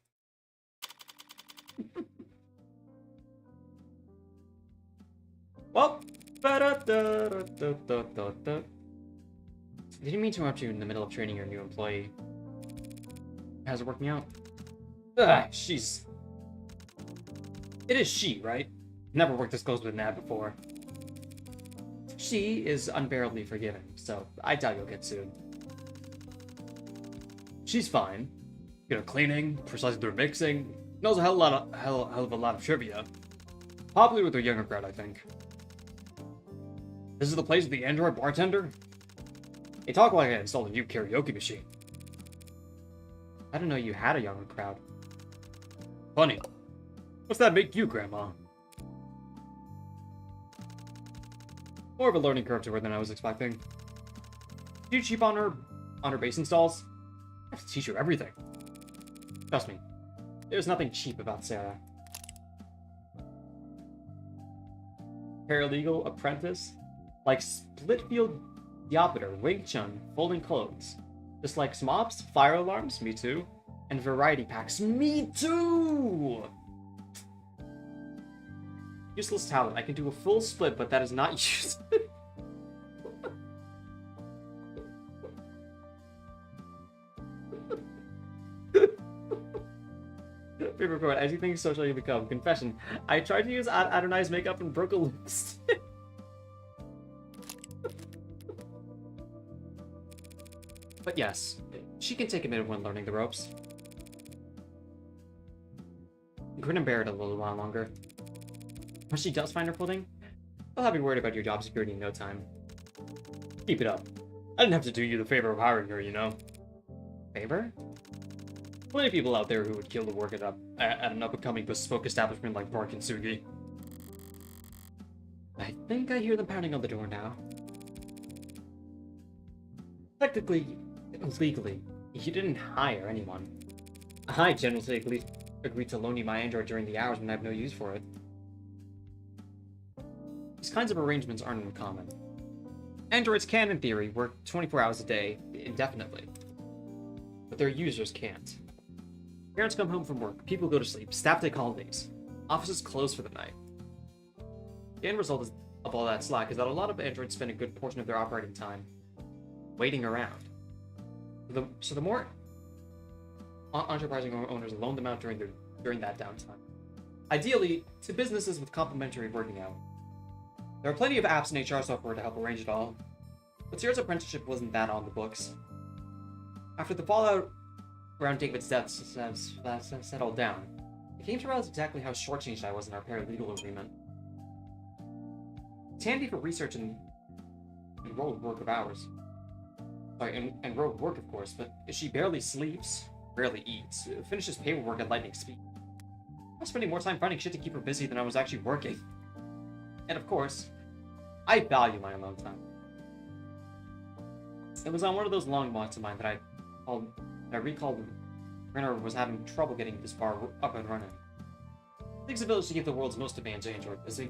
Well, didn't mean to interrupt you in the middle of training your new employee. How's it working out? She's... It is she, right? Never worked this close with an ad before. She is unbearably forgiving, so I doubt you'll get sued. She's fine. Good at cleaning, precise with her mixing, knows a hell of a lot of trivia. Popular with her younger crowd, I think. This is the place with the android bartender? They talk like I installed a new karaoke machine. I didn't know you had a younger crowd. Funny. What's that make you, Grandma? More of a learning curve to her than I was expecting. Did you cheap on her bass installs? I have to teach her everything. Trust me, there's nothing cheap about Sarah. Paralegal, apprentice, like split-field Diopter, Wing Chun, folding clothes. Just like smops, fire alarms, me too. And variety packs, me too! Useless talent, I can do a full split, but that is not used. Favorite quote, as you think social you become. Confession, I tried to use Adonai's makeup and broke a lipstick. But yes, She can take a minute when learning the ropes. Grin and bear it a little while longer. When she does find her footing, I'll have you worried about your job security in no time. Keep it up. I didn't have to do you the favor of hiring her, you know. Favor? Plenty of people out there who would kill to work at an up-and-coming bespoke establishment like Bark and Sugi. I think I hear them pounding on the door now. Technically, legally, you didn't hire anyone. I generously agreed to loan you my android during the hours when I have no use for it. These kinds of arrangements aren't uncommon. Androids can, in theory, work 24 hours a day, indefinitely. But their users can't. Parents come home from work, people go to sleep, staff take holidays, offices close for the night. The end result of all that slack is that a lot of androids spend a good portion of their operating time waiting around. So the more enterprising owners loan them out during that downtime. Ideally, to businesses with complementary working hours. There are plenty of apps and HR software to help arrange it all, but Sierra's apprenticeship wasn't that on the books. After the fallout around David's death settled down, I came to realize exactly how shortchanged I was in our paralegal agreement. It's handy for research and road work of hours. Sorry, and road work, of course, but she barely sleeps, rarely eats, finishes paperwork at lightning speed. I was spending more time finding shit to keep her busy than I was actually working. And of course, I value my alone time. It was on one of those long walks of mine that I recalled Renner was having trouble getting this bar up and running. Takes a village to get the world's most advanced android busy.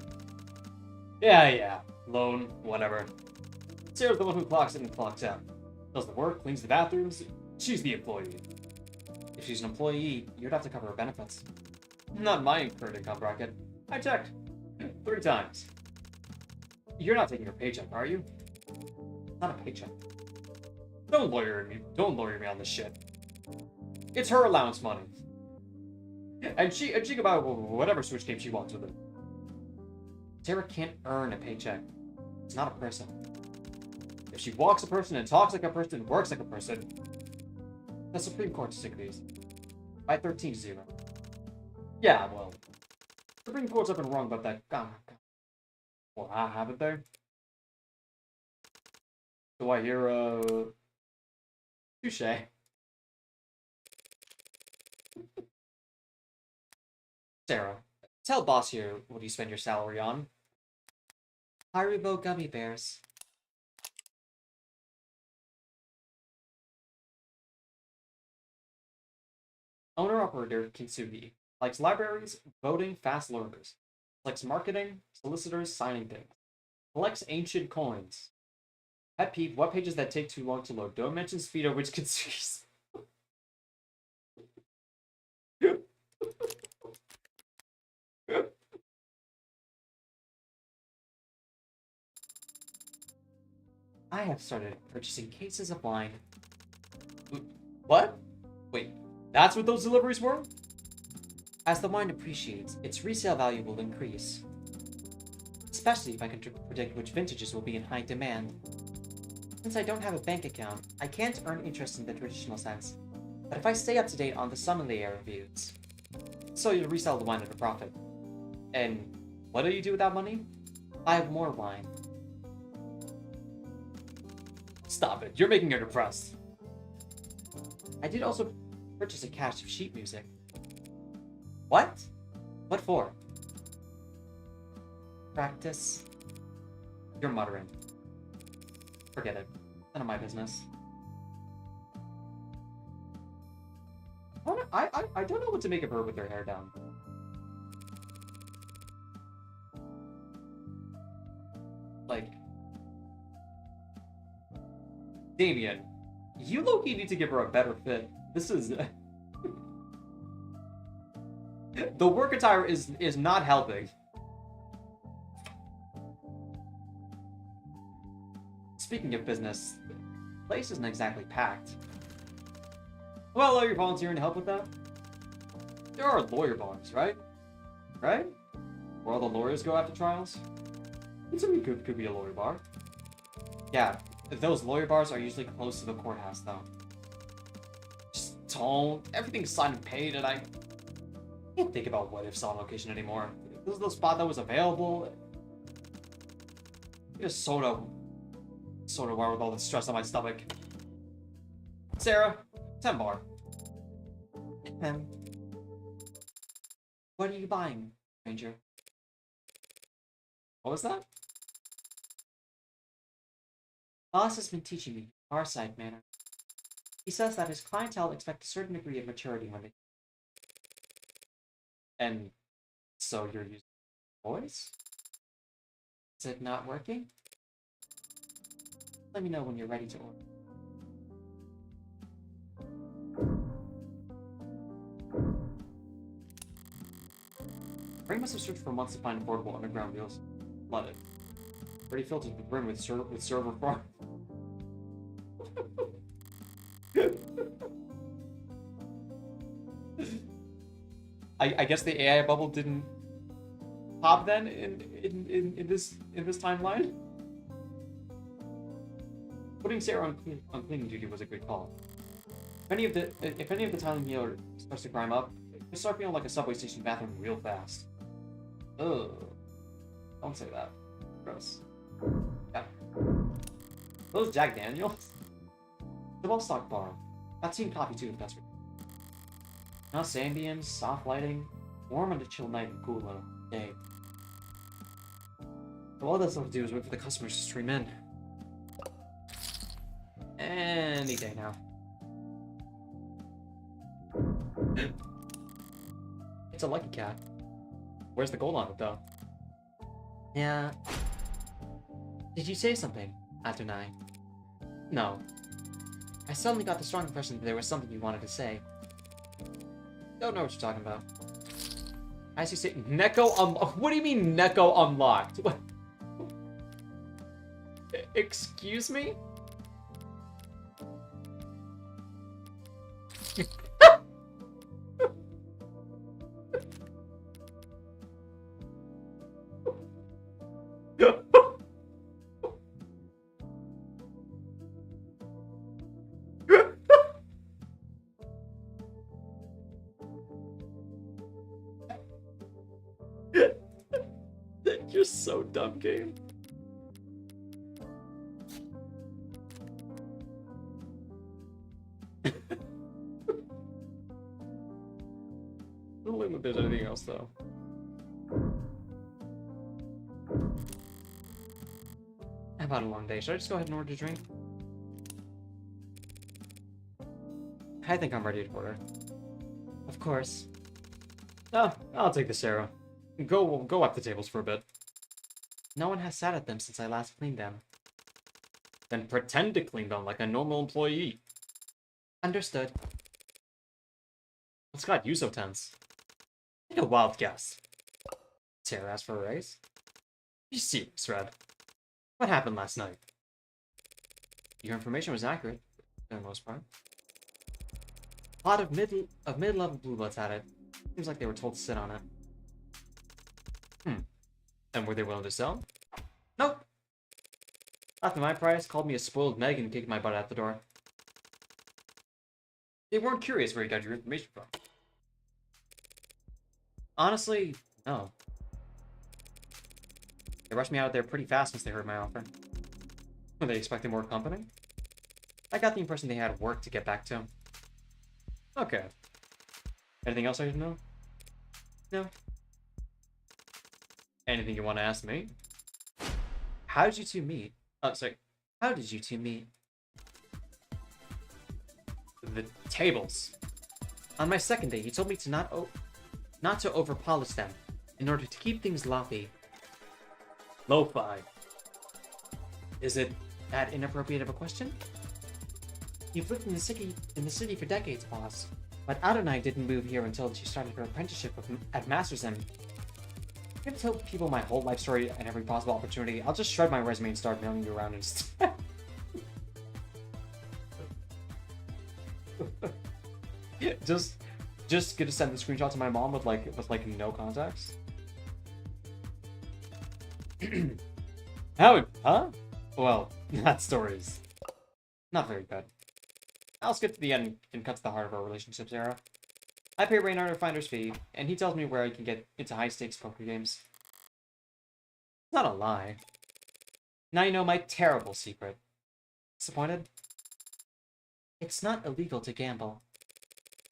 Yeah, lone, whatever. Sarah's the one who clocks in and clocks out. Does the work, cleans the bathrooms, she's the employee. If she's an employee, you'd have to cover her benefits. Not my current income bracket. I checked. 3 times. You're not taking her paycheck, are you? It's not a paycheck. Don't lawyer me on this shit. It's her allowance money. And she can buy whatever Switch game she wants with it. Sarah can't earn a paycheck. It's not a person. If she walks a person and talks like a person and works like a person, the Supreme Court disagrees. By 13-0. Yeah, well, Supreme Court's up and wrong about that. Well, I have it there. Do I hear, touche. Sarah, tell boss here what you spend your salary on. Haribo gummy bears. Owner-operator Kintsugi likes libraries, voting, fast learners. Likes marketing, solicitors, signing things. Collects ancient coins. Pet peeve, what pages that take too long to load? Don't mention speed of which Kintsugi's. I have started purchasing cases of wine. What? Wait, that's what those deliveries were? As the wine appreciates, its resale value will increase. Especially if I can predict which vintages will be in high demand. Since I don't have a bank account, I can't earn interest in the traditional sense. But if I stay up to date on the sommelier reviews, so you'll resell the wine at a profit. And what do you do with that money? Buy more wine. Stop it, you're making her depressed. I did also purchase a cache of sheet music. What? What for? Practice. You're muttering. Forget it. None of my business. I don't know what to make of her with her hair down. Like... Damien, you low-key need to give her a better fit. This is... The work attire is not helping. Speaking of business, the place isn't exactly packed. Well, are you volunteering to help with that? There are lawyer bars, right? Right? Where all the lawyers go after trials? It's could be a lawyer bar. Yeah, those lawyer bars are usually close to the courthouse, though. Don't. Everything's signed and paid, and I can't think about what ifs on location anymore. This is the spot that was available. Just soda water with all the stress on my stomach. Sarah, 10 bar. What are you buying, Ranger? What was that? Boss has been teaching me our side manner. He says that his clientele expect a certain degree of maturity when they... And so you're using voice? Is it not working? Let me know when you're ready to order. Ray must have searched for months to find affordable underground meals. Let it. Already filled to the brim with server farm. I guess the AI bubble didn't pop then in this timeline. Putting Sarah on cleaning duty was a good call. If any of the tiling here starts to grime up, it start feeling like a subway station bathroom real fast. Ugh. Don't say that. Gross. Yeah. Those Jack Daniels? The well-stocked bar. I've seen coffee too if that's right. Nice ambience, soft lighting, warm on a chill night and cool day. So all that's left to do is wait for the customers to stream in. Any day now. It's a lucky cat. Where's the gold on it though? Yeah. Did you say something, Adonai? No. I suddenly got the strong impression that there was something you wanted to say. Don't know what you're talking about. As you say, Neko what do you mean Neko unlocked? What? Excuse me? You're so dumb, game. I don't think that there's anything else though. I've had a long day. Should I just go ahead and order a drink? I think I'm ready to order. Of course. Oh, I'll take the Sarah. Go wipe the tables for a bit. No one has sat at them since I last cleaned them. Then pretend to clean them like a normal employee. Understood. What's got you so tense? Take a wild guess. Sarah asked for a raise? You serious, Red? What happened last night? Your information was accurate, for the most part. A lot of mid-level blue bloods had it. Seems like they were told to sit on it. And were they willing to sell? Nope. After my price, called me a spoiled Meg and kicked my butt out the door. They weren't curious where you got your information from. Honestly, no. They rushed me out of there pretty fast once they heard my offer. Were they expecting more company? I got the impression they had work to get back to. Okay. Anything else I should know? No. Anything you want to ask me? How did you two meet? Oh, sorry. How did you two meet? The tables. On my second day, he told me to not to over-polish them, in order to keep things loppy. Lo-fi. Is it that inappropriate of a question? You've lived in the city for decades, boss. But Adonai didn't move here until she started her apprenticeship at Master's End. I'm gonna tell people my whole life story and every possible opportunity. I'll just shred my resume and start mailing you around instead. just gonna send the screenshot to my mom with like no context. How? Huh? Well, that story is not very good. I'll skip to the end and cut to the heart of our relationship, Sarah. I pay Raynard a finder's fee, and he tells me where I can get into high-stakes poker games. It's not a lie. Now you know my terrible secret. Disappointed? It's not illegal to gamble.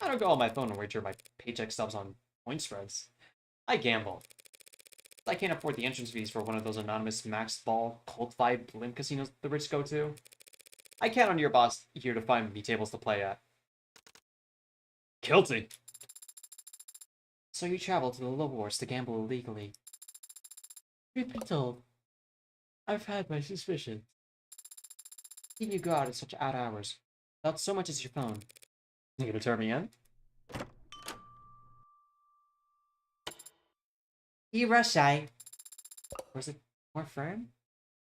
I don't go on my phone and wager my paycheck stubs on point spreads. I gamble. I can't afford the entrance fees for one of those anonymous max ball cult vibe blimp casinos the rich go to. I count on your boss here to find me tables to play at. Guilty. So you travel to the low wars to gamble illegally. Truth be told, I've had my suspicions. Seeing you go out at such odd hours, without so much as your phone. You gonna turn me in? Irashai. Or is it more firm?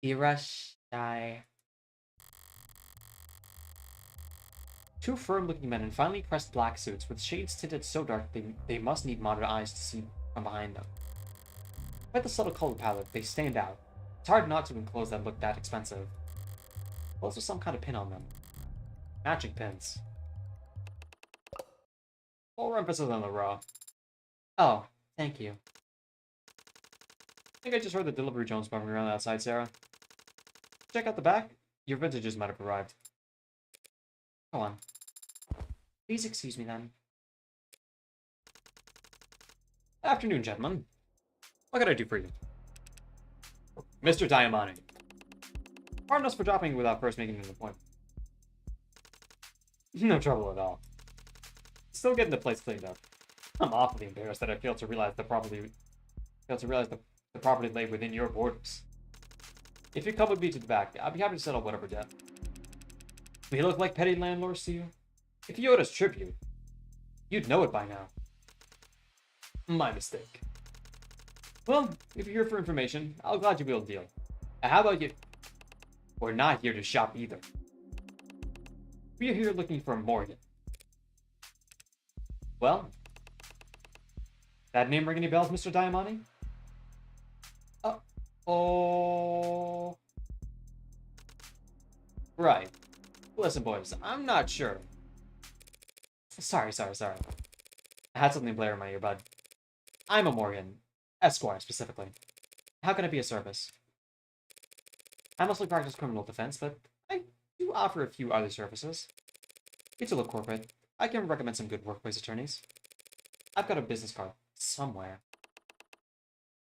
Irashai. Two firm-looking men in finely pressed black suits with shades tinted so dark they must need modern eyes to see from behind them. By the subtle color palette, they stand out. It's hard not to in clothes that look that expensive. Clothes with some kind of pin on them. Matching pins. Full emphasis on the raw. Oh, thank you. I think I just heard the delivery drones bumping around outside, Sarah. Check out the back. Your vintages might have arrived. Go on. Please excuse me then. Afternoon, gentlemen. What can I do for you? Mr. Diamante. Pardon us for dropping without first making an appointment. No trouble at all. Still getting the place cleaned up. I'm awfully embarrassed that I failed to realize the property lay within your borders. If you come with me to the back, I'll be happy to settle whatever debt. We look like petty landlords to you? If you owed us tribute, you'd know it by now. My mistake. Well, if you're here for information, I'll gladly be able to deal. How about you? We're not here to shop either. We are here looking for Morgan. Well, that name ring any bells, Mr. Diamante? Oh. Right. Listen, boys, I'm not sure. Sorry. I had something blare in my ear, bud. I'm a Morgan. Esquire, specifically. How can I be of service? I mostly practice criminal defense, but I do offer a few other services. It's a look corporate. I can recommend some good workplace attorneys. I've got a business card somewhere.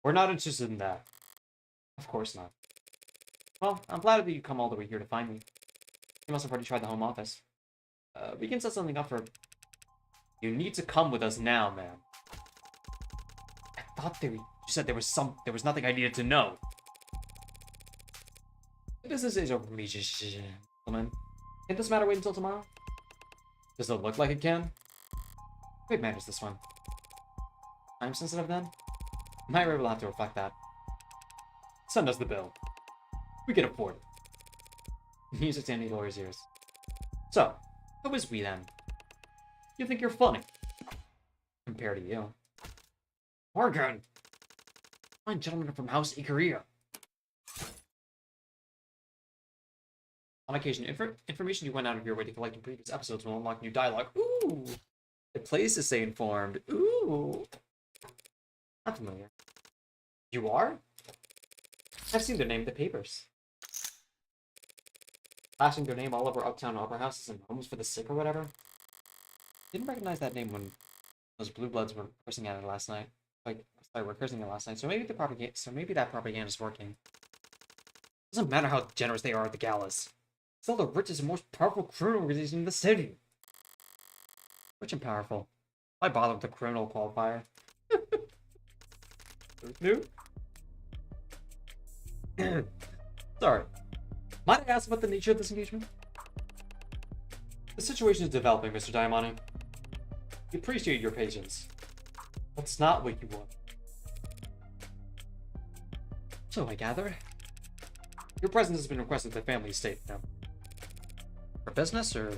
We're not interested in that. Of course not. Well, I'm glad that you come all the way here to find me. You must have already tried the home office. We can set something up for... You need to come with us now, man. I thought you said there was nothing I needed to know. The business is over for me, gentlemen. Can this matter wait until tomorrow? Does it look like it can? Great manners, this one. I'm sensitive then? My rate will have to reflect that. Send us the bill. We can afford it. Music to any lawyer's ears. So, who is we then? You think you're funny? Compared to you. Morgan! Fine gentleman from House Ikaria. On occasion, information you went out of your way to collect in previous episodes will unlock new dialogue. Ooh! It plays to stay informed. Ooh! Not familiar. You are? I've seen their name in the papers. Flashing their name all over uptown opera houses and homes for the sick or whatever. Didn't recognize that name when those blue bloods were cursing at it last night. We're cursing it last night. So maybe that propaganda's working. Doesn't matter how generous they are at the galas. Still the richest and most powerful criminal organization in the city. Rich and powerful. Why bother with the criminal qualifier? New? Sorry. Might I ask about the nature of this engagement? The situation is developing, Mr. Diamante. We appreciate your patience. That's not what you want. So I gather. Your presence has been requested at the family estate now. For business, or?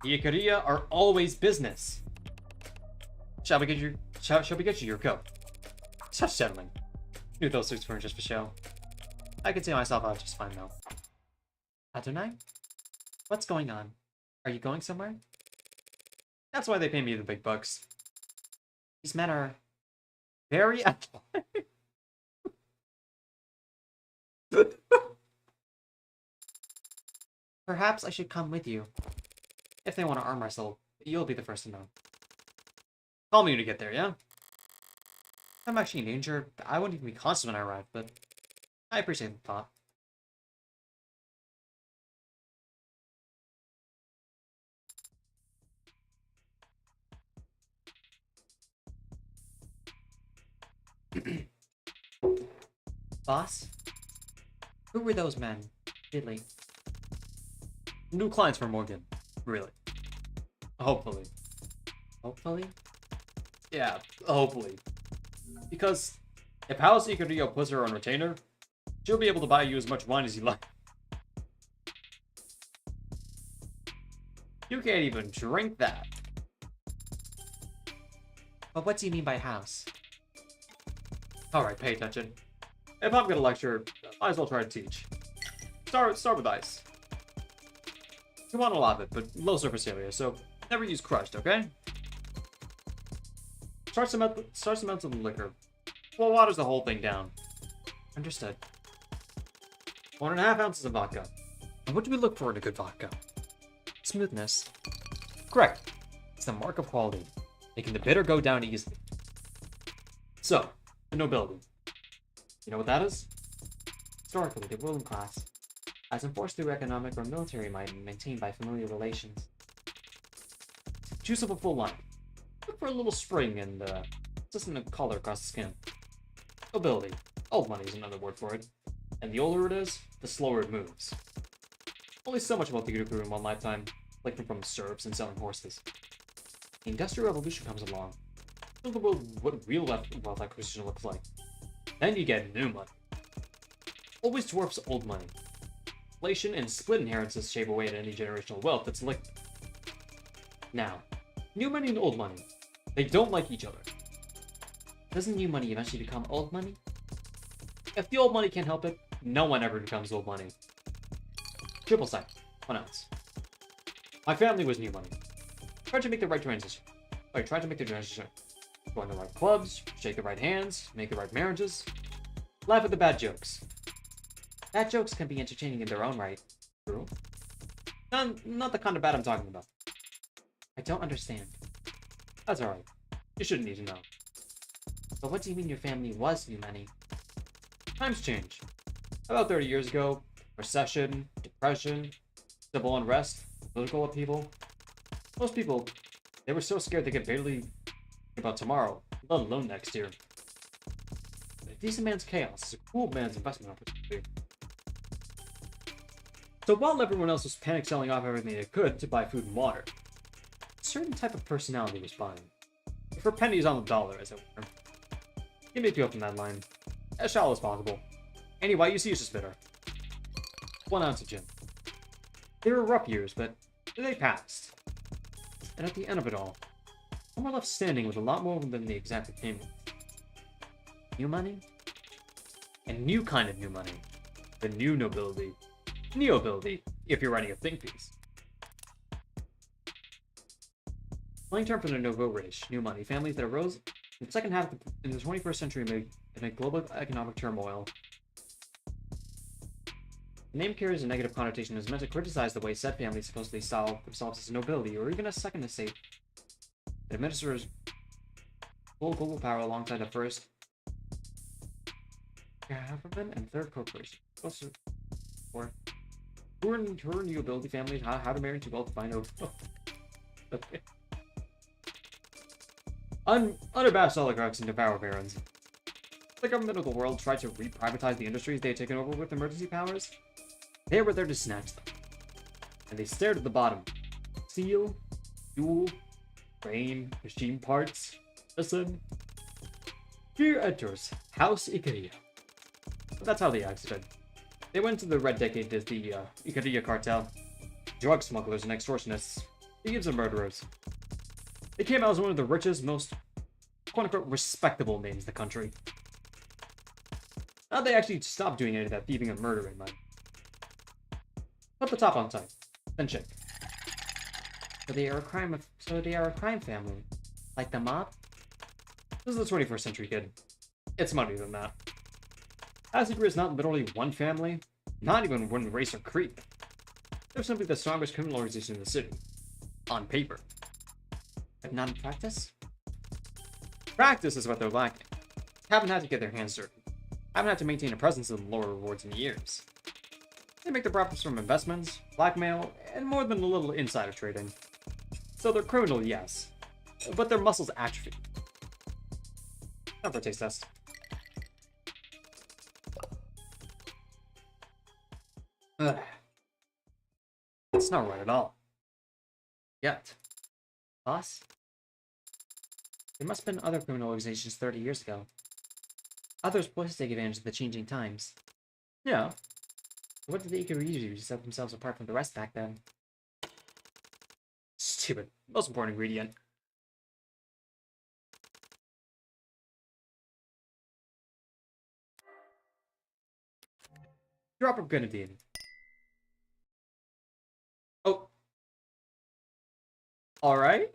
The Ikaria are always business. Shall we get you your coat? Such gentlemen. Knew those suits weren't just for show. I could see myself out just fine though. Adonai? What's going on? Are you going somewhere? That's why they pay me the big bucks. These men are very athletic. Perhaps I should come with you. If they want to arm wrestle, you'll be the first to know. Call me when you get there, yeah? If I'm actually in danger, I wouldn't even be constant when I arrive, but I appreciate the thought. Boss? Who were those men? Really? New clients for Morgan. Really. Hopefully. Hopefully? Yeah, hopefully. Because if House Ikario puts her on retainer, she'll be able to buy you as much wine as you like. You can't even drink that. But what do you mean by house? Alright, pay attention. If I'm gonna lecture, might as well try to teach. Start with ice. You want a lot of it, but low surface area, so never use crushed, okay? Start some amounts of liquor. Well, waters the whole thing down. Understood. 1.5 ounces of vodka. And what do we look for in a good vodka? Smoothness. Correct. It's the mark of quality, making the bitter go down easily. So, the nobility. You know what that is? Historically, the ruling class, as enforced through economic or military might and maintained by familiar relations. Juice of a full line. Look for a little spring and consistent color across the skin. Nobility. Old money is another word for it. And the older it is, the slower it moves. Only so much about the Uruku in one lifetime, like from serfs and selling horses. The Industrial Revolution comes along. Show the world what real wealth acquisition looks like. Then you get new money. Always dwarfs old money. Inflation and split inheritances shave away at any generational wealth that's liquid. Now, new money and old money, they don't like each other. Doesn't new money eventually become old money? If the old money can't help it, no one ever becomes old money. Triple side, 1 ounce. My family was new money. Tried to make the right transition. Tried to make the transition. Join the right clubs, shake the right hands, make the right marriages. Laugh at the bad jokes. Bad jokes can be entertaining in their own right. True. Not the kind of bad I'm talking about. I don't understand. That's alright. You shouldn't need to know. But what do you mean your family was new money? Times change. About 30 years ago, recession, depression, civil unrest, political upheaval. Most people, they were so scared they could barely think about tomorrow, let alone next year. A decent man's chaos is a cool man's investment opportunity. So while everyone else was panic selling off everything they could to buy food and water, a certain type of personality was buying. For pennies on the dollar, as it were. Give me a feel from that line. As shallow as possible. Anyway, you see it's just bitter. 1 ounce of gin. They were rough years, but they passed. And at the end of it all, some were left standing with a lot more than they exactly came with. New money? A new kind of new money. The new nobility. Neo-ability, if you're writing a think piece. Slang term for the nouveau riche, new money, families that arose in the second half of in the 21st century amid global economic turmoil. The name carries a negative connotation and is meant to criticize the way said families supposedly saw themselves as nobility or even a second estate that administers full global power alongside the first government and third corporation. Or who are new ability families? How to marry into well-defined nobility? Okay. Unabashed oligarchs into power barons. The government of the world tried to re-privatize the industries they had taken over with emergency powers. They were there to snatch them. And they stared at the bottom. Steel, fuel, grain, machine parts. Listen. Here enters House Ikaria. That's how they exited. They went to the Red Decade as the Ikaria cartel. Drug smugglers and extortionists. Thieves and murderers. They came out as one of the richest, most quote-unquote respectable names in the country. Now they actually stopped doing any of that thieving and murdering, man. Put the top on tight. Then chick. So they are a crime family. Like the mob? This is the 21st century, kid. It's muddier than that. Azure is not literally one family, not even one race or creed. They're simply the strongest criminal organization in the city. On paper. But not in practice? Practice is what they're lacking. Haven't had to get their hands dirty. Haven't had to maintain a presence in the lower rewards in years. They make their profits from investments, blackmail, and more than a little insider trading. So they're criminal, yes, but their muscles atrophy. Time for a taste test. Ugh. It's not right at all. Yet. Boss? There must have been other criminal organizations 30 years ago. Others poised to take advantage of the changing times. Yeah. What did the Ikari do to set themselves apart from the rest back then? Stupid. Most important ingredient. Drop of grenadine. Oh. Alright.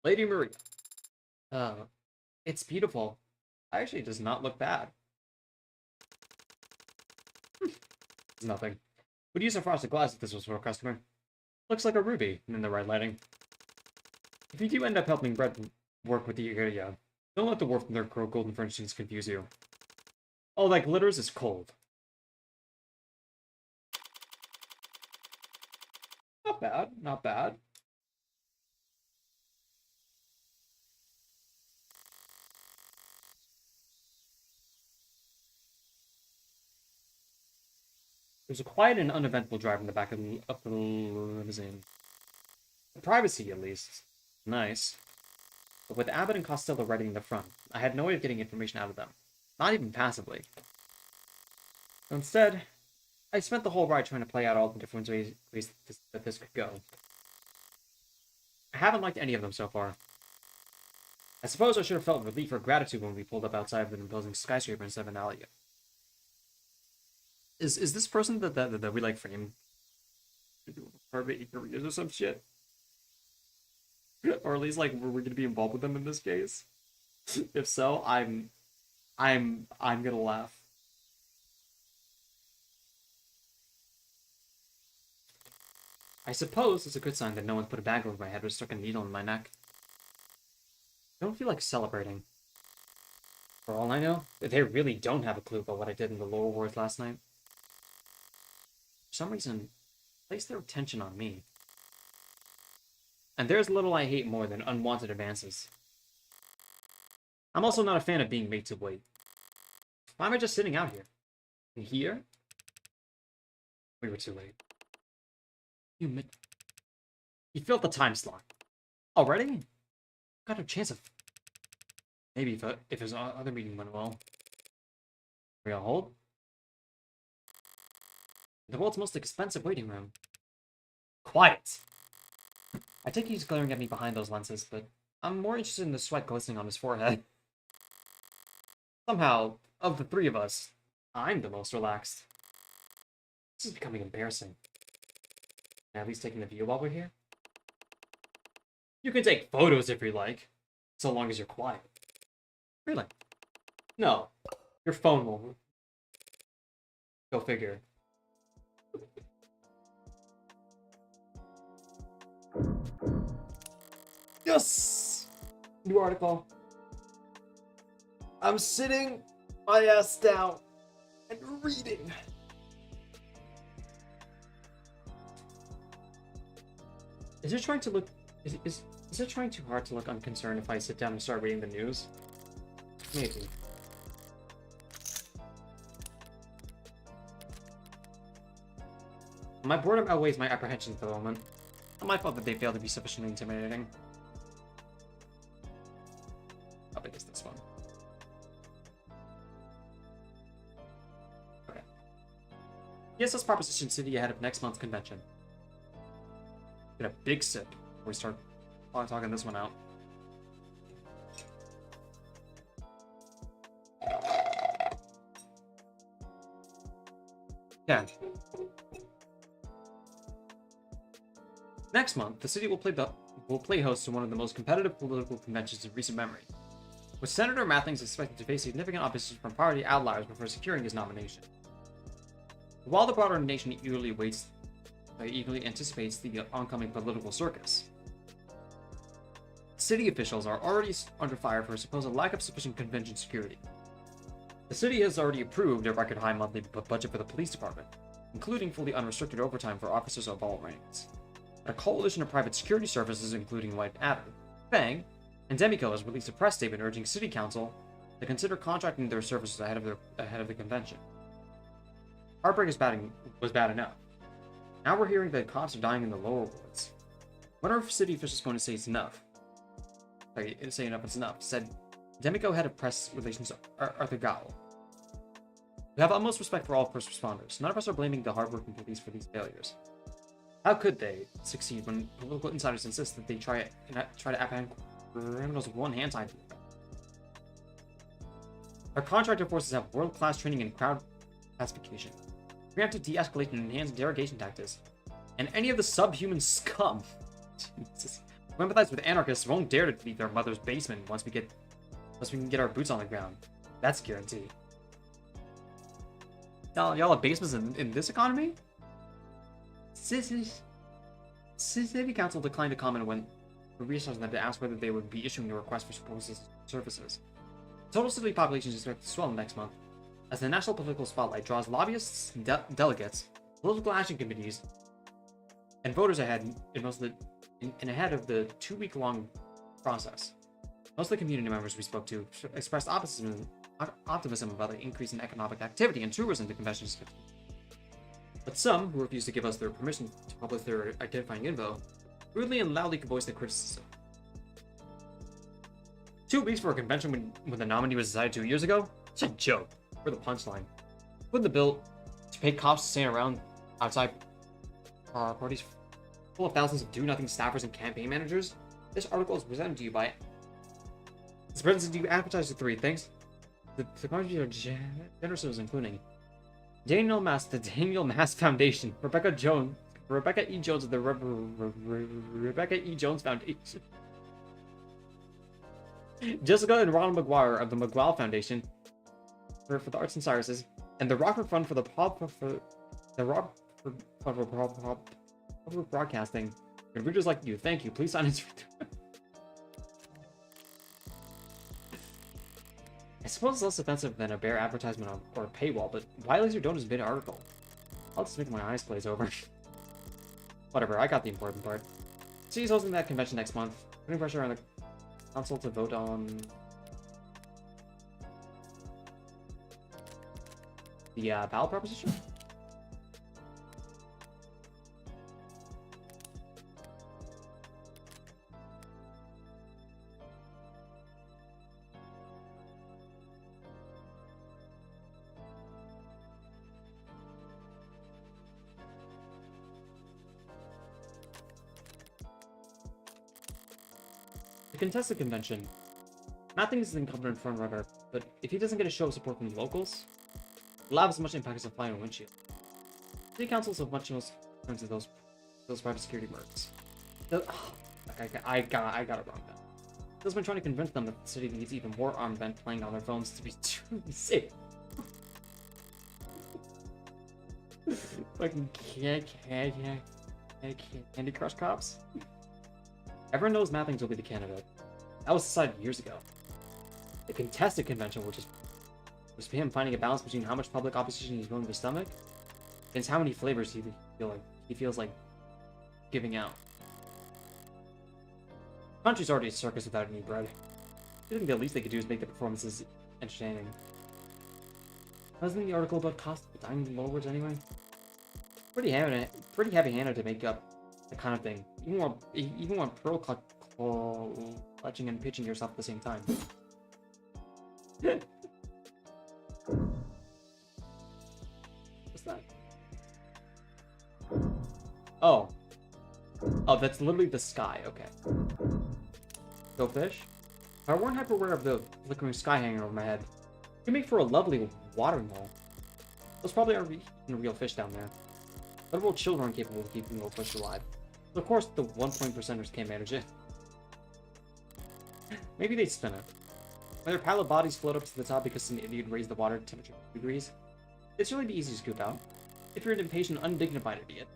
Lady Maria. It's beautiful. Actually, it does not look bad. It's nothing. Would use a frosted glass if this was for a customer. Looks like a ruby in the right lighting. If you do end up helping Brett work with the area, don't let the dwarf and their golden furnishings confuse you. All that glitters is cold. Not bad, not bad. There's a quiet and uneventful drive in the back of the limousine. Privacy, at least. Nice. But with Abbott and Costello riding in the front, I had no way of getting information out of them. Not even passively. Instead, I spent the whole ride trying to play out all the different ways that this could go. I haven't liked any of them so far. I suppose I should have felt relief or gratitude when we pulled up outside of an imposing skyscraper instead of an alley. Is this person that we like frame private careers or some shit? Or at least like we're gonna be involved with them in this case? If so, I'm gonna laugh. I suppose it's a good sign that no one's put a bag over my head or stuck a needle in my neck. I don't feel like celebrating. For all I know, they really don't have a clue about what I did in the lower wards last night. For some reason, place their attention on me. And there's little I hate more than unwanted advances. I'm also not a fan of being made to wait. Why am I just sitting out here? And here? We were too late. You filled the time slot. Already? Got a chance of... Maybe if his other meeting went well. We all hold? The world's most expensive waiting room. Quiet! I think he's glaring at me behind those lenses, but I'm more interested in the sweat glistening on his forehead. Somehow, of the three of us, I'm the most relaxed. This is becoming embarrassing. At least taking the view while we're here? You can take photos if you like, so long as you're quiet. Really? No. Your phone will... Go figure. Yes! New article. I'm sitting my ass down and reading. Is it trying to look... Is it trying too hard to look unconcerned if I sit down and start reading the news? Maybe. My boredom outweighs my apprehension for the moment. Not my fault that they failed to be sufficiently intimidating. How big is this one? Okay. PSS Proposition City ahead of next month's convention. Get a big sip before we start talking this one out. Yeah. Next month, the city will play host to one of the most competitive political conventions in recent memory, with Senator Mathings expected to face significant opposition from party outliers before securing his nomination. While the broader nation eagerly anticipates the oncoming political circus, city officials are already under fire for a supposed lack of sufficient convention security. The city has already approved a record-high monthly budget for the police department, including fully unrestricted overtime for officers of all ranks. A coalition of private security services, including White Adder, Fang, and Demico, has released a press statement urging City Council to consider contracting their services ahead of the convention. Heartbreak was bad enough. Now we're hearing that cops are dying in the lower wards. When are city officials going to say it's enough? Say enough is enough, said Demico head of press relations Arthur Bael. We have utmost respect for all first responders. None of us are blaming the hardworking police for these failures. How could they succeed when political insiders insist that they try to apprehend criminals with one hand tied? Our contractor forces have world-class training in crowd pacification, preemptive de-escalation and enhanced interrogation tactics, and any of the subhuman scum who empathize with anarchists won't dare to leave their mother's basement once we can get our boots on the ground. That's guaranteed. Y'all have basements in this economy? City Council declined to comment when researchers had to ask whether they would be issuing a request for services. Total city population is expected to swell next month, as the national political spotlight draws lobbyists, delegates, political action committees, and voters ahead ahead of the 2-week-long process. Most of the community members we spoke to expressed optimism about the increase in economic activity and tourism the convention is. But some, who refused to give us their permission to publish their identifying info, rudely and loudly voiced their criticism. 2 weeks for a convention when the nominee was decided 2 years ago? It's a joke. For the punchline. Put the bill to pay cops to stand around outside parties full of thousands of do-nothing staffers and campaign managers. This article is presented to you by... It's presented to you advertised with 3 things. The parties are generous, including Daniel Mass, the Daniel Mass Foundation, Rebecca E. Jones of the Rebecca E. Jones Foundation, Jessica and Ronald McGuire of the McGuire Foundation for the Arts and Sciences, and the Rockford Fund for the Public Broadcasting. And readers like you, thank you. Please sign in. I suppose it's less offensive than a bare advertisement or a paywall, but why laser don't just mid-article? I'll just make my eyes glaze over. Whatever, I got the important part. City's hosting that convention next month, putting pressure on the council to vote on the Bael proposition? To contest the convention, Mathings is the incumbent frontrunner, but if he doesn't get a show of support from the locals, it'll have as much impact as a fly on a windshield. City councils have much more in terms of those private security mercs. I got it wrong then. He's been trying to convince them that the city needs even more armed men playing on their phones to be truly safe. Fucking Candy Crush cops. Everyone knows Mathings will be the candidate. That was decided years ago. The contested convention will just be him finding a balance between how much public opposition he's willing to stomach against how many flavors he feels like giving out. The country's already a circus without any bread. I think the least they could do is make the performances entertaining. Wasn't the article about cost of dying in the lower words anyway? Pretty heavy-handed to make up that kind of thing, even when pearl clutching and pitching yourself at the same time. What's that? Oh, that's literally the sky. Okay. Go fish. If I weren't hyper-aware of the flickering sky hanging over my head, it could make for a lovely watering hole. Those probably aren't real fish down there. Literal children capable of keeping little fish alive. Of course, the 1 point percenters can't manage it. Maybe they spin it. When their pile of bodies float up to the top because some idiot raised the water temperature 2 degrees, it's really easy to scoop out. If you're an impatient, undignified idiot,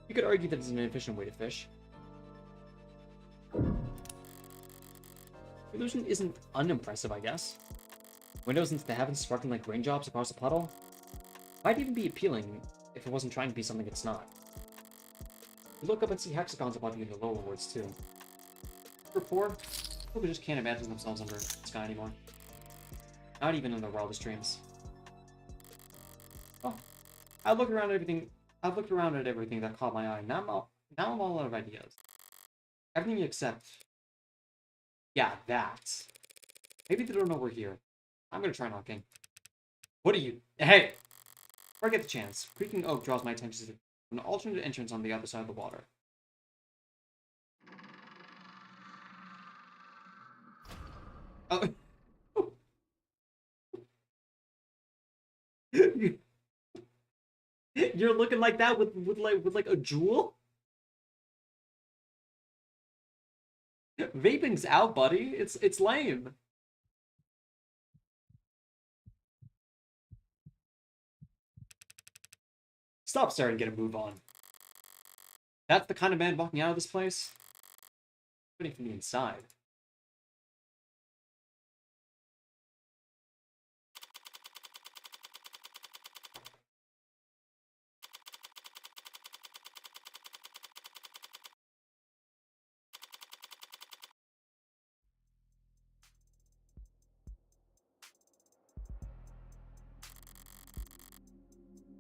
you could argue that it's an inefficient way to fish. Illusion isn't unimpressive, I guess. Windows into the heavens sparkling like raindrops across a puddle might even be appealing if it wasn't trying to be something it's not. You look up and see hexagons above you in the lower worlds too. For poor, people just can't imagine themselves under the sky anymore. Not even in their wildest dreams. Well, I looked around at everything that caught my eye. Now I'm all out of ideas. Everything except, yeah, that. Maybe they don't know we're here. I'm gonna try knocking. What are you? Hey! Before I get the chance, creaking oak draws my attention to an alternate entrance on the other side of the water. Oh. You're looking like that with like a jewel? Vaping's out, buddy. It's lame. Stop staring and get a move on. That's the kind of man walking out of this place? Waiting for me inside.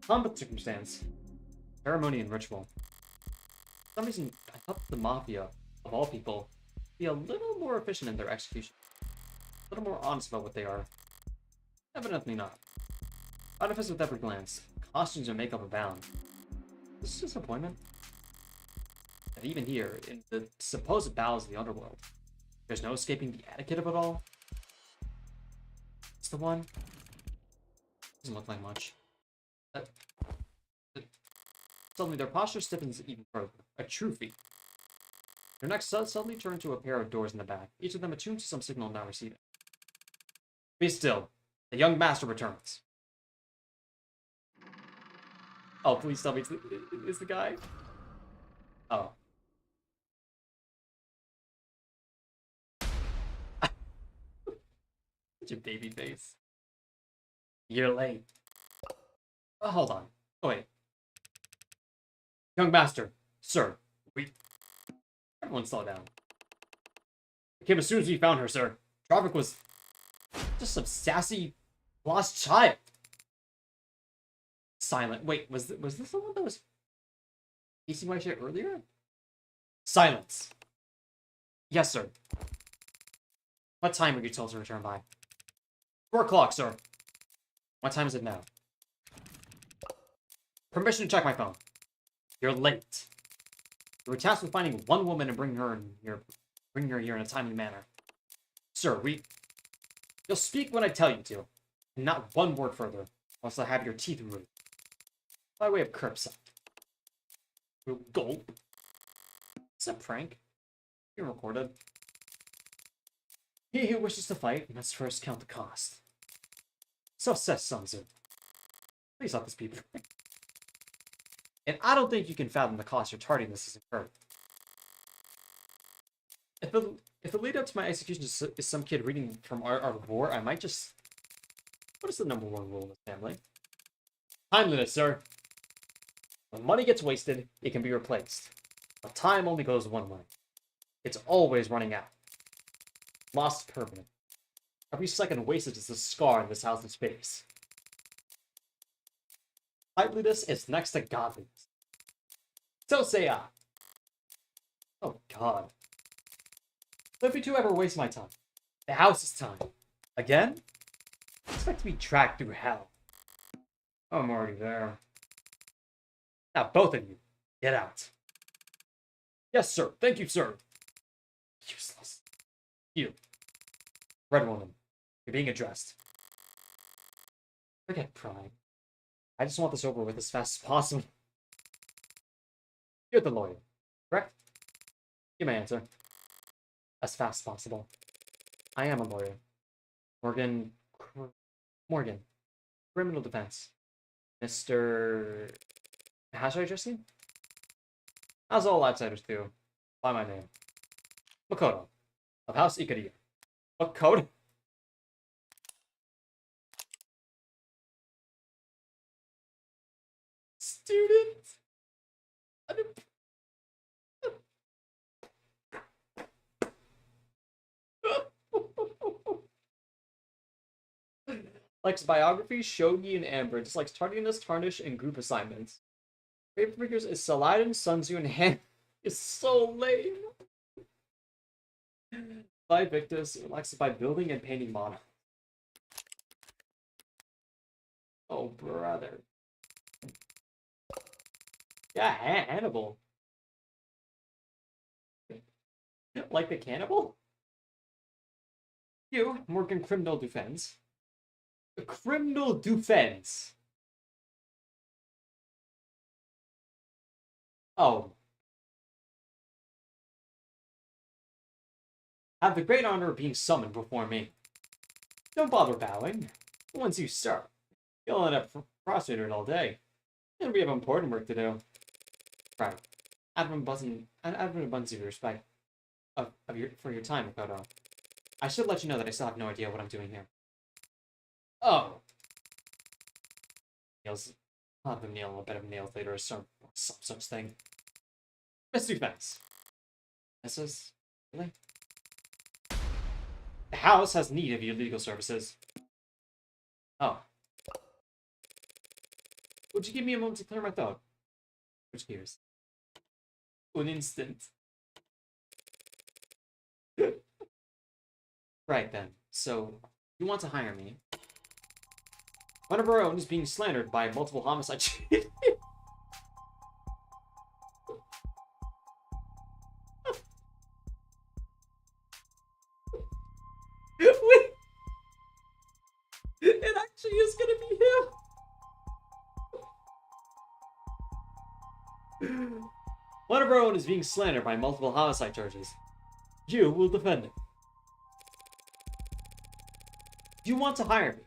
Combat circumstance. Ceremony and ritual. For some reason, I thought the Mafia, of all people, would be a little more efficient in their execution. A little more honest about what they are. Evidently not. Artifice with every glance. Costumes and makeup abound. This is a disappointment. And even here, in the supposed bowels of the underworld, there's no escaping the etiquette of it all. It's the one. Doesn't look like much. Suddenly, their posture stiffens even further. A true feat. Their necks suddenly turn to a pair of doors in the back, each of them attuned to some signal now receiving. Be still. The young master returns. Oh, please tell me it's the guy? Oh. Such a baby face. You're late. Oh, hold on. Oh, wait. Young master, sir, everyone slow down. We came as soon as we found her, sir. Traffic was just some sassy lost child. Silent. Wait, was this the one that was facing my shit earlier? Silence. Yes, sir. What time were you told to return by? 4 o'clock, sir. What time is it now? Permission to check my phone. You're late. You were tasked with finding one woman and bringing her here in a timely manner. Sir, you'll speak when I tell you to, and not one word further, else I'll have your teeth removed. By way of curbside. Gulp. It's a prank. You're recorded. He who wishes to fight must first count the cost. So says Sun Tzu. Please let this be prank. And I don't think you can fathom the cost your tardiness has incurred. If the lead up to my execution is some kid reading from Art of War, I might just... What is the #1 rule in this family? Timeliness, sir. When money gets wasted, it can be replaced. But time only goes one way. It's always running out. Lost is permanent. Every second wasted is a scar in this house's face. Timeliness is next to godliness. So say I. Oh god. So if you two ever waste my time, the house's time, again, expect to be dragged through hell. I'm already there. Now both of you, get out. Yes, sir. Thank you, sir. Useless. You. Red woman. You're being addressed. Forget pride. I just want this over with as fast as possible. You're the lawyer. Correct? Give my answer. As fast as possible. I am a lawyer. Morgan. Morgan. Criminal defense. Mr. How should I address you? As all outsiders do. By my name. Makoto. Of House Ikariya. Makoto? Student. Likes biography, shogi, and amber. Dislikes tardiness, tarnish, and group assignments. Favorite figures is Saladin, Sun Tzu, and Han. Is so lame. By Victus, relaxes by building and painting models. Oh, brother. Yeah, Hannibal. Like the cannibal? You, Morgan Criminal Defense. Criminal Defense. Oh. Have the great honor of being summoned before me. Don't bother bowing. Once you start, you'll end up prostrated all day. And we have important work to do. Right. Out of an abundance of respect for your time, Makoto. I should let you know that I still have no idea what I'm doing here. Oh. Nails. I'll have them nail a bit of nails later or some such thing. Mr. Defense. This is... Really? The house has need of your legal services. Oh. Would you give me a moment to clear my throat? Which gears? An instant. Right then. So, you want to hire me. One of our own is being slandered by multiple homicide. It actually is gonna be him. One of our own is being slandered by multiple homicide charges. You will defend him. You want to hire me.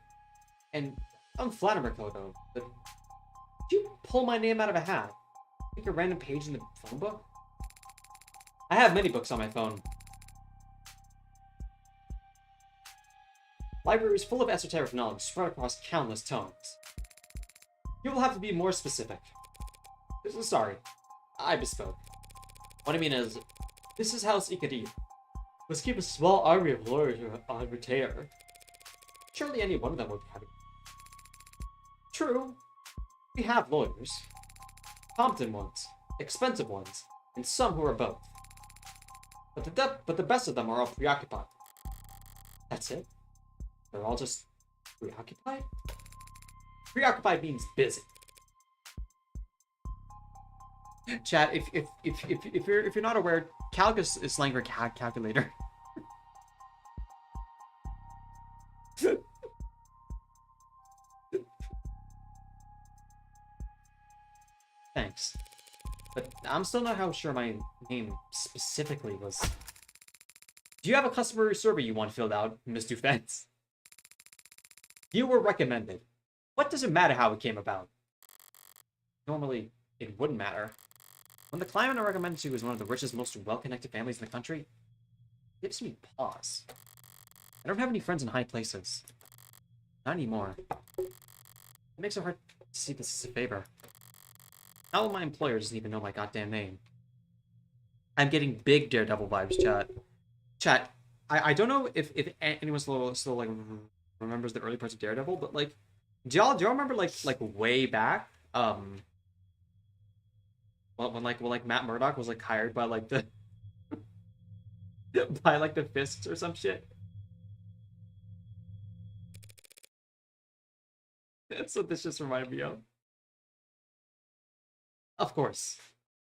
And I'm flattered, Makoto, but did you pull my name out of a hat? Pick a random page in the phone book? I have many books on my phone. Libraries full of esoteric knowledge spread across countless tomes. You will have to be more specific. Sorry, I bespoke. What I mean is, this is House Ikari. Let's keep a small army of lawyers on retainer. Surely any one of them would be happy. True, we have lawyers. Competent ones, expensive ones, and some who are both. But the best of them are all preoccupied. That's it? They're all just preoccupied? Preoccupied means busy. Chat, if you're not aware, calc is slang for calculator. Thanks. But I'm still not how sure my name specifically was. Do you have a customer survey you want filled out, Miss Defense? You were recommended. What does it matter how it came about? Normally, it wouldn't matter. When the client I recommended to is one of the richest, most well-connected families in the country, it gives me pause. I don't have any friends in high places. Not anymore. It makes it hard to see this as a favor. How will my employer doesn't even know my goddamn name? I'm getting big Daredevil vibes, chat. Chat, I don't know if anyone still like remembers the early parts of Daredevil, but like, do y'all remember like way back, when Matt Murdock was like hired by like the by like the Fists or some shit? That's what this just reminded me of. Of course.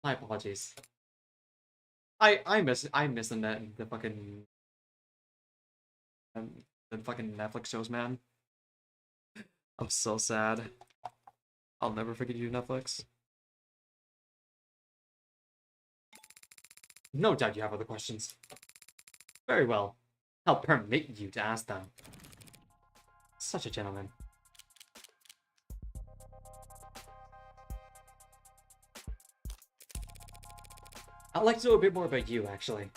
My apologies. I'm missing the fucking Netflix shows, man. I'm so sad. I'll never forget you, Netflix. No doubt you have other questions. Very well. I'll permit you to ask them. Such a gentleman. I'd like to know a bit more about you, actually.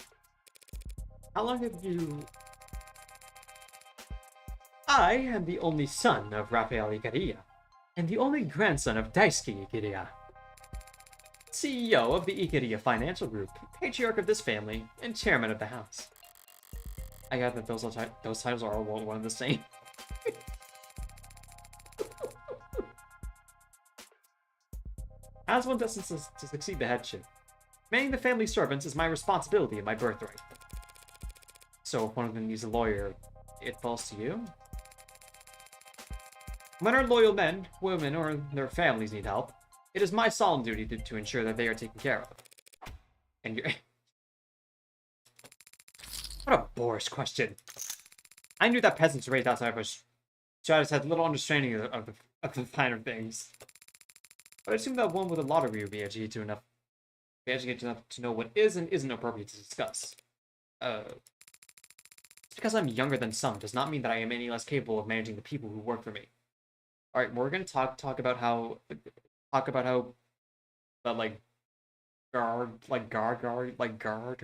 How long have you... I am the only son of Rafael Icaria, and the only grandson of Daisuke Icaria, CEO of the Icaria Financial Group, patriarch of this family, and chairman of the house. I got that those titles are all one and the same. As one destined to succeed the headship, managing the family servants is my responsibility and my birthright. So if one of them needs a lawyer, it falls to you? When our loyal men, women, or their families need help, it is my solemn duty to ensure that they are taken care of. And you're... What a boorish question. I knew that peasants raised outside of us stratus had little understanding of the finer things. But I assume that one with a lottery would be educated enough to know what is and isn't appropriate to discuss. Just because I'm younger than some does not mean that I am any less capable of managing the people who work for me. All right, we're gonna talk about how that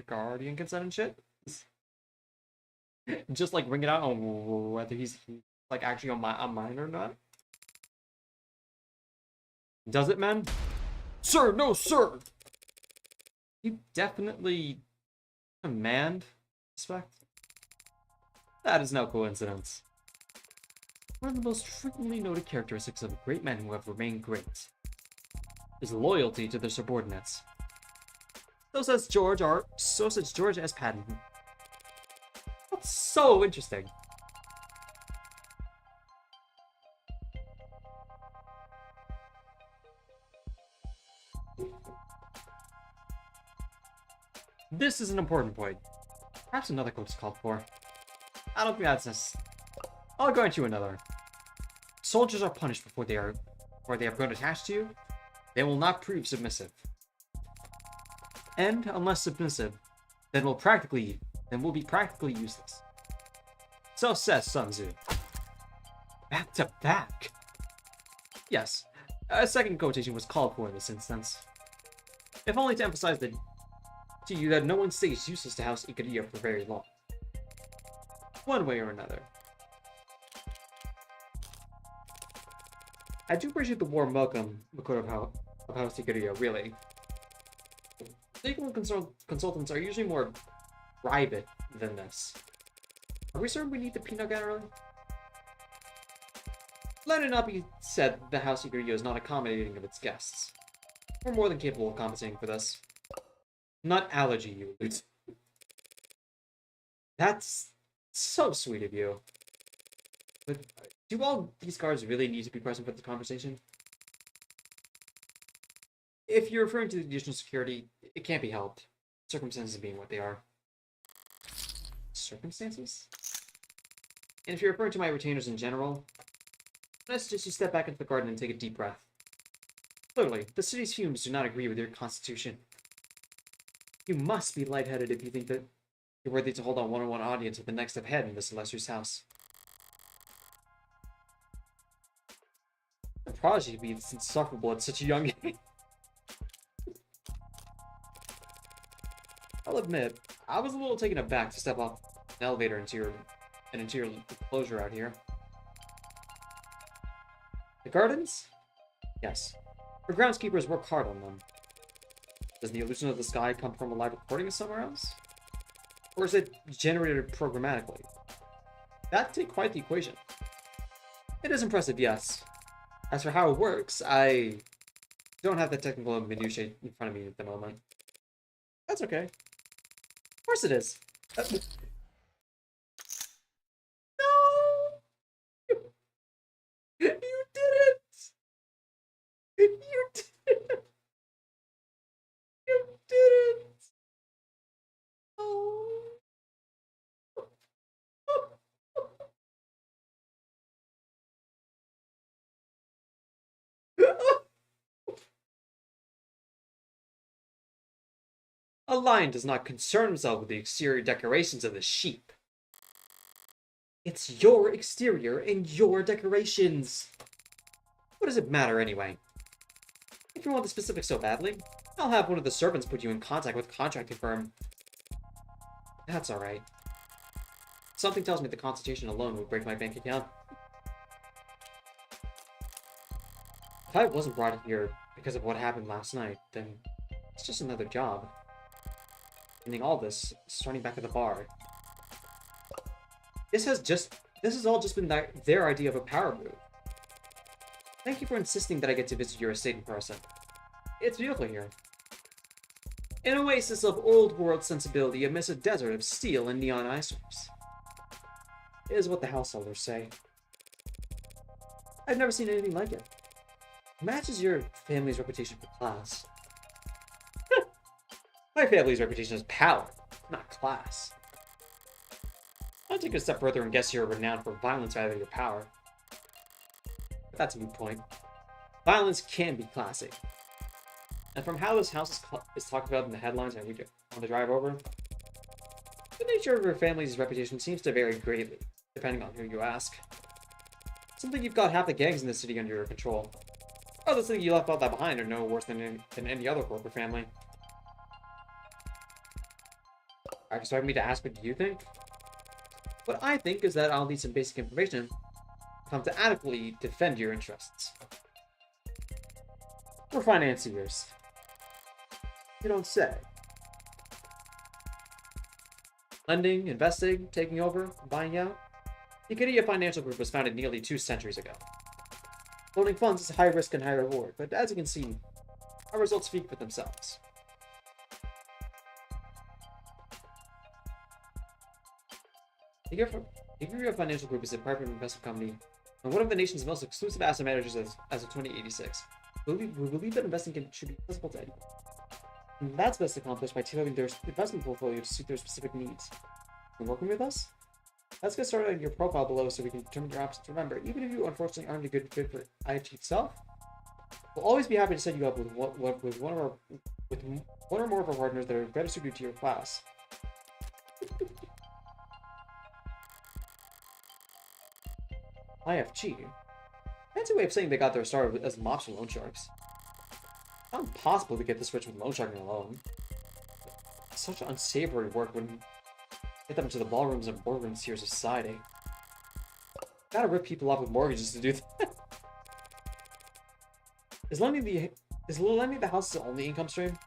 guardian consent and shit. Just like ring it out on whether he's like actually on mine or not. Does it, man? Sir, no, sir. You definitely command respect. That is no coincidence. One of the most frequently noted characteristics of great men who have remained great is loyalty to their subordinates. So says George S. Patton. That's so interesting. This is an important point. Perhaps another quote is called for. I don't think that's necessary. I'll go into another. Soldiers are punished before they have grown attached to you. They will not prove submissive. And unless submissive, then will be practically useless. So says Sun Tzu. Back to back. Yes, a second quotation was called for in this instance. If only to emphasize to you that no one stays useless to House Ikaria for very long. One way or another. I do appreciate the warm welcome of House Ikaria, really. Legal consultants are usually more private than this. Are we certain we need the peanut gallery? Let it not be said that House Ikaria is not accommodating of its guests. We're more than capable of compensating for this. Not allergy, you allude to. That's so sweet of you. But do all these guards really need to be present for this conversation? If you're referring to the additional security, it can't be helped. Circumstances being what they are. Circumstances? And if you're referring to my retainers in general, I suggest you step back into the garden and take a deep breath. Clearly, the city's fumes do not agree with your constitution. You must be lightheaded if you think that you're worthy to hold a one-on-one audience with the next of head in this illustrious house. The prodigy to be this insufferable at such a young age. I'll admit, I was a little taken aback to step off an elevator into an interior enclosure out here. The gardens? Yes. Our groundskeepers work hard on them. Does the illusion of the sky come from a live recording somewhere else? Or is it generated programmatically? That'd take quite the equation. It is impressive, yes. As for how it works, I don't have the technical minutiae in front of me at the moment. That's okay. Of course it is. No! You didn't! You didn't! You didn't! Oh. A lion does not concern himself with the exterior decorations of the sheep. It's your exterior and your decorations. What does it matter anyway? If you want the specifics so badly, I'll have one of the servants put you in contact with a contracting firm. That's alright. Something tells me the consultation alone would break my bank account. If I wasn't brought here because of what happened last night, then it's just another job. Ending all this, starting back at the bar. This has all just been their idea of a power move. Thank you for insisting that I get to visit your estate in person. It's beautiful here. An oasis of old world sensibility amidst a desert of steel and neon eyesores. Is what the house elders say. I've never seen anything like it. Matches your family's reputation for class. My family's reputation is power, not class. I'll take it a step further and guess you're renowned for violence rather than your power. But that's a moot point. Violence can be classy. And from how this house is talked about in the headlines I read on the drive over, the nature of your family's reputation seems to vary greatly, depending on who you ask. Something you've got half the gangs in the city under your control. Others think you left all that behind are no worse than any other corporate family. Are you expecting me to ask what you think? What I think is that I'll need some basic information to adequately defend your interests. We're financiers. You don't say. Lending, investing, taking over, buying out. The Acadia Financial Group was founded nearly 2 centuries ago. Loaning funds is high risk and high reward, but as you can see, our results speak for themselves. The Acadia Financial Group is a private investment company and one of the nation's most exclusive asset managers as of 2086. We believe that investing should be accessible to anyone. And that's best accomplished by tailoring their investment portfolio to suit their specific needs. And working with us? Let's get started on your profile below so we can determine your options. Remember, even if you unfortunately aren't a good fit for IHG itself, we'll always be happy to set you up with one or more of our partners that are better suited to your class. IFG? Fancy way of saying they got their start as mobster loan sharks. It's impossible to get this rich with loan sharking alone. Such unsavory work when get them into the ballrooms and boardrooms here of society. Gotta rip people off with mortgages to do that. Is lending the house's only income stream?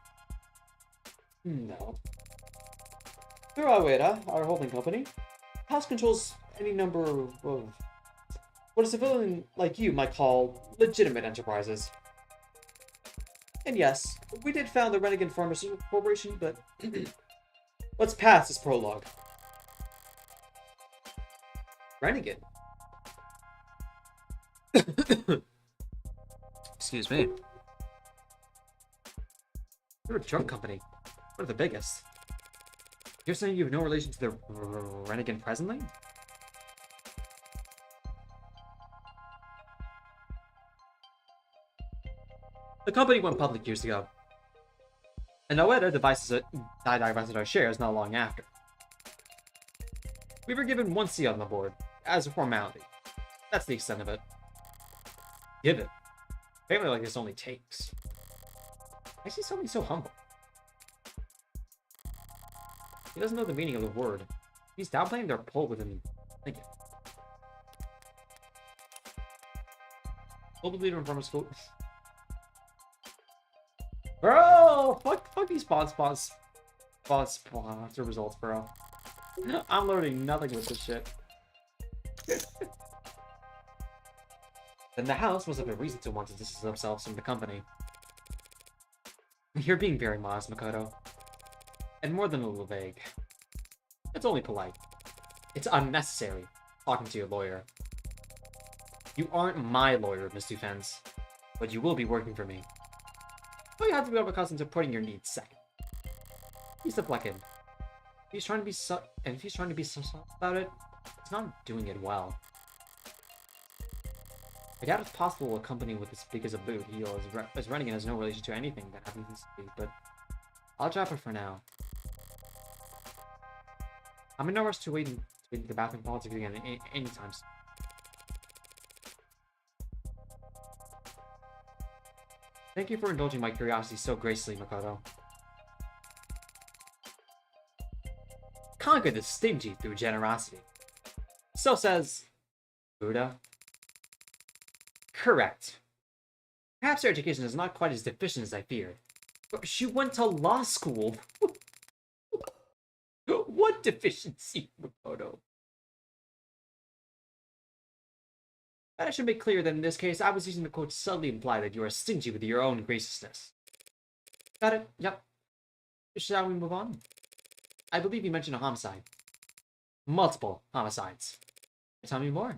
No. Through BAD Weirdo, our holding company, the house controls any number of what a civilian like you might call legitimate enterprises. And yes, we did found the Renegade Pharmaceutical Corporation, but let's pass this prologue. Renegade? Excuse me. You're a drug company. One of the biggest. You're saying you have no relation to the Renegade presently? The company went public years ago, and Noeda divested our shares not long after. We were given 1 seat on the board, as a formality. That's the extent of it. Given. Family like this only takes. I see something so humble. He doesn't know the meaning of the word. He's downplaying their pull within thinking. Global leader in pharmaceutical. Bro, fuck these sponsor results, bro. I'm learning nothing with this shit. Then the house must have a reason to want to distance themselves from the company. You're being very modest, Makoto. And more than a little vague. It's only polite. It's unnecessary talking to your lawyer. You aren't my lawyer, Miss Dufense, but you will be working for me. So you have to be accustomed to putting your needs second. He's the Flecken. If he's trying to be soft about it, he's not doing it well. I doubt it's possible a company with as big as a boot heel as Renegade has no relation to anything that happens in the city, but I'll drop it for now. I'm in no rush to wait in the bathroom politics again anytime soon. Thank you for indulging my curiosity so gracefully, Makoto. Conquer the stingy through generosity. So says Buddha. Correct. Perhaps her education is not quite as deficient as I feared. But she went to law school. What deficiency, Makoto? I should make clear that in this case, I was using the quote to subtly imply that you are stingy with your own graciousness. Got it? Yep. Shall we move on? I believe you mentioned a homicide. Multiple homicides. Tell me more.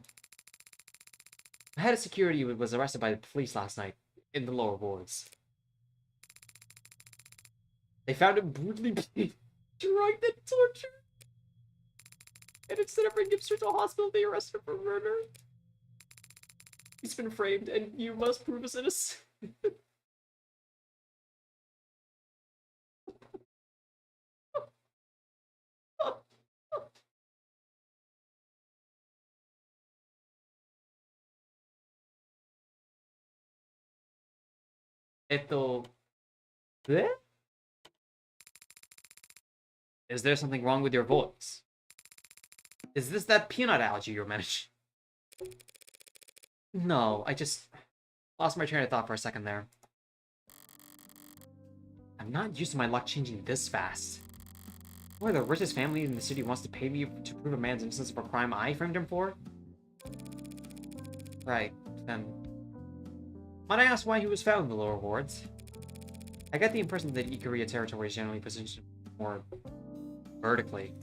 The head of security was arrested by the police last night in the lower wards. They found him brutally drugged and tortured. And instead of bringing him straight to a hospital, they arrested him for murder. He's been framed, and you must prove his innocence. Bleh? Is there something wrong with your voice? Is this that peanut allergy you're managing? No, I just lost my train of thought for a second there. I'm not used to my luck changing this fast. Or the richest family in the city wants to pay me to prove a man's innocence of a crime I framed him for? Right, then. Might I ask why he was found in the lower wards? I get the impression that Ikaria territory is generally positioned more vertically.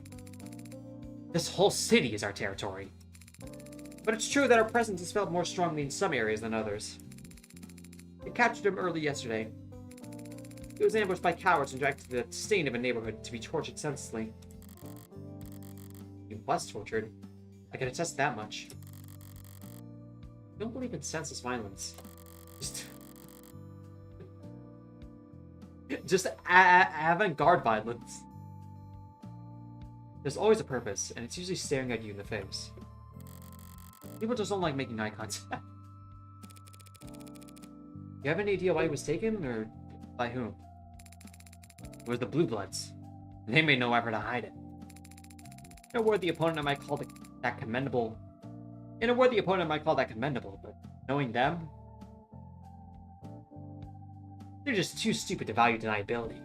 This whole city is our territory. But it's true that our presence is felt more strongly in some areas than others. We captured him early yesterday. He was ambushed by cowards and dragged to the stain of a neighborhood to be tortured senselessly. He was tortured. I can attest to that much. I don't believe in senseless violence. Just avant-garde violence. There's always a purpose, and it's usually staring at you in the face. People just don't like making eye contact. You have any idea why he was taken, or by whom? It was the Blue Bloods. They made no effort to hide it. In a word, the opponent I might call that commendable. But knowing them, they're just too stupid to value deniability.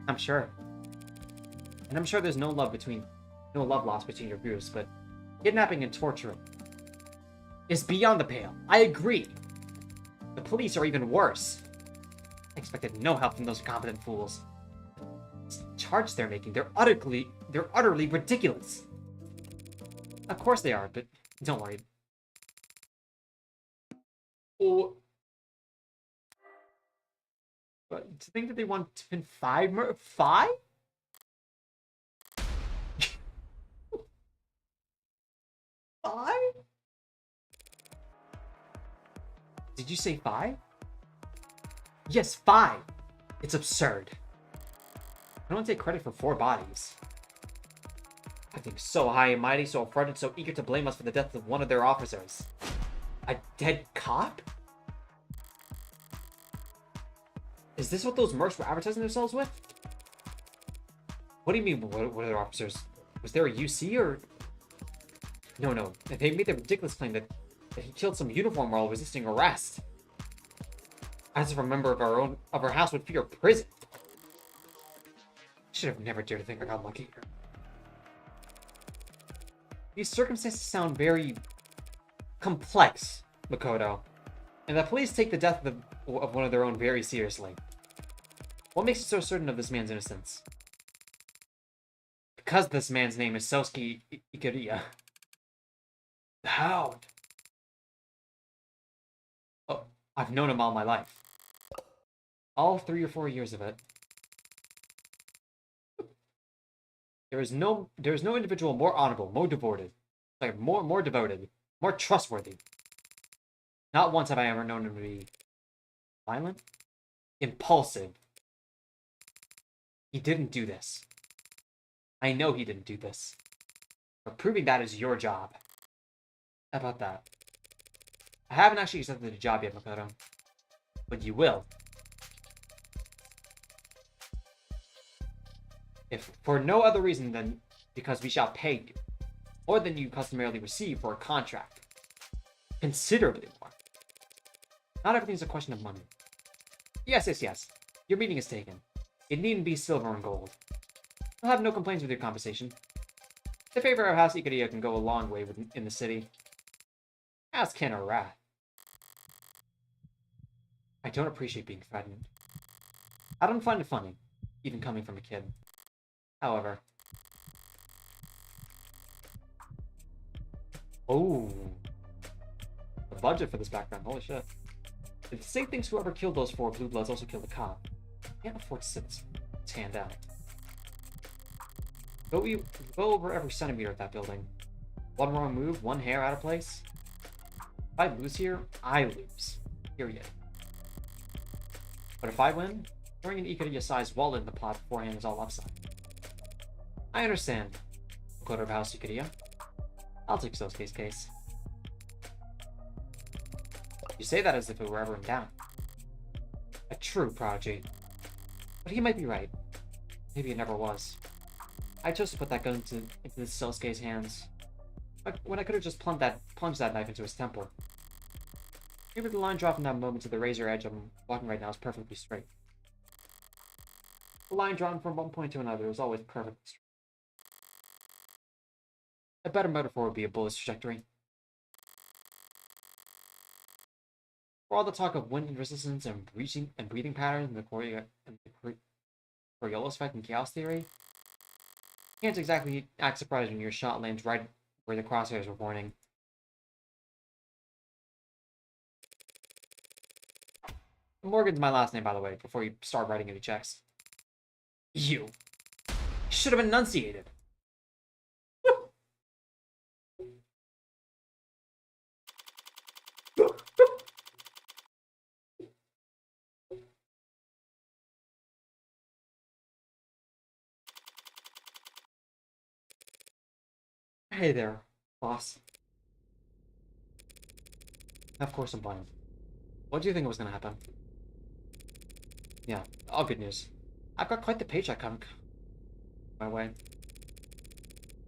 I'm sure. And I'm sure there's no love lost between your groups, but kidnapping and torturing is beyond the pale. I agree. The police are even worse. I expected no help from those incompetent fools. These charges they're making, they're utterly ridiculous. Of course they are, but don't worry. Oh. But to think that they want to pin 5 5? Did you say 5? Yes, 5. It's absurd. I don't take credit for 4 bodies. I think so high and mighty, so affronted, so eager to blame us for the death of one of their officers. A dead cop? Is this what those mercs were advertising themselves with? What do you mean, what are their officers? Was there a UC, or...? No. They made the ridiculous claim that he killed some uniform while resisting arrest. As if a member of our house would fear prison. Should have never dared to think I got lucky here. These circumstances sound very complex, Makoto, and the police take the death of one of their own very seriously. What makes you so certain of this man's innocence? Because this man's name is Sosuke Ikaria. The Hound. Oh, I've known him all my life. All 3 or 4 years of it. There is no individual more honorable, more devoted, more devoted, more trustworthy. Not once have I ever known him to be violent, impulsive, He didn't do this. I know he didn't do this. But proving that is your job. How about that? I haven't actually accepted the job yet, Makoto. But you will. If for no other reason than because we shall pay you more than you customarily receive for a contract. Considerably more. Not everything's a question of money. Yes. Your meeting is taken. It needn't be silver and gold. I'll have no complaints with your compensation. The favor of House Ikaria can go a long way in the city. As can a rat. I don't appreciate being threatened. I don't find it funny, even coming from a kid. However. Oh. The budget for this background, holy shit. If the state thinks whoever killed those 4 blue bloods also killed a cop, can't afford to sit its hand down. Go over every centimeter of that building. One wrong move, one hair out of place. If I lose here, I lose. Period. But if I win, throwing an Ikaria-sized wallet in the pot beforehand is all upside. I understand. Quarter of House Ikaria. I'll take Sosuke's case. You say that as if it were ever in doubt. A true prodigy. But he might be right. Maybe it never was. I chose to put that gun into Sosuke's hands. When I could have just plunged that knife into his temple. Maybe the line dropping that moment to the razor edge I'm walking right now is perfectly straight. The line drawn from one point to another is always perfectly straight. A better metaphor would be a bullet's trajectory. For all the talk of wind resistance and breathing patterns in the Coriolis effect and chaos theory, you can't exactly act surprised when your shot lands right where the crosshairs were pointing. Morgan's my last name, by the way, before you start writing any checks. You should have enunciated. Hey there, boss. Of course I'm blind. What do you think was gonna happen? Yeah, all good news. I've got quite the paycheck coming my way.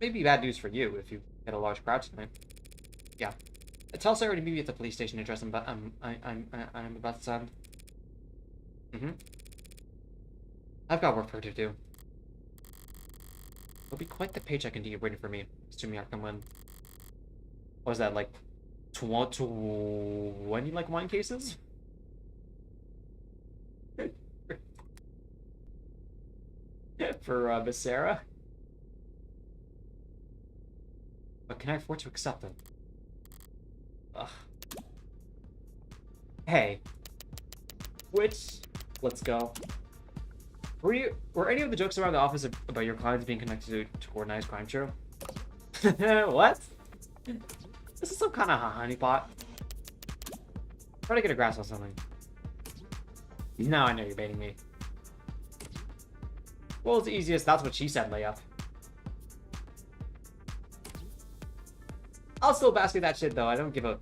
Maybe bad news for you if you get a large crowd tonight. Yeah. Tell Sarah to meet me at the police station address I'm about to send. I've got work for her to do. It'll be quite the paycheck indeed waiting for me, assuming I can win. What was that, like 20 like wine cases? For Miss Sarah? But can I afford to accept them? Ugh. Hey. Let's go. Were any of the jokes around the office about your clients being connected to organized crime true? What? This is some kind of honeypot. Try to get a grasp on something. Now I know you're baiting me. Well, it's easiest. That's what she said, layup. I'll still basket that shit, though. I don't give a...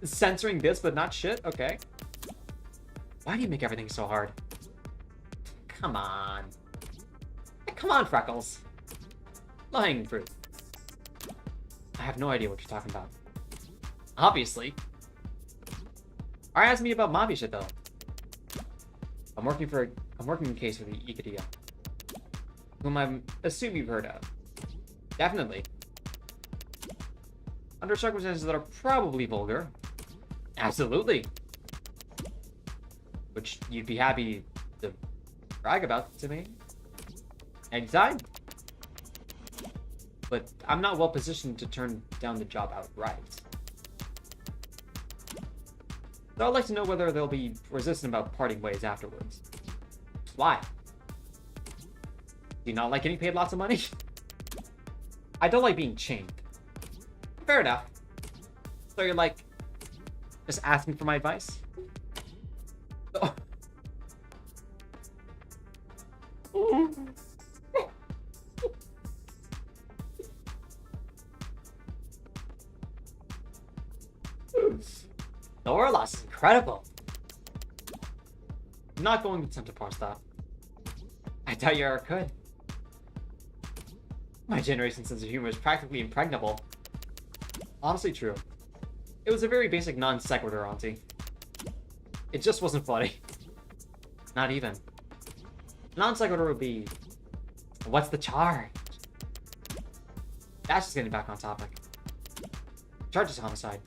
Censoring this, but not shit? Okay. Why do you make everything so hard? Come on. Come on, Freckles. Low-hanging fruit. I have no idea what you're talking about. Obviously. Are asking me about mafia shit, though. I'm working in a case for the Ikaria, whom I assume you've heard of. Definitely. Under circumstances that are probably vulgar. Absolutely. Which you'd be happy to brag about to me. Anytime. But I'm not well positioned to turn down the job outright. So I'd like to know whether they'll be resistant about parting ways afterwards. Why? Do you not like getting paid lots of money? I don't like being chained. Fair enough. So you're like, just asking for my advice? lawyer loss is incredible. I'm not going to attempt to parse that. I doubt you ever could. My generation's sense of humor is practically impregnable. Honestly true. It was a very basic non sequitur, Auntie. It just wasn't funny. Not even. Non sequitur would be, what's the charge? That's just getting back on topic. Charge is homicide.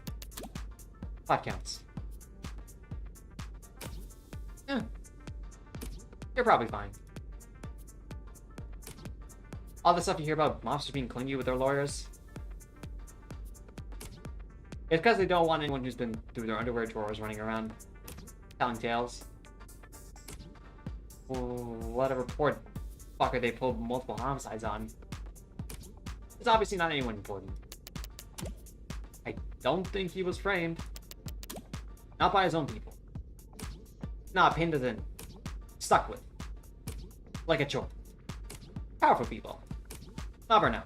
5 counts. Yeah. You're probably fine. All the stuff you hear about mobsters being clingy with their lawyers, it's because they don't want anyone who's been through their underwear drawers running around telling tales. Whatever poor fucker they pulled multiple homicides on. It's obviously not anyone important. I don't think he was framed. Not by his own people. Not pinned as in stuck with. Like a chore. Powerful people. Not burnout.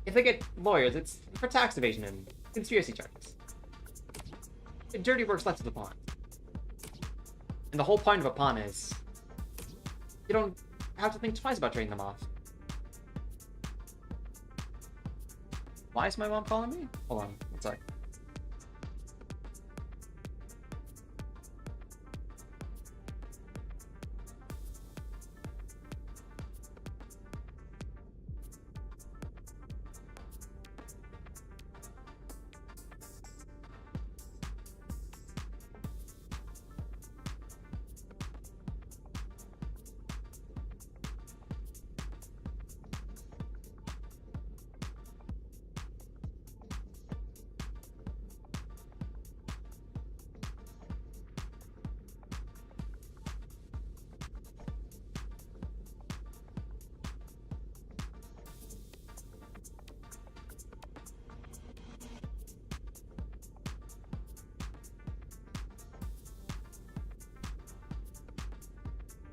If they get lawyers, it's for tax evasion and conspiracy charges. Dirty work's left to the pawn. And the whole point of a pawn is you don't have to think twice about trading them off. Why is my mom calling me? Hold on, one sec.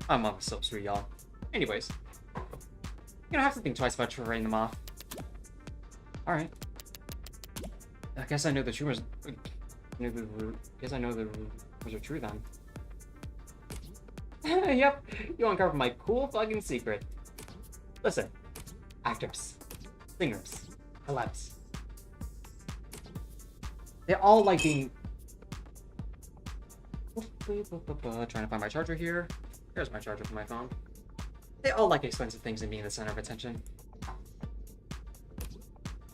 My mom is so sweet, y'all. Anyways, you don't have to think twice about writing them off. Alright. I guess I know the rumors. Guess I know the rumors are true then. Yep, you uncovered my cool fucking secret. Listen, actors, singers, celebs. They all like being. Trying to find my charger here. Here's my charger for my phone. They all like expensive things and being the center of attention.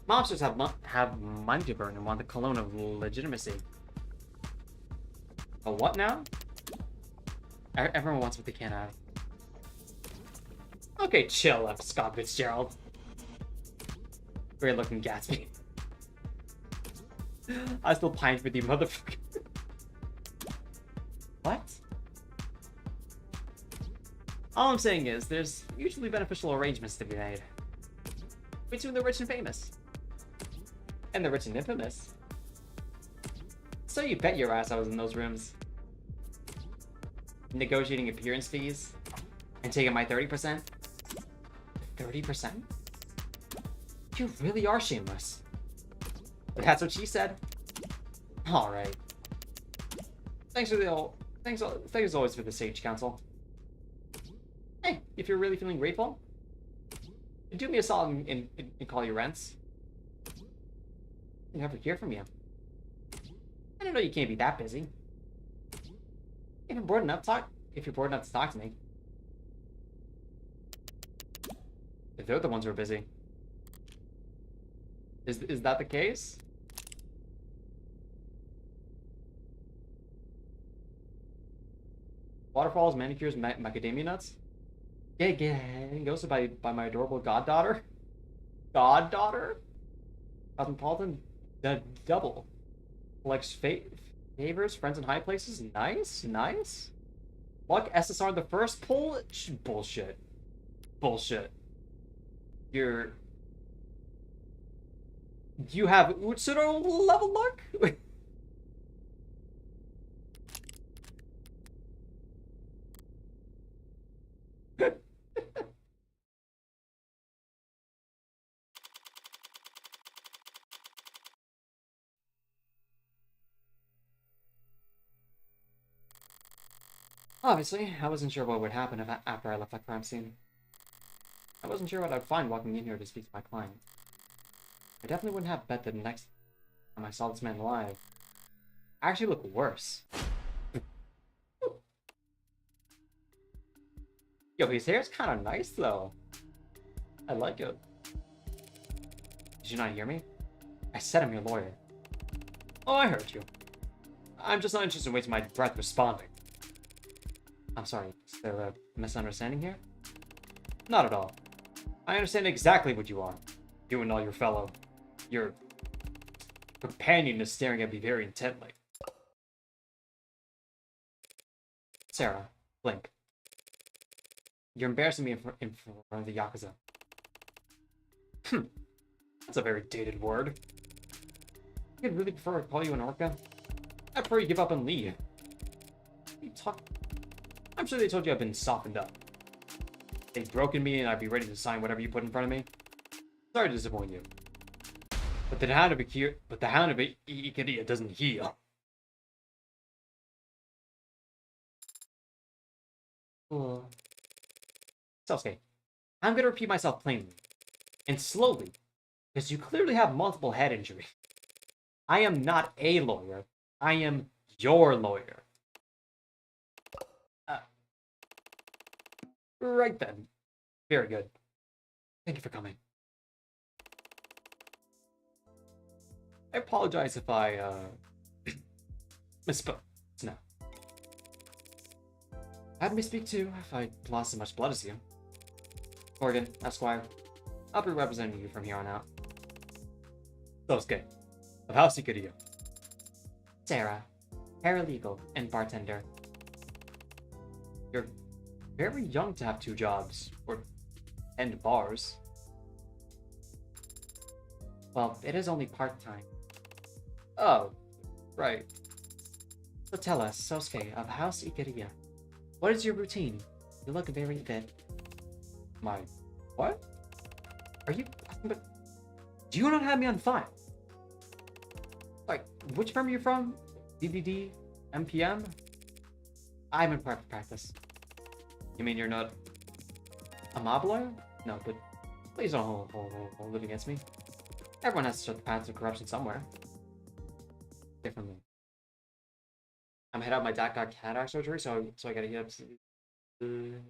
Mobsters have money to burn and want the cologne of legitimacy. A what now? Everyone wants what they can't have. Okay, chill up, Scott Fitzgerald. Great looking Gatsby. I still pine for you, motherfucker. What? All I'm saying is, there's mutually beneficial arrangements to be made. Between the rich and famous. And the rich and infamous. So you bet your ass I was in those rooms. Negotiating appearance fees. And taking my 30%. 30%? You really are shameless. But that's what she said. Alright. Thanks as always for the Sage Council. Hey, if you're really feeling grateful, do me a solid and call your rents. I never hear from you. I don't know you can't be that busy. If you're bored enough to talk to me. If they're the ones who are busy. Is that the case? Waterfalls, manicures, macadamia nuts? Yeah, goes by my adorable goddaughter. Goddaughter? Cosmopolitan? The double. Collects favors, friends in high places? Nice, nice. Luck SSR the first pull? Bullshit. Bullshit. You have Utsuro level luck? Obviously, I wasn't sure what would happen after I left that crime scene. I wasn't sure what I'd find walking in here to speak to my client. I definitely wouldn't have bet that the next time I saw this man alive, I actually look worse. Yo, his hair's kind of nice, though. I like it. Did you not hear me? I said I'm your lawyer. Oh, I heard you. I'm just not interested in wasting my breath responding. I'm sorry, is there a misunderstanding here? Not at all. I understand exactly what you want. You and all your companion is staring at me very intently. Sarah, blink. You're embarrassing me in front of the Yakuza. That's a very dated word. I'd really prefer to call you an orca. I prefer you give up and leave. What are you talking? I'm sure they told you I've been softened up. They've broken me and I'd be ready to sign whatever you put in front of me. Sorry to disappoint you. But the hound of Ikaria doesn't heal. Sosuke, I'm gonna repeat myself plainly. And slowly. Because you clearly have multiple head injuries. I am not a lawyer. I am your lawyer. Right then. Very good. Thank you for coming. I apologize if I, misspoke. No. Had me speak to if I lost as much blood as you. Morgan, Esquire. I'll be representing you from here on out. Sosuke, of House Ikaria. Sarah, paralegal and bartender. You're very young to have 2 jobs, and bars. Well, it is only part-time. Oh, right. So tell us, Sosuke of House Ikaria, what is your routine? You look very fit. My... what? Are you... but... do you not have me on file? Like, which firm are you from? DDD? MPM? I'm in private practice. You mean you're not a mob lawyer? No, but please don't hold it against me. Everyone has to shut the paths of corruption somewhere. Differently. I'm headed out my dad got cataract surgery, so I gotta get up to...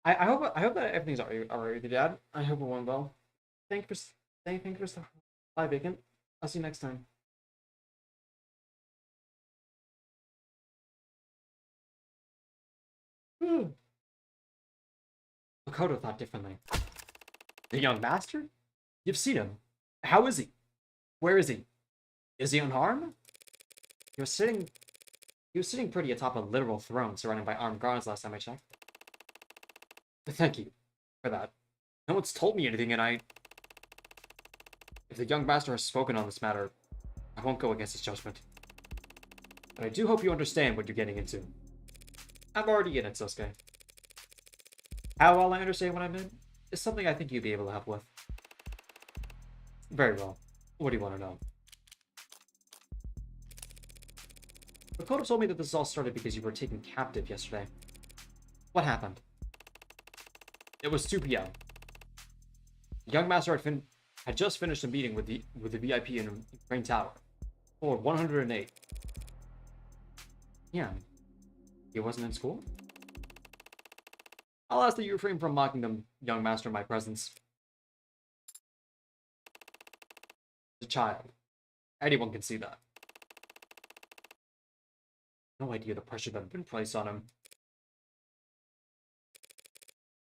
I hope that everything's alright with your dad. I hope it went well. Thank you for stuff. Bye, Bacon. I'll see you next time. Makoto thought differently. The young master? You've seen him. How is he? Where is he? Is he unharmed? He was sitting pretty atop a literal throne surrounded by armed guards last time I checked. Thank you for that. No one's told me anything, and if the young master has spoken on this matter, I won't go against his judgment. But I do hope you understand what you're getting into. I'm already in it, Sosuke. How well I understand what I'm in is something I think you'd be able to help with. Very well. What do you want to know? Makoto told me that this all started because you were taken captive yesterday. What happened? It was 2 p.m. The young master had just finished a meeting with the VIP in Crane Tower. Floor 108. Yeah. He wasn't in school? I'll ask that you refrain from mocking the young master in my presence. He's a child. Anyone can see that. No idea the pressure that had been placed on him.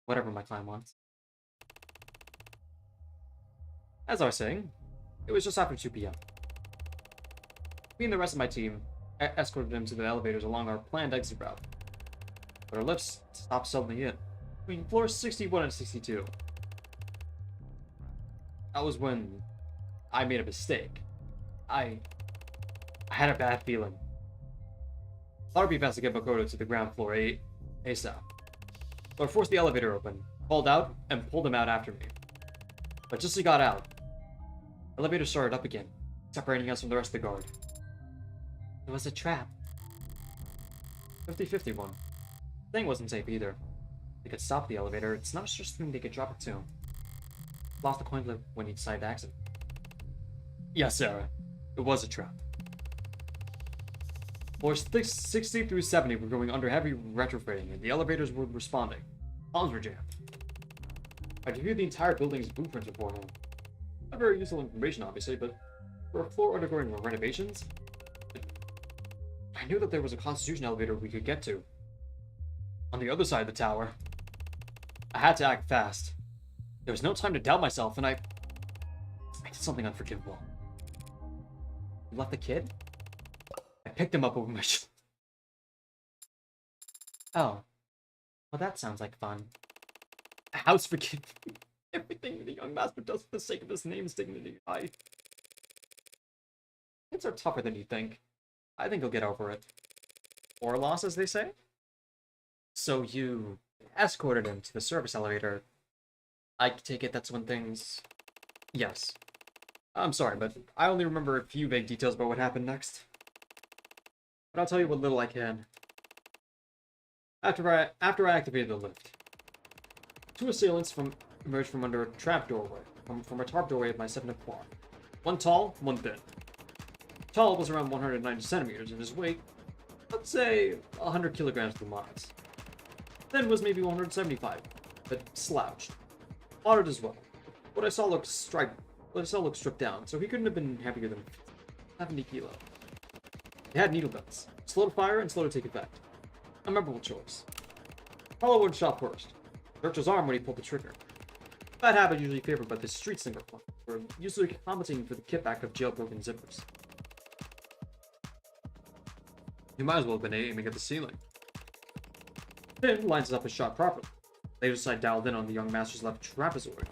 Whatever my client wants. As I was saying, it was just after 2 p.m. Me and the rest of my team escorted him to the elevators along our planned exit route. But our lifts stopped suddenly between floors 61 and 62. That was when I made a mistake. I had a bad feeling. Thought it'd be best to get Makoto to the ground floor ASAP. So I forced the elevator open, called out, and pulled him out after me. But just as he got out, the elevator started up again, separating us from the rest of the guard. It was a trap. 50-50 one. Thing wasn't safe either. They could stop the elevator. It's not just something they could drop it to. Lost the coin flip when he decided to exit. Yes, Sarah. It was a trap. Floors 60 through 70 were going under heavy retrofitting, and the elevators were responding. Palms were jammed. I reviewed the entire building's blueprints beforehand. Not very useful information, obviously, but for a floor undergoing renovations, I knew that there was a Constitution elevator we could get to. On the other side of the tower. I had to act fast. There was no time to doubt myself, and I did something unforgivable. You left the kid? I picked him up over my shoulder. Oh. Well, that sounds like fun. A house for kids. Everything the young master does for the sake of his name's dignity. Kids are tougher than you think. I think he'll get over it. Or loss, as they say. So you escorted him to the service elevator. I take it that's when things... Yes. I'm sorry, but I only remember a few vague details about what happened next. But I'll tell you what little I can. After I activated the lift, two assailants emerged from under a trap doorway, from a tarp doorway of my 7th floor. One tall, one thin. Tall was around 190 centimeters, and his weight, let's say, 100 kilograms to the miles. Thin was maybe 175, but slouched. Moderate as well. What I saw looked stripped down, so he couldn't have been heavier than 70 kilo. He had needle guns, slow to fire and slow to take effect. A memorable choice. Apollo would shot first. Jerked his arm when he pulled the trigger. Bad habit usually favored by the street singer club, were usually compensating for the kickback of jailbroken zippers. You might as well have been aiming at the ceiling. Finn lines up his shot properly. Later side dialed in on the young master's left trapezoid.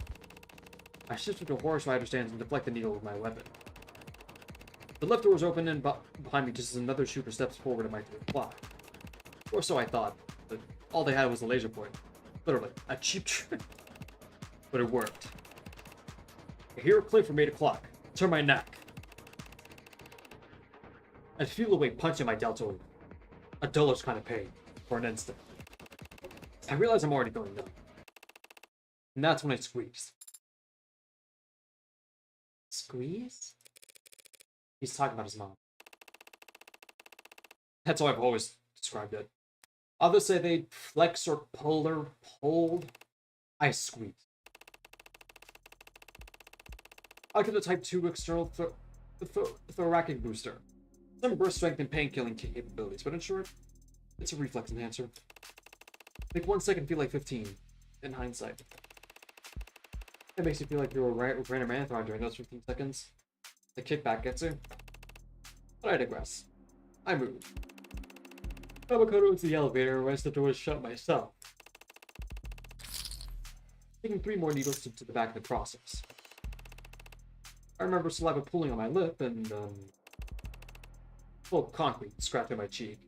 I shifted to horse rider stance and deflect the needle with my weapon. The lift door was open and behind me just as another shooter steps forward at my 3 o'clock. Or so I thought, but all they had was a laser point. Literally, a cheap trick. But it worked. I hear a click from 8 o'clock. Turn my neck. I feel a weight punch in my deltoid. A duller's kind of pain, for an instant. I realize I'm already going numb. And that's when I squeeze. Squeeze? He's talking about his mom. That's how I've always described it. Others say they flex or pull or pulled. I squeeze. I get a type 2 external thoracic booster. Some burst strength and pain-killing capabilities, but in short, it's a reflex enhancer. Make 1 second feel like 15, in hindsight. It makes you feel like you're a random marathon during those 15 seconds. The kickback gets you. But I digress. I move. I go to the elevator where the door is shut myself. Taking 3 more needles to the back of the process. I remember saliva pooling on my lip and, full concrete scratching my cheek.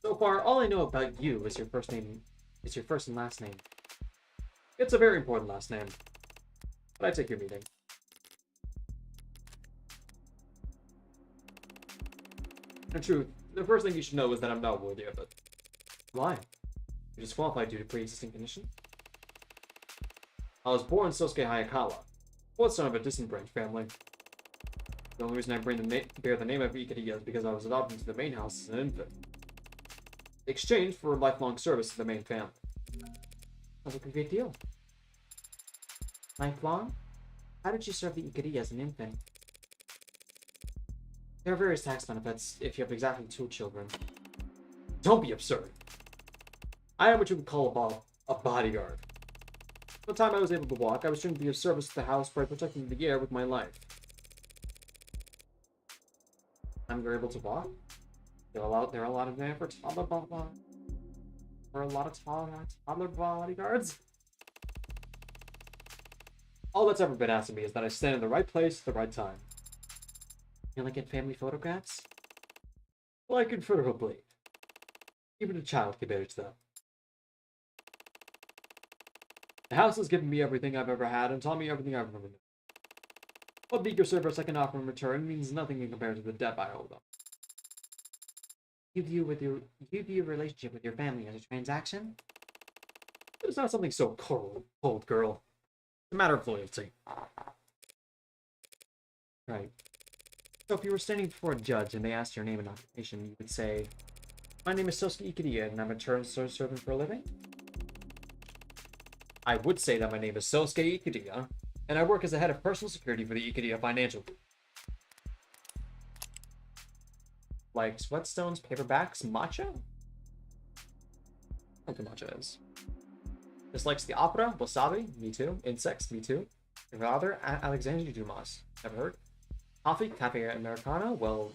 So far, all I know about you is your first name, is your first and last name. It's a very important last name. But I take your meeting. In truth, the first thing you should know is that I'm not worthy of it. Why? You're disqualified due to pre-existing condition? I was born Sosuke Hayakawa, fourth son of a distant branch family. The only reason I bear the name of Ikariya is because I was adopted into the main house as an infant. In exchange for lifelong service to the main family. Sounds like a great deal. Lifelong? How did you serve the Ikariya as an infant? There are various tax benefits if you have exactly 2 children. Don't be absurd. I am what you would call a bodyguard. By the time I was able to walk, I was trained to be of service to the house by protecting the air with my life. I'm able to walk? There are a lot of men for toddler bodyguards. All that's ever been asked of me is that I stand in the right place at the right time. You only get family photographs? Well, I could preferably. Even a child can manage that. The house has given me everything I've ever had and taught me everything I've ever known. What meager service I can offer in return means nothing in comparison to the debt I owe them. you view a relationship with your family as a transaction? It's not something so cold, girl. It's a matter of loyalty. Right. So if you were standing before a judge and they asked your name and occupation, you would say, "My name is Sosuke Ikedia, and I'm a term servant for a living." I would say that my name is Sosuke Ikedia, and I work as the head of personal security for the Ikedia Financial Group. Like sweatstones, paperbacks, matcha? What the matcha is. Dislikes the opera, wasabi, me too. Insects, me too. Your father, Alexandre Dumas. Never heard. Coffee, cafe americano. Well,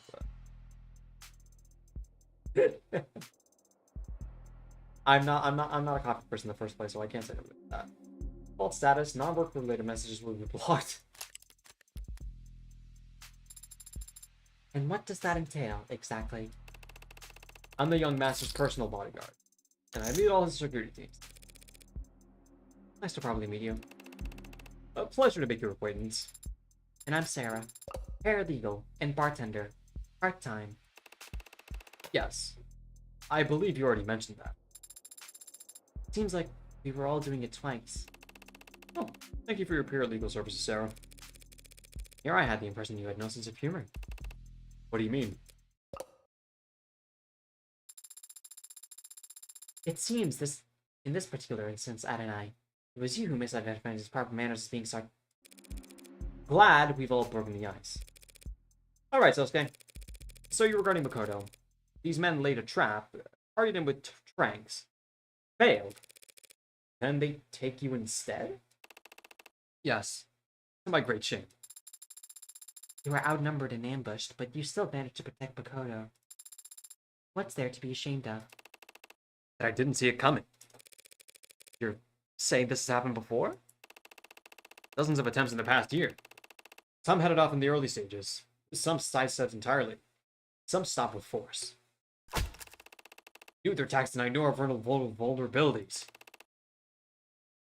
I'm not a coffee person in the first place, so I can't say that. Default status, non-work related messages will be blocked. And what does that entail, exactly? I'm the young master's personal bodyguard, and I lead all his security teams. Nice to probably meet you. A pleasure to make your acquaintance. And I'm Sarah, paralegal and bartender, part-time. Yes, I believe you already mentioned that. Seems like we were all doing it twice. Oh, thank you for your paralegal services, Sarah. Here I had the impression you had no sense of humor. What do you mean? It seems in this particular instance, Adonai, it was you who misidentified his proper manners as being Glad we've all broken the ice. Alright, Sosuke. So you're regarding Makoto. These men laid a trap, targeted him with tranks. Failed. Can they take you instead? Yes. To my great shame. You were outnumbered and ambushed, but you still managed to protect Makoto. What's there to be ashamed of? That I didn't see it coming. You're saying this has happened before? Dozens of attempts in the past year. Some headed off in the early stages. Some sidestepped entirely. Some stopped with force. Youth attacks and I know our vulnerabilities.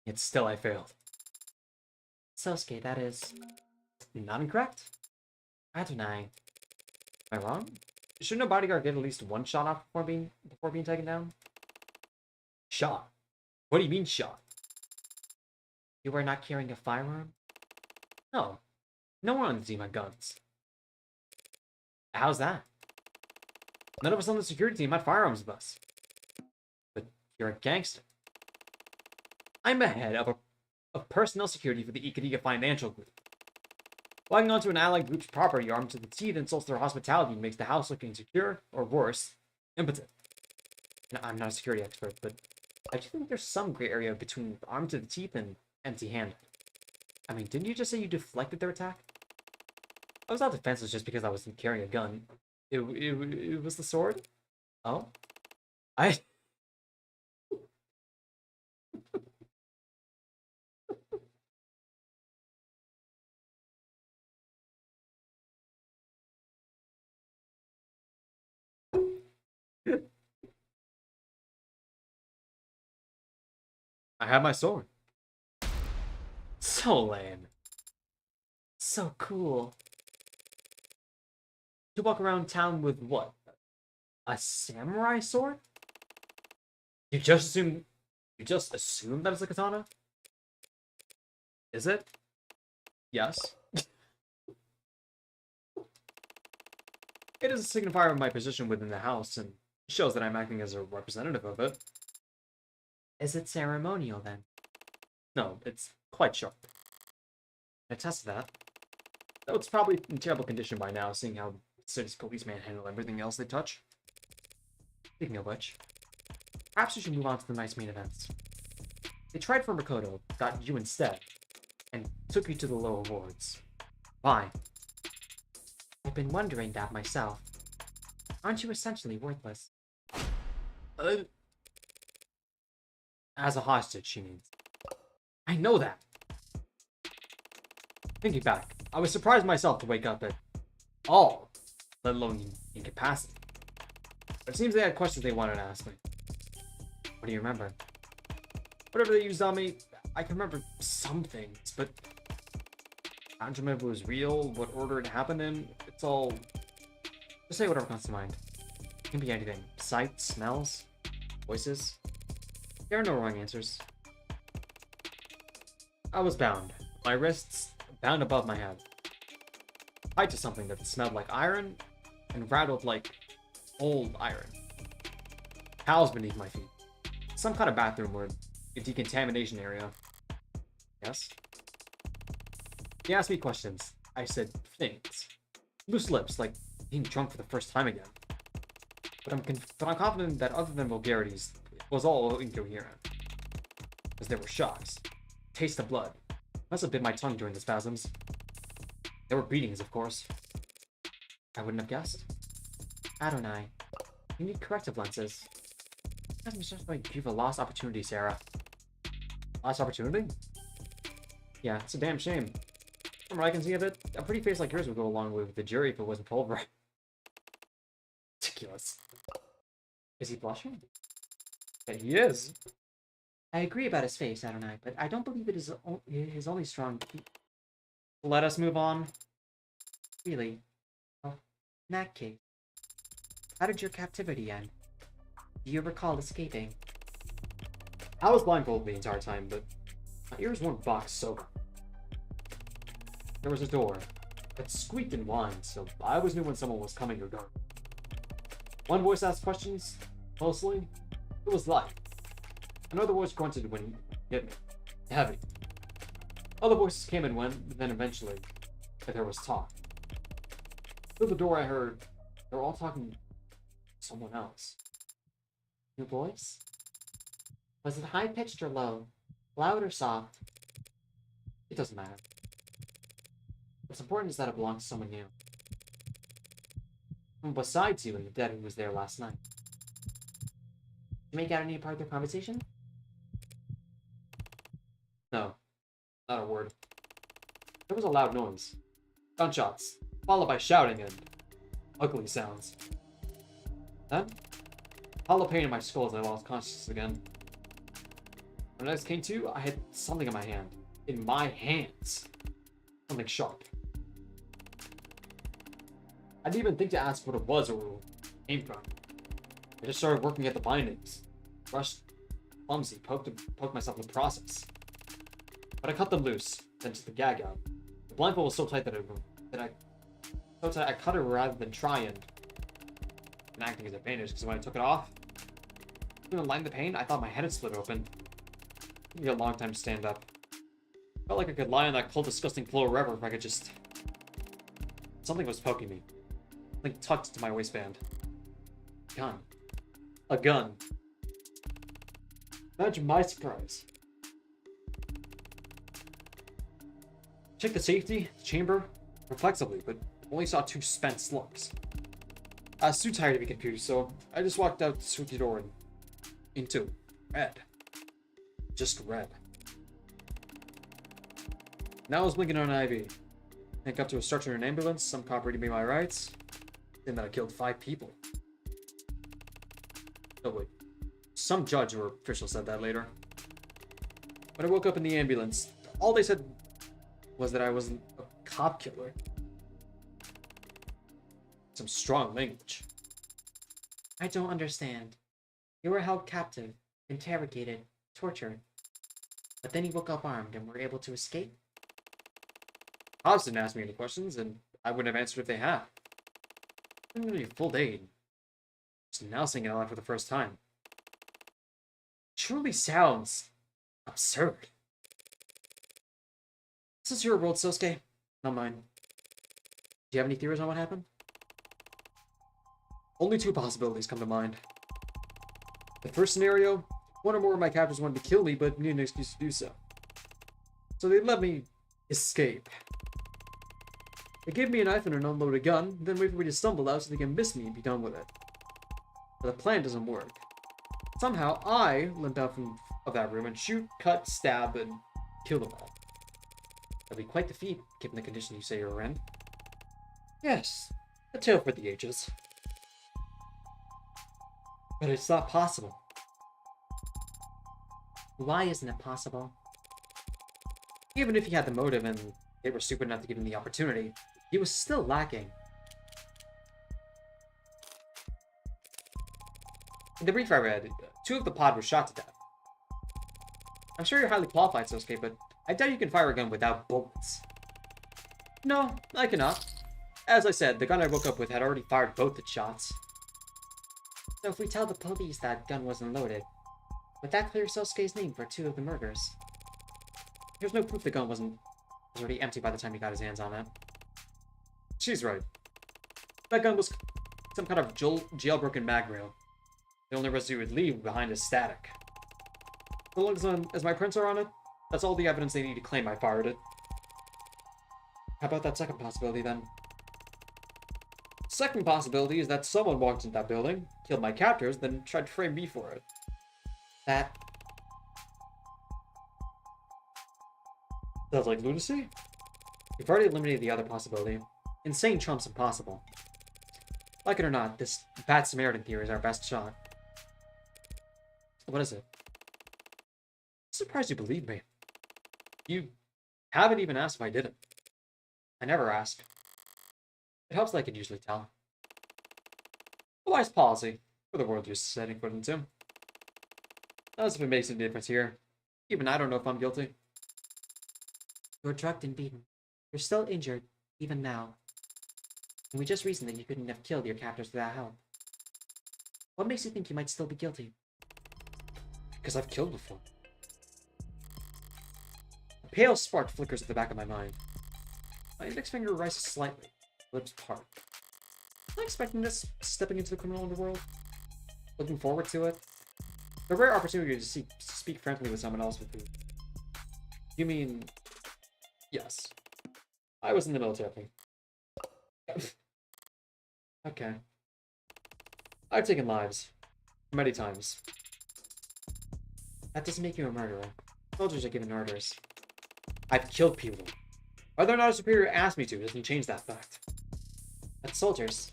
Yet still I failed. Sosuke, that is not incorrect? Adonai. Am I wrong? Shouldn't a bodyguard get at least one shot off before being taken down? Shot? What do you mean shot? You were not carrying a firearm? No. No one on the team had guns. How's that? None of us on the security team had firearms with us. But you're a gangster. I'm the head of personnel security for the Ikedia Financial Group. Walking onto an allied group's property armed to the teeth insults their hospitality and makes the house look insecure, or worse, impotent. Now, I'm not a security expert, but I do think there's some gray area between armed to the teeth and empty-handed. I mean, didn't you just say you deflected their attack? I was not defenseless just because I wasn't carrying a gun. It was the sword? Oh? I have my sword. So lame. So cool. To walk around town with what? A samurai sword? You just assume that it's a katana? Is it? Yes. It is a signifier of my position within the house and shows that I'm acting as a representative of it. Is it ceremonial then? No, it's quite sharp. I tested that. Though it's probably in terrible condition by now, seeing how city's policemen handle everything else they touch. Speaking of which, perhaps we should move on to the nice main events. They tried for Makoto, got you instead, and took you to the lower wards. Why? I've been wondering that myself. Aren't you essentially worthless? As a hostage, she means. I know that. Thinking back, I was surprised myself to wake up at all, let alone incapacity. But it seems they had questions they wanted to ask me. What do you remember? Whatever they used on me, I can remember some things, but I don't remember if it was real, what order it happened in. It's all... Just say whatever comes to mind. Can be anything. Sight, smells, voices. There are no wrong answers. I was bound. My wrists bound above my head. Tied to something that smelled like iron and rattled like old iron. Towels beneath my feet. Some kind of bathroom or a decontamination area. Yes? He asked me questions. I said things. Loose lips, like being drunk for the first time again. But I'm confident that other than vulgarities, it was all incoherent. Because there were shocks. Taste of blood. Must have bit my tongue during the spasms. There were beatings, of course. I wouldn't have guessed. Adonai. You need corrective lenses. That's just like you've a lost opportunity, Sarah. Lost opportunity? Yeah, it's a damn shame. From what I can see of it, a pretty face like yours would go along with the jury if it wasn't pulverized. Ridiculous. Is he blushing? Yeah, he is. I agree about his face, Adonai, but I don't believe it is his only strong... Let us move on. Really? Well, in that case, how did your captivity end? Do you recall escaping? I was blindfolded the entire time, but my ears weren't boxed sober. There was a door that squeaked and whined, so I always knew when someone was coming or going. One voice asked questions, mostly. It was light. Another voice grunted when he hit me. Heavy. Other voices came and went, but then eventually, there was talk. Through the door I heard, they were all talking to someone else. New voice? Was it high-pitched or low? Loud or soft? It doesn't matter. What's important is that it belongs to someone new. Someone besides you and the dead who was there last night. Did you make out any part of their conversation? No. Not a word. There was a loud noise. Gunshots, followed by shouting and ugly sounds. Then, hollow pain in my skull as I lost consciousness again. When I came to, I had something in my hand. In my hands. Something sharp. I didn't even think to ask what it was or where it came from. I just started working at the bindings. Rushed, clumsy, poked myself in the process. But I cut them loose, then took the gag out. The blindfold was so tight I cut it rather than try and acting as a bandage, because when I took it off, even lighten the pain, I thought my head had split open. It took me a long time to stand up. Felt like I could lie on that cold, disgusting floor forever if I could just... Something was poking me. Something tucked to my waistband. Gun. A gun. Imagine my surprise. Checked the safety, the chamber, reflexively, but only saw 2 spent slugs. I was too tired to be confused, so I just walked out the squeaky door and into red. Just red. Now I was blinking on an IV. Think up to a stretcher in an ambulance, some cop reading me my rights, saying that I killed 5 people. Oh wait. Some judge or official said that later. When I woke up in the ambulance, all they said was that I wasn't a cop killer. Some strong language. I don't understand. You were held captive, interrogated, tortured. But then you woke up armed and were able to escape? Cops didn't ask me any questions, and I wouldn't have answered if they had. It's been really a full day. Just now saying it out loud for the first time. Truly sounds absurd. This is your world, Sosuke, not mine. Do you have any theories on what happened? Only 2 possibilities come to mind. The first scenario, one or more of my captors wanted to kill me, but needed an excuse to do so. So they let me escape. They gave me a knife and an unloaded gun, then wait for me to stumble out so they can miss me and be done with it. But the plan doesn't work. Somehow, I limp out of that room and shoot, cut, stab, and kill them all. That'd be quite the feat, given the condition you say you're in. Yes, a tale for the ages. But it's not possible. Why isn't it possible? Even if he had the motive and they were stupid enough to give him the opportunity, he was still lacking. In the brief I read, 2 of the pod were shot to death. I'm sure you're highly qualified, Sosuke, but I doubt you can fire a gun without bullets. No, I cannot. As I said, the gun I woke up with had already fired both its shots. So if we tell the police that gun wasn't loaded, would that clear Sosuke's name for 2 of the murders? There's no proof the gun was already empty by the time he got his hands on it. She's right. That gun was some kind of jailbroken mag rail. The only residue it would leave behind is static. As long as my prints are on it, that's all the evidence they need to claim I fired it. How about that second possibility, then? Second possibility is that someone walked into that building, killed my captors, then tried to frame me for it. That sounds like lunacy? We've already eliminated the other possibility. Insane trumps impossible. Like it or not, this Bad Samaritan theory is our best shot. What is it? I'm surprised you believe me. You haven't even asked if I did it. I never ask. It helps that I can usually tell. A wise policy for the world you're setting foot into. As if it makes any difference here. Even I don't know if I'm guilty. You're drugged and beaten. You're still injured, even now. And we just reasoned that you couldn't have killed your captors without help. What makes you think you might still be guilty? Because I've killed before. A pale spark flickers at the back of my mind. My index finger rises slightly, lips part. Am I expecting this, stepping into the criminal underworld? Looking forward to it? The rare opportunity to speak frankly with someone else with you. You mean... Yes. I was in the military. Okay. I've taken lives. Many times. That doesn't make you a murderer. Soldiers are given orders. I've killed people. Whether or not a superior asked me to doesn't change that fact. That's soldiers.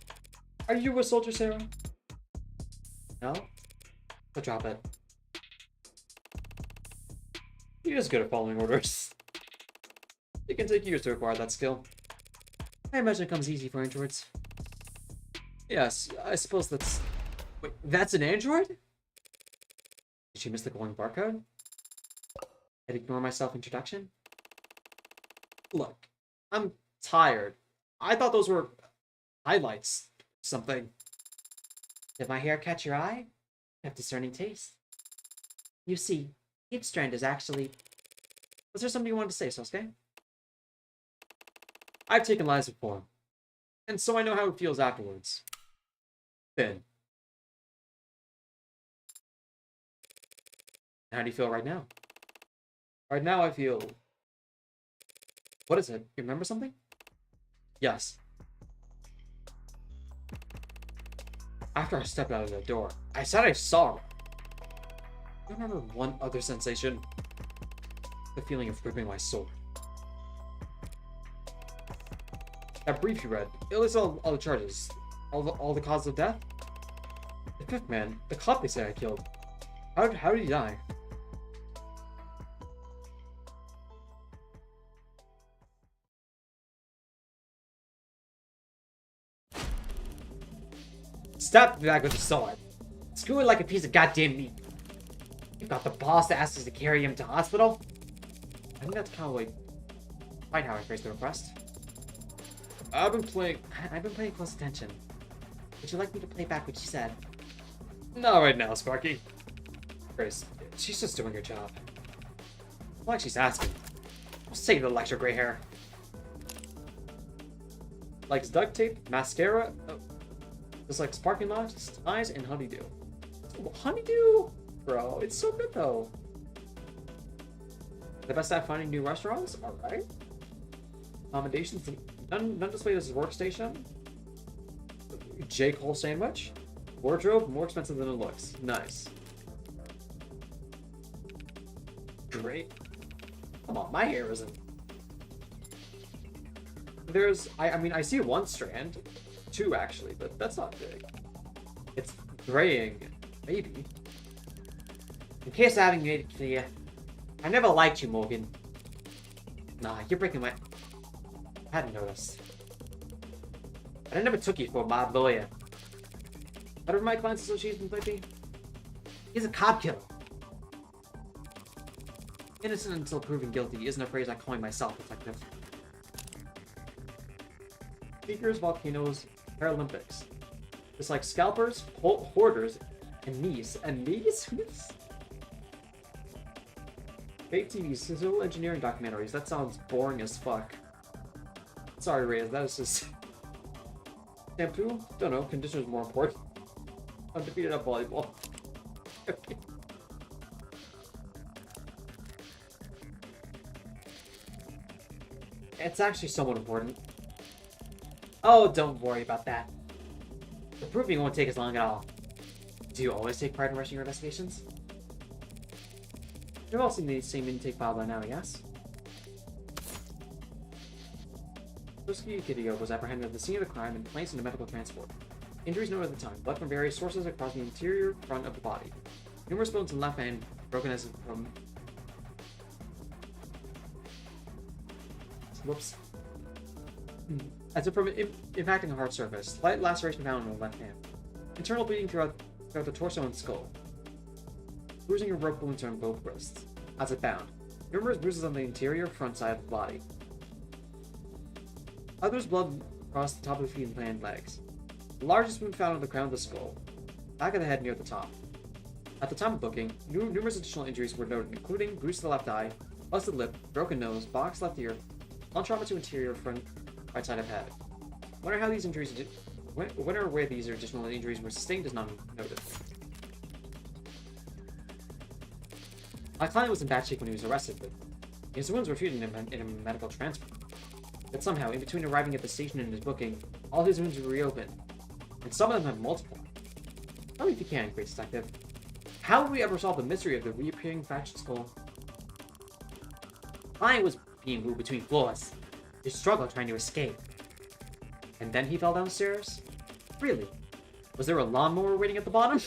Are you a soldier, Sarah? No? So drop it. He is good at following orders. It can take years to acquire that skill. I imagine it comes easy for androids. Yes, I suppose that's... Wait, that's an android? Did she miss the glowing barcode? I'd ignore my self-introduction? Look, I'm tired. I thought those were highlights. Something. Did my hair catch your eye? I have discerning taste. You see, each strand is actually... Was there something you wanted to say, Sosuke? I've taken lives before, and so I know how it feels afterwards. Thin. How do you feel right now? Right now I feel... What is it? You remember something? Yes. After I stepped out of the door, I said I saw her. I remember one other sensation. The feeling of gripping my sword. That brief you read, it lists all the charges. All the causes of death? The fifth man, the cop they say I killed. How did he die? Stab the back with a sword. Screw it like a piece of goddamn meat. You've got the boss that asked us to carry him to hospital? I think that's kind of like quite how I phrased the request. I've been paying close attention. Would you like me to play back what you said? Not right now, Sparky. Grace, she's just doing her job. Like she's asking. Save the lecture, gray hair. Likes duct tape, mascara, just like sparking lights, ties, and honeydew. Oh, honeydew? Bro, it's so good though. The best at finding new restaurants? Alright. Accommodations, none displayed as his workstation. J. Cole sandwich. Wardrobe, more expensive than it looks. Nice. Great. Come on, my hair isn't. There's, I mean, I see one strand. Two, actually, but that's not big. It's graying. Maybe. In case I haven't made it clear, I never liked you, Morgan. Nah, you're breaking my... I hadn't noticed. But I never took you for a mob lawyer. Whatever my client's association might be, He's a cop killer. Innocent until proven guilty isn't a phrase I coined myself, Detective. Speakers, volcanoes, Paralympics. It's like scalpers, hoarders, and knees. And knees? Fake TV, civil engineering documentaries. That sounds boring as fuck. Sorry, Reyes, that is just... Shampoo? Don't know, conditioner's more important. Undefeated at volleyball. Okay. It's actually somewhat important. Oh, don't worry about that. The proving won't take as long at all. Do you always take pride in rushing your investigations? You've all seen the same intake file by now, yes? Toski Kidio was apprehended at the scene of the crime and placed into medical transport. Injuries noted at the time, blood from various sources across the interior front of the body. Numerous bones in the left hand broken as from... Whoops. As if from impacting a hard surface. Slight laceration found on the left hand. Internal bleeding throughout the torso and skull. Bruising and rope wounds on both wrists. As it bound. Numerous bruises on the interior front side of the body. Others blood across the top of the feet and legs. The largest wound found on the crown of the skull. Back of the head near the top. At the time of booking, numerous additional injuries were noted, including bruise to the left eye, busted lip, broken nose, boxed left ear, blunt trauma to interior front right side of head. Wonder how these injuries wonder where these additional injuries were sustained is not noted. My client was in bad shape when he was arrested, but his wounds were treated in a medical transfer. But somehow, in between arriving at the station and his booking, all his wounds were reopened, and some of them have multiple. Tell me if you can, great detective. How will we ever solve the mystery of the reappearing fractured skull? Client was being moved between floors. He struggled trying to escape. And then he fell downstairs? Really? Was there a lawnmower waiting at the bottom?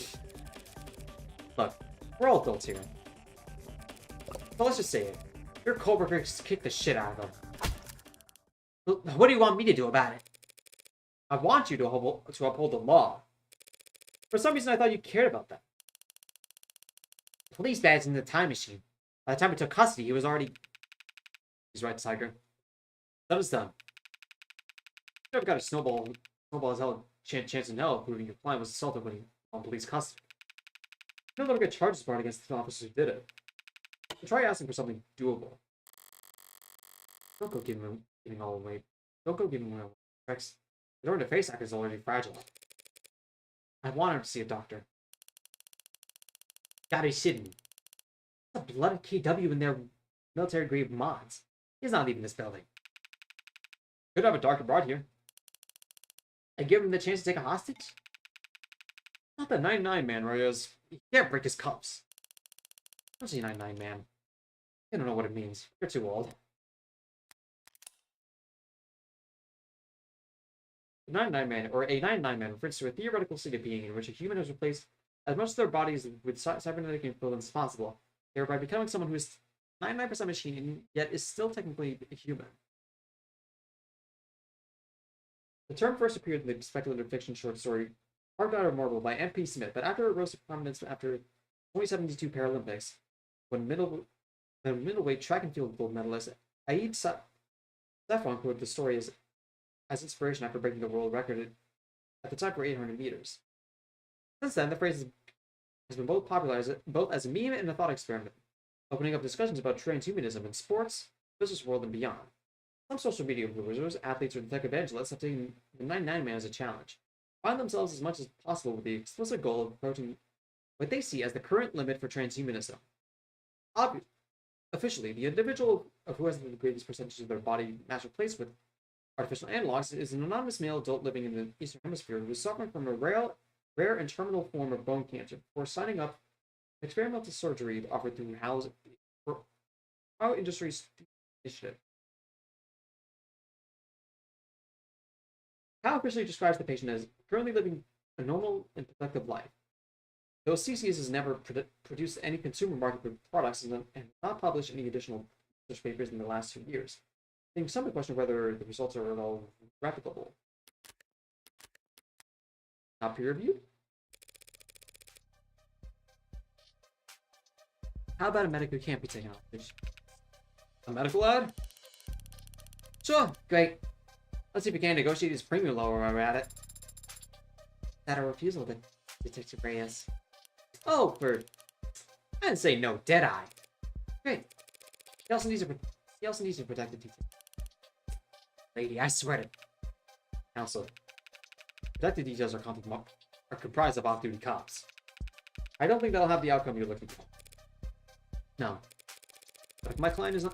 Look, we're all adults here. So let's just say it. Your coworkers kicked the shit out of him. What do you want me to do about it? I want you to uphold the law. For some reason, I thought you cared about that. Police badge in the time machine. By the time we took custody, he was already... He's right, Tiger. That was done. You never got a snowball as hell chance in hell of proving your client was assaulted when he was on police custody. You'll never get charges brought against the officers who did it. So try asking for something doable. Don't go giving all away. Don't go giving away tricks. The door to face act is already fragile. I want him to see a doctor. Gotta be shitting me. What's a blooded KW in their military grade mods? He's not leaving this building. Could have a doctor brought here. And give him the chance to take a hostage? Not the 99 man, Reyes. He can't break his cups. Don't say 99 man. You don't know what it means. You're too old. The 99 man, or a 99 man, refers to a theoretical state of being in which a human has replaced as much of their bodies with cybernetic equivalents as possible, thereby becoming someone who is 99% machine, yet is still technically a human. The term first appeared in the speculative fiction short story Carved Out of Marble by M.P. Smith, but after it rose to prominence after 2072 Paralympics, when the middleweight track and field gold medalist Aid Saffron quoted the story as inspiration after breaking the world record at the time for 800 meters. Since then, the phrase has been both popularized both as a meme and a thought experiment, opening up discussions about transhumanism in sports, business world, and beyond. Some social media influencers, athletes, or tech evangelists have taken the 99 man as a challenge, find themselves as much as possible with the explicit goal of approaching what they see as the current limit for transhumanism. Officially, the individual who has the greatest percentage of their body mass replaced with artificial analogs is an anonymous male adult living in the Eastern Hemisphere who is suffering from a rare and terminal form of bone cancer before signing up for experimental surgery offered through How Industries Initiative. How officially describes the patient as currently living a normal and productive life. Though CCS has never produced any consumer market products and not published any additional research papers in the last 2 years, leaving some to question whether the results are at all replicable. Not peer reviewed? How about a medic who can't be taken hostage? A medical lad? Sure, great. Let's see if we can negotiate his premium lower while we're at it. That a refusal, then, Detective Reyes. Oh, for... I didn't say no, Deadeye. Great. He also needs a protected detail. Lady, I swear to... Counsel. Protected details are comprised of off-duty cops. I don't think that'll have the outcome you're looking for. No. But if my client is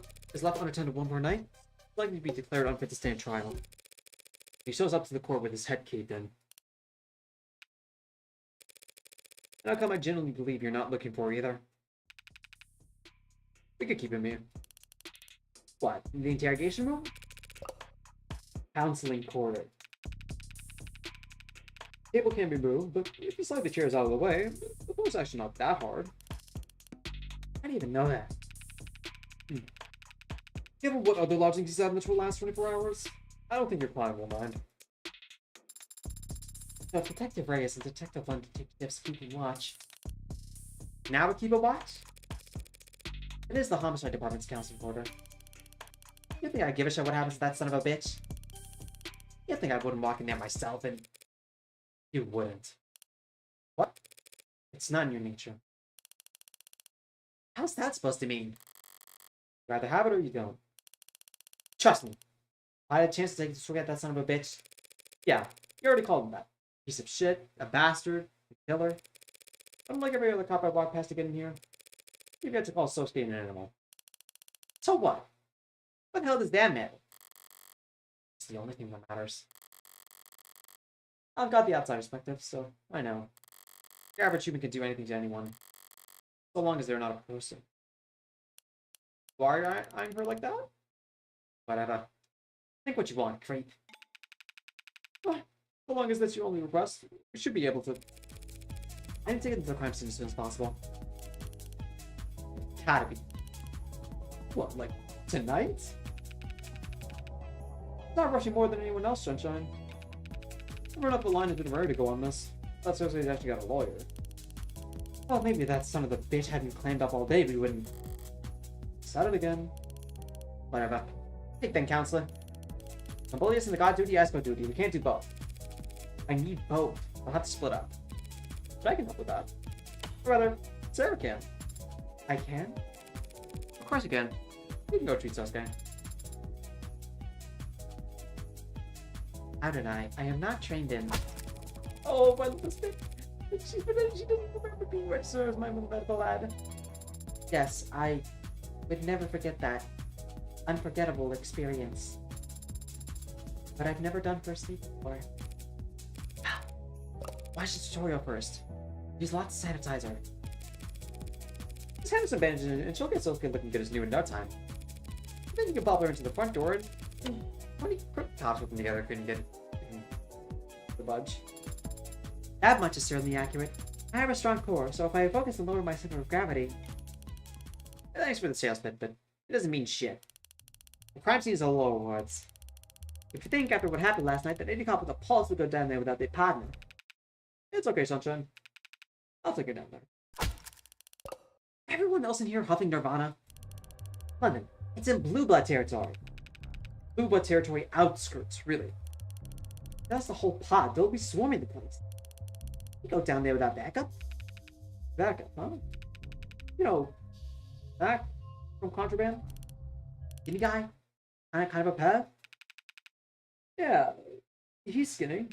left unattended one more night, he's likely to be declared unfit to stand trial. If he shows up to the court with his head caved in. An outcome I genuinely believe you're not looking for either. We could keep him here. What, in the interrogation room? Counseling quarter. Table can be moved, but if you slide the chairs out of the way, the floor's actually not that hard. I didn't even know that. Given what other lodgings he's had, which will last 24 hours, I don't think your client will mind. So Detective Reyes and Detective Lund detectives keeping watch. Now we keep a watch? It is the Homicide Department's counseling quarter. You think I give a shit what happens to that son of a bitch? You think I wouldn't walk in there myself and... You wouldn't. What? It's not in your nature. How's that supposed to mean? You either have it or you don't. Trust me. If I had a chance to take this look at that son of a bitch. Yeah, you already called him that. Piece of shit, a bastard, a killer. Unlike every other cop I walked past to get in here, you get to call Sosuke an animal. So what? What the hell does that matter? It's the only thing that matters. I've got the outside perspective, so I know. Your average human can do anything to anyone. So long as they're not a person. Why are you eyeing her like that? Whatever. Think what you want, creep. Well, so long as that's your only request, we should be able to... I need to get into the crime scene as soon as possible. Gotta be. What, like, tonight? Not rushing more than anyone else, Sunshine. Everyone up the line has been ready to go on this. That's so he's actually got a lawyer. Well, maybe that son of the bitch hadn't clammed up all day, we wouldn't... Said it again. Whatever. Take then, counselor. I'm bullious in the god duty, escort duty. We can't do both. I need both. I'll have to split up. But I can help with that. Or rather, Sarah can. I can? Of course you can. You can go treat Sosuke. How did I? I am not trained in... Oh, my little stick. She doesn't remember being registered as my medical lad. Yes, I would never forget that unforgettable experience. But I've never done first aid before. Watch the tutorial first. Use lots of sanitizer. Just hand her some bandages and she'll get Sosuke looking good as new in no time. Then you can pop her into the front door and 20 cops working together couldn't get the budge. That much is certainly accurate. I have a strong core, so if I focus and lower my center of gravity... Thanks for the sales bit, but it doesn't mean shit. The crime scene is a low rewards. If you think after what happened last night that any cop with a pulse would go down there without their partner. It's okay, Sunshine. I'll take her down there. Everyone else in here huffing Nirvana? London, it's in Blue Blood territory. Blue Blood territory outskirts, really. That's the whole pod. They'll be swarming the place. You go down there without backup? Backup, huh? You know, back from Contraband? Skinny guy? Kind of a pet? Yeah, he's skinny.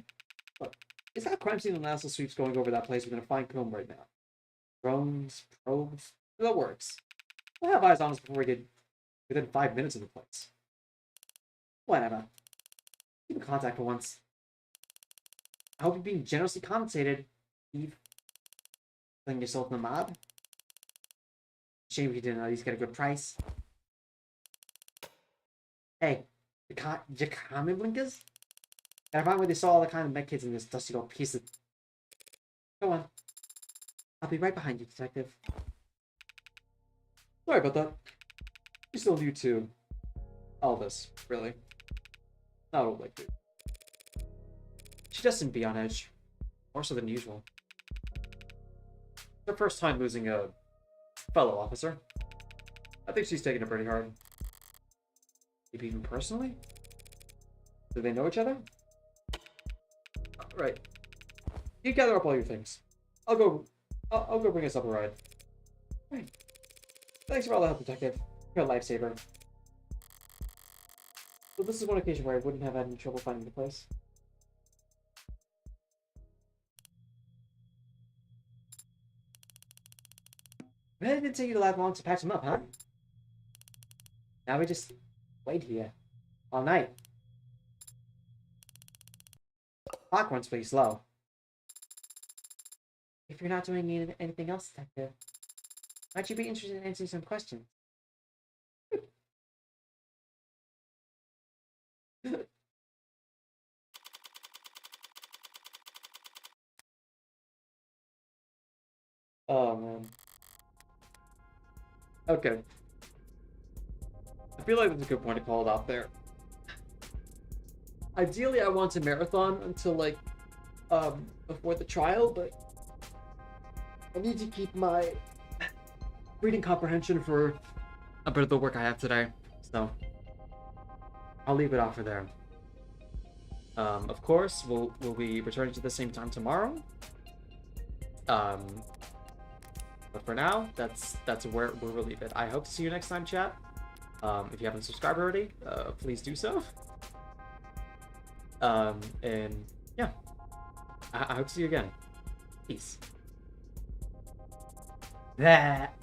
Look, it's got crime scene analysis sweeps going over that place within a fine comb right now. Drones, probes, that works. We'll have eyes on us before we get within 5 minutes of the place. Whatever. Keep in contact for once. I hope you're being generously compensated, Eve. Selling yourself in the mob. Shame you didn't at least get a good price. Hey, you common blinkers? Gotta find where they saw all the kind of med kids in this dusty old piece of... Go on. I'll be right behind you, detective. Sorry about that. You still new to all this, really. Not old like you. She just seemed to be on edge. More so than usual. It's her first time losing a fellow officer. I think she's taking it pretty hard. Maybe even personally? Do they know each other? Right. You gather up all your things. I'll go bring us up a ride. Right. Thanks for all the help, Detective. You're a lifesaver. So this is one occasion where I wouldn't have had any trouble finding the place. Really didn't take you that long to patch them up, huh? Now we just wait here all night. Clock runs pretty slow. If you're not doing anything else, Detective, might you be interested in answering some questions? Oh man. Okay. I feel like that's a good point to call it off there. Ideally, I want to marathon until like before the trial, but I need to keep my reading comprehension for a bit of the work I have today. So I'll leave it off for there. Of course, we'll be returning to the same time tomorrow. But for now, that's where we'll leave it. I hope to see you next time, chat. If you haven't subscribed already, please do so. And yeah, I hope to see you again. Peace. That.